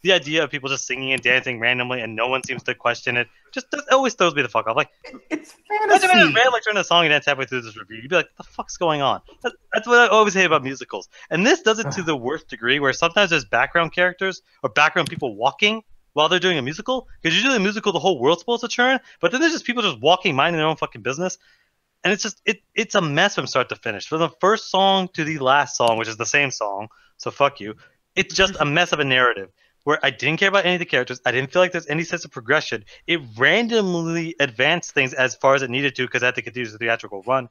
The idea of people just singing and dancing randomly and no one seems to question it it always throws me the fuck off. Like, It's imagine fantasy. a man like turning a song and dance halfway through this review. You'd be like, "What the fuck's going on?" That's what I always hate about musicals. And this does it to the worst degree, where sometimes there's background characters or background people walking while they're doing a musical. Because usually a musical, the whole world's supposed to turn, but then there's just people just walking, minding their own fucking business. And it's just it's a mess from start to finish. From the first song to the last song, which is the same song, so fuck you. It's just a mess of a narrative where I didn't care about any of the characters. I didn't feel like there's any sense of progression. It randomly advanced things as far as it needed to because it had to continue the theatrical run.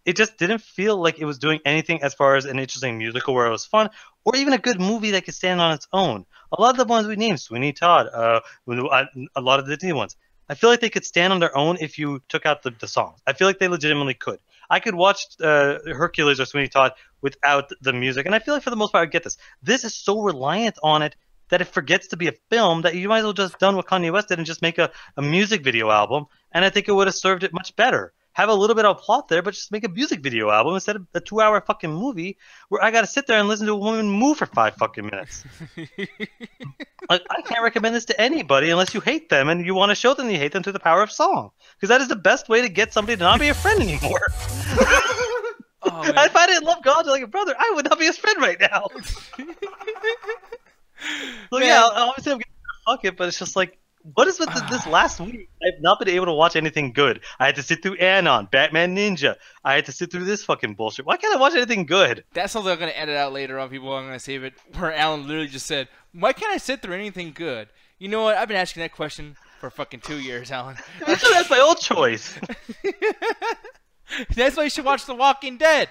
It just didn't feel like it was doing anything as far as an interesting musical where it was fun, or even a good movie that could stand on its own. A lot of the ones we named, Sweeney Todd, a lot of the Disney ones, I feel like they could stand on their own if you took out the songs. I feel like they legitimately could. I could watch Hercules or Sweeney Todd without the music, and I feel like for the most part I get this. This is so reliant on it that it forgets to be a film that you might as well just done what Kanye West did and just make a music video album, and I think it would have served it much better. Have a little bit of plot there, but just make a music video album instead of a 2-hour fucking movie where I gotta sit there and listen to a woman move for 5 fucking minutes. Like, I can't recommend this to anybody unless you hate them and you want to show them you hate them through the power of song, because that is the best way to get somebody to not be a friend anymore. Oh, man. If I didn't love God like a brother, I would not be his friend right now. So yeah, obviously I'm getting fuck it, but it's just like, what is with this last week? I've not been able to watch anything good. I had to sit through Anon, Batman Ninja. I had to sit through this fucking bullshit. Why can't I watch anything good? That's something I'm going to edit out later on, people. I'm going to save it, where Alan literally just said, why can't I sit through anything good? You know what? I've been asking that question for fucking 2 years, Alan. That's my old choice. That's why you should watch The Walking Dead.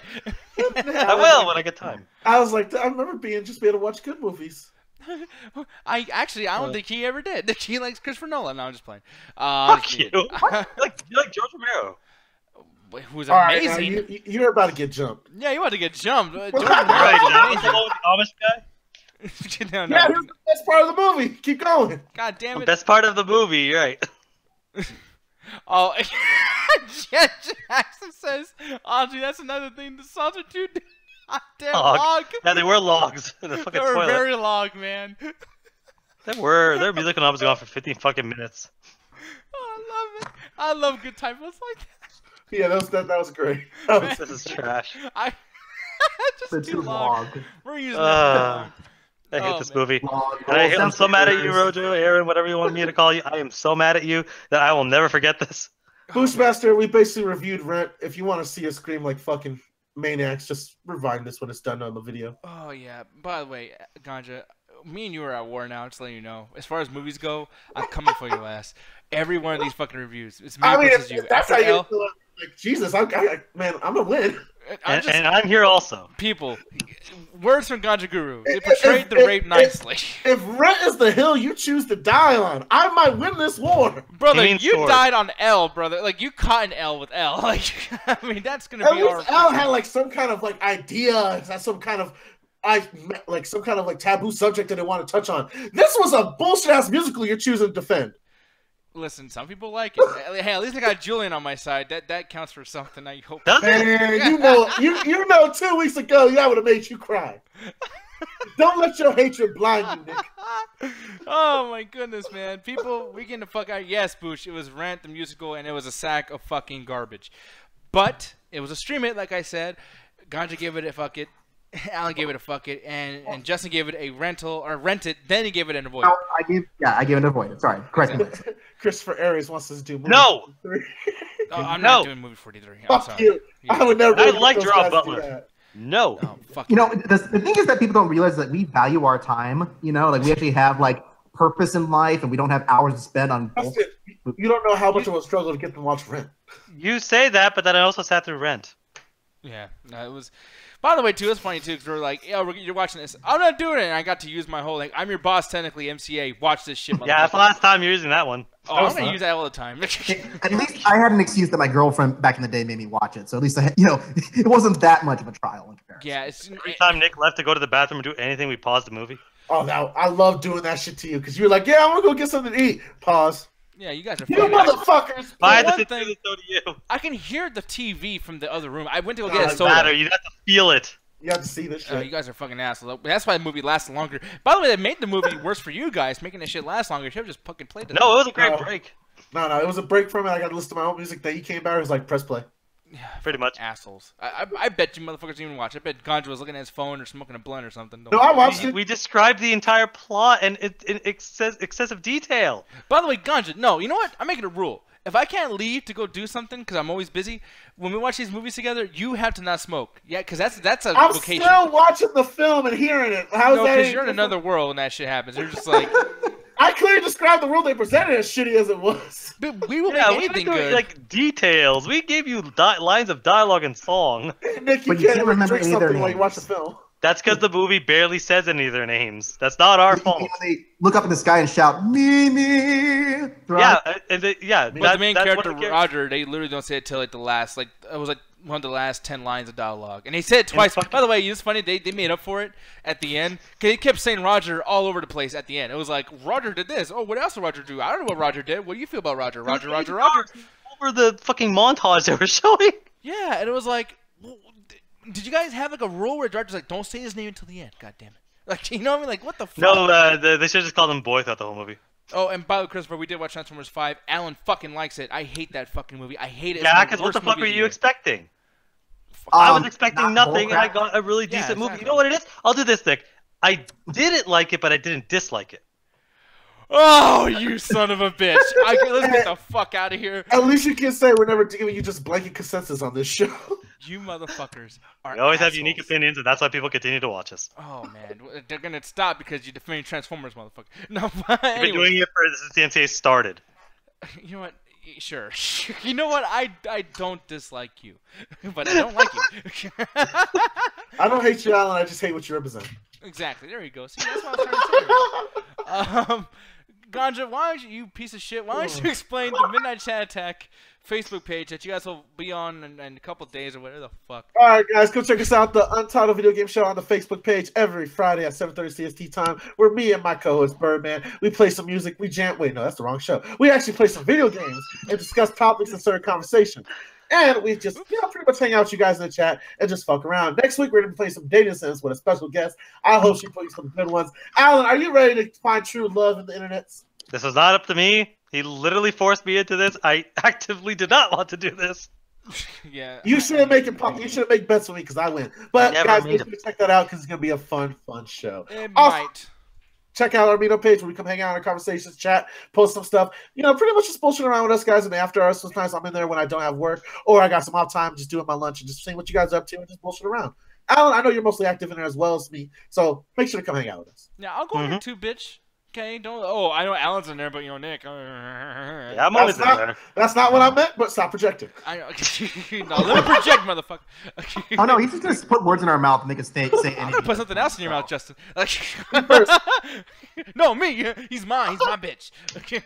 I will when I get time. I was like, I remember being able to watch good movies. I don't think he ever did. He likes Christopher Nolan. No, I'm just playing. Fuck you. You like George Romero. Who's All right, amazing. now you're about to get jumped. Yeah, you want to get jumped. George Right, Romero is that the Amish guy? is amazing. No. Yeah, here's the best part of the movie. Keep going. God damn The it. best part of the movie, you're right. Oh, Jet Jackson says, Audrey, that's another thing. The songs are too goddamn long. Yeah, they were logs in the They fucking were toilet. very long, man. They were. Their musical numbers go on for 15 fucking minutes. Oh, I love it. I love good typos like that. Yeah, that was great. This is trash. Just It's too long. We're using that. I hate this man. movie. Long. And I'm Sounds so mad at you, hilarious. Rojo, Aaron, whatever you want me to call you. I am so mad at you that I will never forget this. Bushmaster, we basically reviewed Rent. If you want to see us scream like fucking maniacs, just rewind this when it's done on the video. Oh yeah. By the way, Ganja, me and you are at war now. Just letting you know. As far as movies go, I'm coming for your ass. Every one of these fucking reviews. It's me versus you. That's After how L, you like Jesus. Man, I'm gonna win. And I'm here also. People, words from Ganja Guru. They portrayed the rape nicely. If Rent is the hill you choose to die on, I might win this war. Brother, You mean you sword. died on L, brother. Like, you caught an L with L. Like, I mean, that's gonna At be our. least Al had like some kind of like idea, had some kind of some kind of like taboo subject that they want to touch on. This was a bullshit ass musical you're choosing to defend. Listen, some people like it. Hey, at least I got Julian on my side. That counts for something. I hope. Does it? Man, you know 2 weeks ago that would have made you cry. Don't let your hatred blind you, Nick. Oh my goodness, man! People, we getting the fuck out. Yes, Boosh, it was Rant the musical, and it was a sack of fucking garbage. But it was a stream it, like I said. Ganja gave it a fuck it. Alan gave it a fuck it, and Justin gave it a rental or rent it. Then he gave it an avoid. No, I gave it an avoid. Sorry, correct me. Christopher Aries wants us to do movie No! 43. Oh, I'm No. not doing movie 43. I'm Fuck sorry. you. I would never. I let like those Gerard guys do Butler. that. No. Oh, fuck You know, the thing is that people don't realize that we value our time. You know, like we actually have like purpose in life, and we don't have hours to spend on. That's it. You don't know how much of a struggle to get them to watch Rent. You say that, but then I also sat through Rent. Yeah, no, it was. By the way, too, it's funny too because we're like, "Yeah, you're watching this. I'm not doing it." And I got to use my whole like, "I'm your boss, technically, MCA. Watch this shit." Yeah, that's the last time you're using that one. Oh, I'm gonna use that all the time. At least I had an excuse that my girlfriend back in the day made me watch it. So at least it wasn't that much of a trial in comparison. Yeah, it's Every time Nick left to go to the bathroom and do anything, we paused the movie. Oh, now I love doing that shit to you because you're like, yeah, I'm gonna go get something to eat. Pause. yeah. You guys are. You fucking- motherfuckers. I had to one sit thing- through this, so do you. I can hear the TV from the other room. I went to go No, get a it Doesn't soda. matter. You have to feel it. You have to see this shit. Oh, you guys are fucking assholes. That's why the movie lasted longer. By the way, they made the movie worse for you guys, making this shit last longer. You should have just fucking played it. No, it was a great No. break. No, it was a break from it. I got to listen to my own music. That he came back. It was like press play. Pretty much. Assholes. I bet you motherfuckers didn't even watch. I bet Ganja was looking at his phone or smoking a blunt or something. No, I watched it. We described the entire plot and in excessive detail. By the way, Ganja, no, you know what? I'm making a rule. If I can't leave to go do something because I'm always busy, when we watch these movies together, you have to not smoke. Yeah, because that's a I'm vocation. still watching the film and hearing it. How's No, that? because you're in another world when that shit happens. You're just like, I clearly described the world they presented as shitty as it was. but we will Yeah, make we anything didn't do good. like details. We gave you lines of dialogue and song. Nick, you But you can't can't even remember drink any of their something while you watch the names. film. That's because the movie barely says any of their names. That's not our fault. When they look up in the sky and shout "Mimi," Yeah, yeah. But the main that's character, what the Roger, they literally don't say it till like the last, like it was like one of the last 10 lines of dialogue, and they said it twice. By the way, it's funny they made up for it at the end. Cause they kept saying Roger all over the place at the end. It was like Roger did this. Oh, what else did Roger do? I don't know what Roger did. What do you feel about Roger? Roger. Over the fucking montage they were showing. Yeah, and it was like, did you guys have like a rule where Roger's like, don't say his name until the end? God damn it! Like, you know what I mean? Like, what the fuck? No, they should just call him Boy throughout the whole movie. Oh, and by the way, Christopher, we did watch Transformers 5. Alan fucking likes it. I hate that fucking movie. I hate it. Yeah, because what the fuck were you expecting? Oh, I was expecting not nothing, and I bullcrap. got a really decent movie. exactly. You know what it is? I'll do this, Nick. I didn't like it, but I didn't dislike it. Oh, you son of a bitch! Let's get the fuck out of here. At least you can say we're never giving you just blanket consensus on this show. You motherfuckers are. We always have assholes. unique opinions, and that's why people continue to watch us. Oh man, they're gonna stop because you defend Transformers, motherfucker. No, but We've been anyway, doing it since the NCAA started. you know what? Sure. You know what? I don't dislike you, but I don't like you. I don't hate you, Alan. I just hate what you represent. Exactly. There you go. See, that's what I was trying to say. Ganja, why don't you piece of shit? Why don't you explain the Midnight Chat Attack Facebook page that you guys will be on in a couple days or whatever the fuck? All right, guys, go check us out, the Untitled Video Game Show on the Facebook page every Friday at 7:30 CST time, where me and my co-host Birdman, we play some music, we jam. Wait, no, that's the wrong show. We actually play some video games and discuss topics and certain conversation. And we just, pretty much hang out with you guys in the chat and just fuck around. Next week, we're going to be playing some dating sims with a special guest. I hope she plays some good ones. Alan, are you ready to find true love in the internet? This was not up to me. He literally forced me into this. I actively did not want to do this. Yeah. You shouldn't make bets with me because I win. But Never guys, meet make him. sure to check that out because it's gonna be a fun show. It Also, might. check out our meetup page where we come hang out in our conversations, chat, post some stuff. You know, pretty much just bullshit around with us guys in the after hours. Sometimes I'm in there when I don't have work or I got some off time, just doing my lunch and just seeing what you guys are up to and just bullshit around. Alan, I know you're mostly active in there as well as me, so make sure to come hang out with us. Yeah, I'll go in there too, bitch. Okay, don't. Oh, I know Alan's in there, but you know Nick. Yeah, I'm always in there. That's not what I meant, but stop projecting. I know. No, let me project, motherfucker. Okay. Oh no, he's just gonna put words in our mouth and make us say I'm anything. gonna put something else in your mouth, Justin. Like, First. no, me. He's mine. He's my bitch. Okay.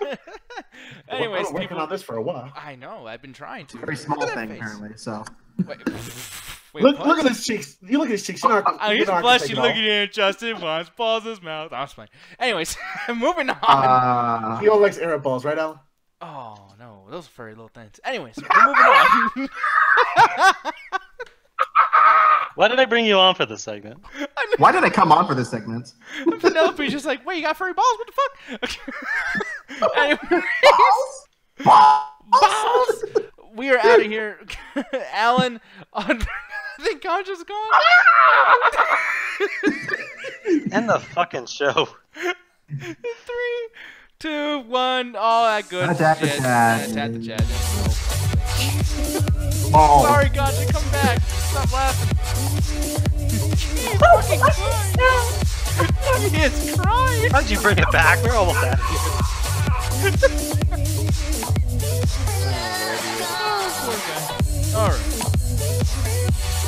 Anyways, I've been working people. on this for a while. I know. I've been trying to. Very small Look at that thing face. apparently. So. Wait, Look what? at his cheeks. You look at his cheeks. You know, He's I can blushing, take it looking all. at Justin. Wants balls his mouth. I'm just playing. Anyways, moving on. He only likes Arab balls, right, Alan? Oh no, those are furry little things. Anyways, we're moving on. Why did I bring you on for this segment? Why did I come on for this segment? Penelope's just like, wait, you got furry balls? What the fuck? Anyways, balls. We are out of here. Alan, I think Concha's gone. End the fucking show. 3, 2, 1. All that good Attack the shit. chat. Attack the chat. Oh. Sorry, Concha, come back. Stop laughing. He's fucking crying. He is crying. How'd you bring it back? We're almost out of here. Oh, poor guy. All right.